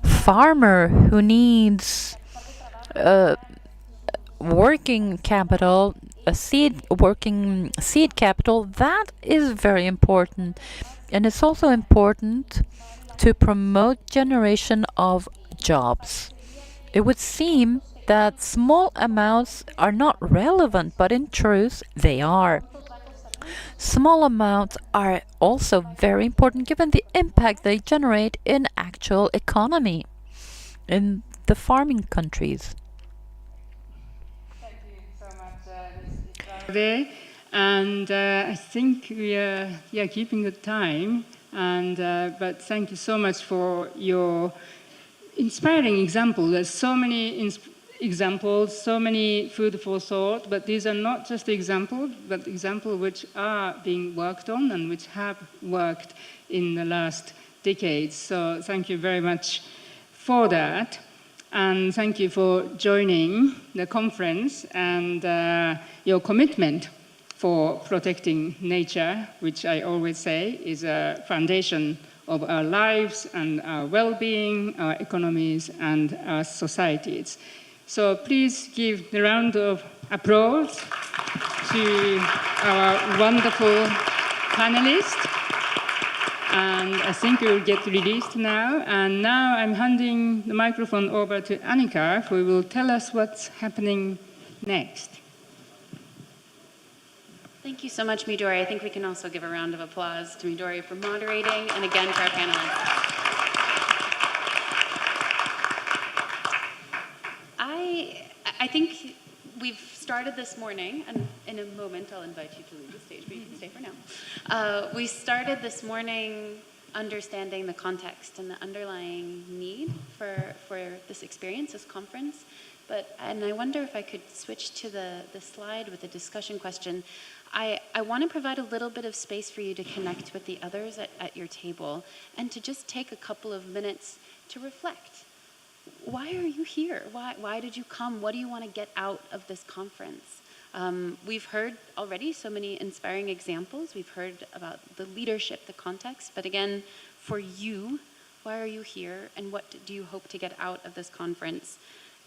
farmer who needs working capital, working seed capital, that is very important. And it's also important to promote generation of jobs. It would seem that small amounts are not relevant, but in truth, they are. Small amounts are also very important given the impact they generate in actual economy in the farming countries. Thank you so much, and I think we are keeping the time. But thank you so much for your inspiring example. There's so many examples, so many food for thought, but these are not just examples, but examples which are being worked on and which have worked in the last decades. So thank you very much for that. And thank you for joining the conference and your commitment for protecting nature, which I always say is a foundation of our lives and our well-being, our economies, and our societies. So please give a round of applause to our wonderful panelists. And I think we'll get released now. And now I'm handing the microphone over to Annika, who will tell us what's happening next. Thank you so much, Midori. I think we can also give a round of applause to Midori for moderating, and again to our panelists. I think we've started this morning, and in a moment I'll invite you to leave the stage, but you can stay for now. We started this morning understanding the context and the underlying need for this experience, this conference. And I wonder if I could switch to the slide with a discussion question. I want to provide a little bit of space for you to connect with the others at your table and to just take a couple of minutes to reflect. Why are you here? Why did you come? What do you want to get out of this conference? We've heard already so many inspiring examples. We've heard about the leadership, the context, but again, for you, why are you here and what do you hope to get out of this conference?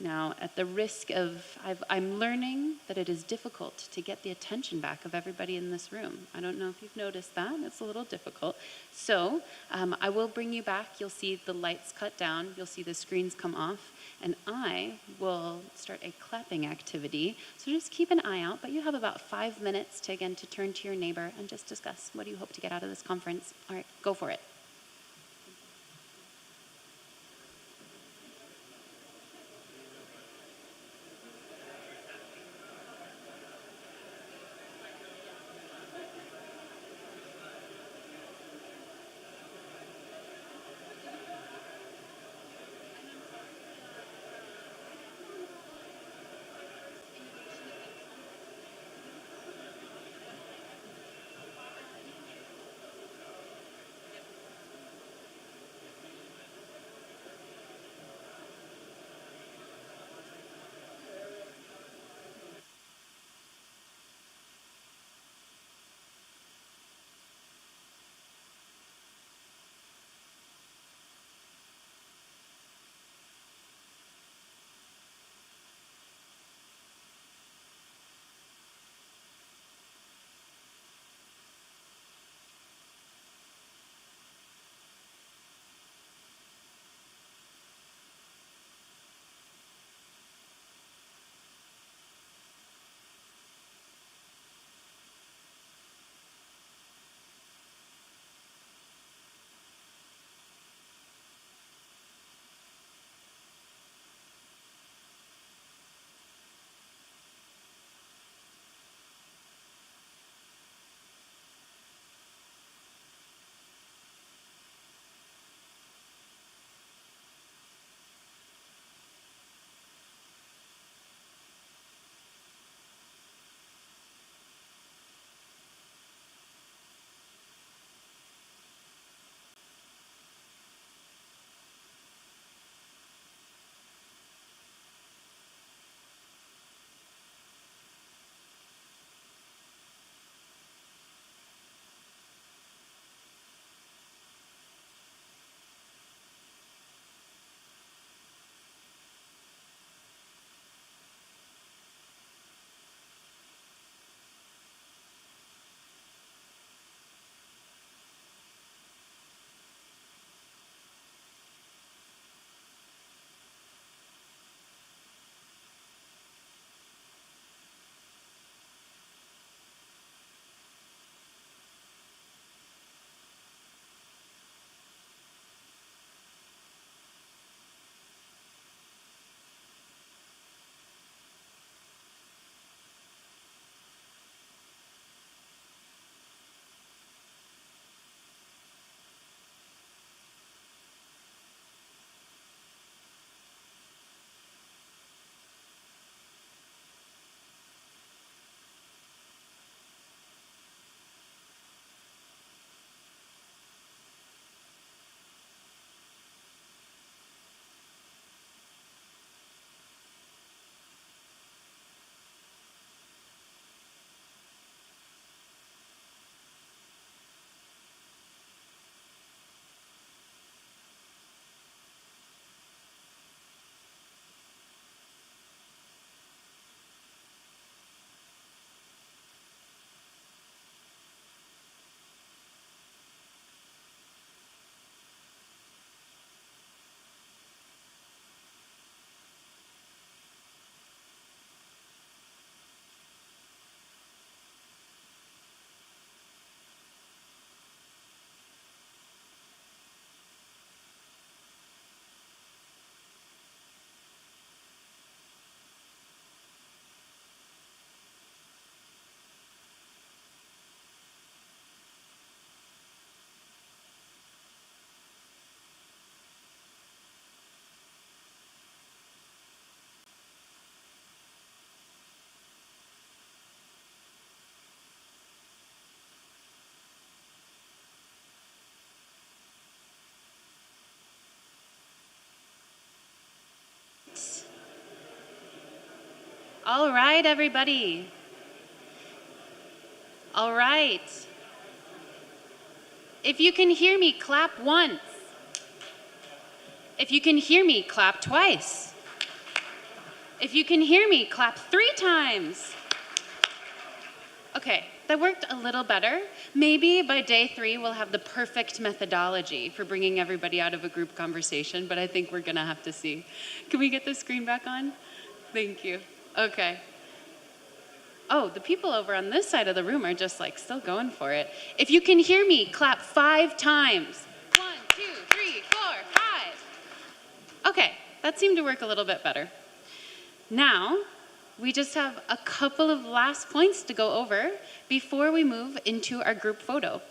Now, at the risk of, I'm learning that it is difficult to get the attention back of everybody in this room. I don't know if you've noticed that. It's a little difficult. So I will bring you back. You'll see the lights cut down. You'll see the screens come off. And I will start a clapping activity. So just keep an eye out. But you have about 5 minutes to, again, to turn to your neighbor and just discuss what do you hope to get out of this conference. All right, go for it. All right, everybody. All right. If you can hear me, clap once. If you can hear me, clap twice. If you can hear me, clap 3 times. Okay, that worked a little better. Maybe by day 3, we'll have the perfect methodology for bringing everybody out of a group conversation, but I think we're gonna have to see. Can we get the screen back on? Thank you. Okay. Oh, the people over on this side of the room are just like still going for it. If you can hear me, clap 5 times. 1, 2, 3, 4, 5. Okay, that seemed to work a little bit better. Now, we just have a couple of last points to go over before we move into our group photo.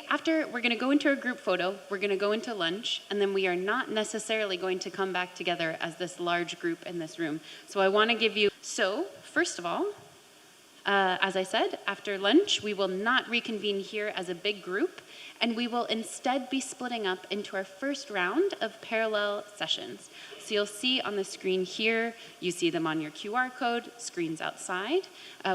After we're gonna go into our group photo, we're gonna go into lunch, and then we are not necessarily going to come back together as this large group in this room. So I wanna give you, first of all, as I said, after lunch, we will not reconvene here as a big group, and we will instead be splitting up into our first round of parallel sessions. So you'll see on the screen here, you see them on your QR code, screens outside.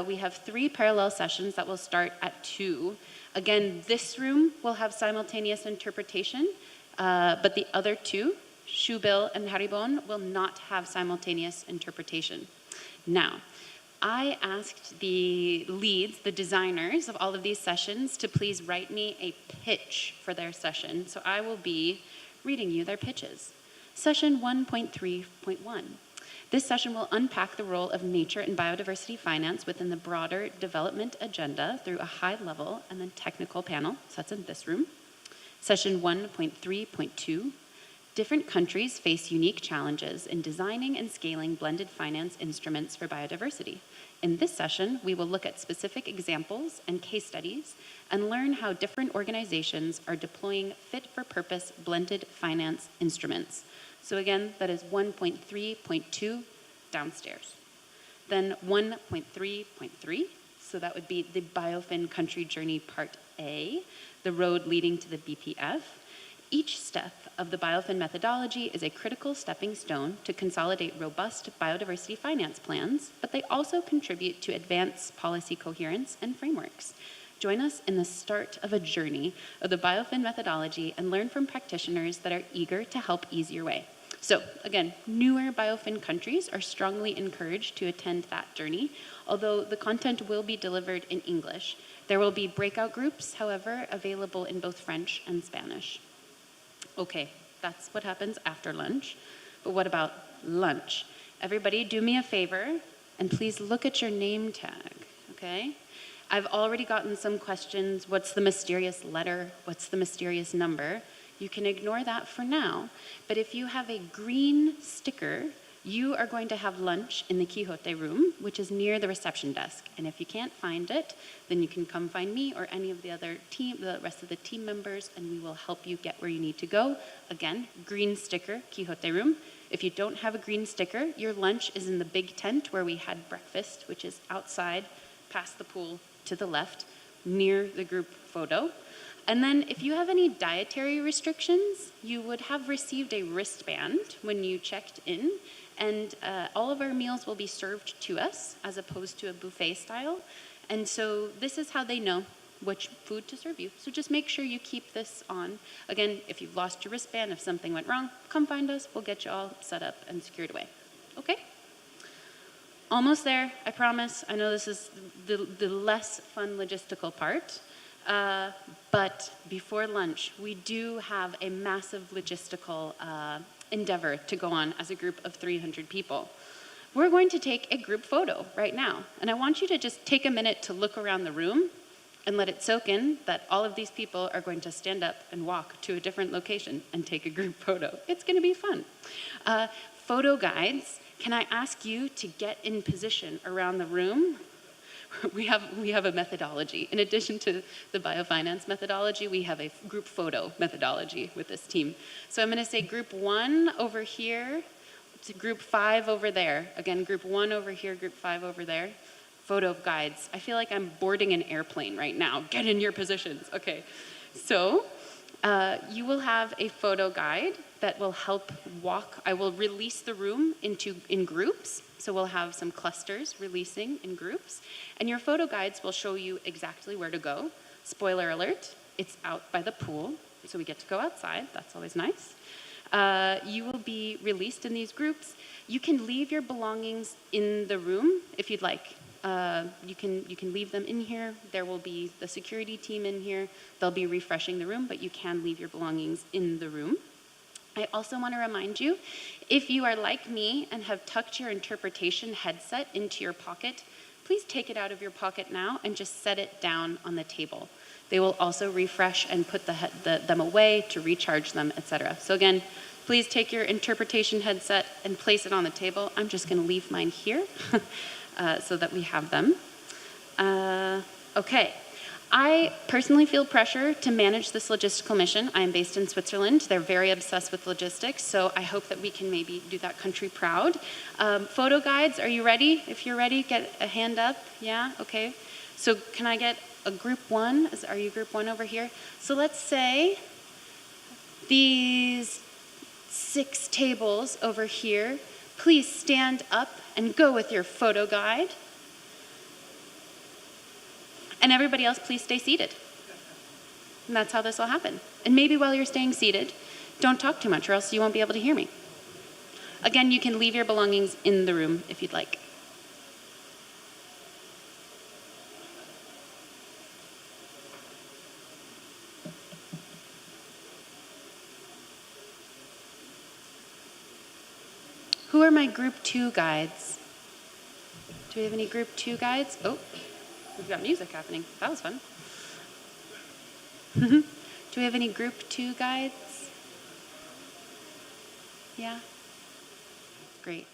We have 3 parallel sessions that will start at 2. Again, this room will have simultaneous interpretation, but the other 2, Shubil and Haribon, will not have simultaneous interpretation. Now, I asked the leads, the designers of all of these sessions, to please write me a pitch for their session. So I will be reading you their pitches. Session 1.3.1. This session will unpack the role of nature and biodiversity finance within the broader development agenda through a high-level and then technical panel. So that's in this room. Session 1.3.2. Different countries face unique challenges in designing and scaling blended finance instruments for biodiversity. In this session, we will look at specific examples and case studies and learn how different organizations are deploying fit-for-purpose blended finance instruments. So again, that is 1.3.2 downstairs. Then 1.3.3, so that would be the BIOFIN Country Journey Part A, the road leading to the BPF. Each step of the BIOFIN methodology is a critical stepping stone to consolidate robust biodiversity finance plans, but they also contribute to advance policy coherence and frameworks. Join us in the start of a journey of the BIOFIN methodology and learn from practitioners that are eager to help ease your way. So again, newer BIOFIN countries are strongly encouraged to attend that journey, although the content will be delivered in English. There will be breakout groups, however, available in both French and Spanish. Okay, that's what happens after lunch. But what about lunch? Everybody do me a favor and please look at your name tag, okay? I've already gotten some questions. What's the mysterious letter? What's the mysterious number? You can ignore that for now. But if you have a green sticker, you are going to have lunch in the Quixote room, which is near the reception desk. And if you can't find it, then you can come find me or any of the rest of the team members, and we will help you get where you need to go. Again, green sticker, Quixote room. If you don't have a green sticker, your lunch is in the big tent where we had breakfast, which is outside, past the pool to the left, near the group photo. And then if you have any dietary restrictions, you would have received a wristband when you checked in, and all of our meals will be served to us as opposed to a buffet style. And so this is how they know which food to serve you. So just make sure you keep this on. Again, if you've lost your wristband, if something went wrong, come find us. We'll get you all set up and secured away. Okay? Almost there, I promise. I know this is the less fun logistical part. But before lunch, we do have a massive logistical endeavor to go on as a group of 300 people. We're going to take a group photo right now. And I want you to just take a minute to look around the room and let it soak in that all of these people are going to stand up and walk to a different location and take a group photo. It's going to be fun. Photo guides, can I ask you to get in position around the room? We have a methodology. In addition to the biofinance methodology, we have a group photo methodology with this team. So I'm going to say group 1 over here to group 5 over there. Again, group 1 over here, group 5 over there. Photo guides. I feel like I'm boarding an airplane right now. Get in your positions. Okay. So you will have a photo guide that will help walk. I will release the room in groups. So we'll have some clusters releasing in groups. And your photo guides will show you exactly where to go. Spoiler alert, it's out by the pool. So we get to go outside. That's always nice. You will be released in these groups. You can leave your belongings in the room if you'd like. You can leave them in here. There will be the security team in here. They'll be refreshing the room, but you can leave your belongings in the room. I also want to remind you, if you are like me and have tucked your interpretation headset into your pocket, please take it out of your pocket now and just set it down on the table. They will also refresh and put them away to recharge them, etc. So again, please take your interpretation headset and place it on the table. I'm just going to leave mine here so that we have them. Okay. I personally feel pressure to manage this logistical mission. I am based in Switzerland. They're very obsessed with logistics, so I hope that we can maybe do that country proud. Photo guides, are you ready? If you're ready, get a hand up. Yeah, okay. So can I get a group one? Are you group one over here? So let's say these 6 tables over here, please stand up and go with your photo guide. And everybody else, please stay seated. And that's how this will happen. And maybe while you're staying seated, don't talk too much or else you won't be able to hear me. Again, you can leave your belongings in the room if you'd like. Who are my group 2 guides? Do we have any group 2 guides? Oh. We've got music happening. That was fun. Do we have any group 2 guides? Yeah? Great.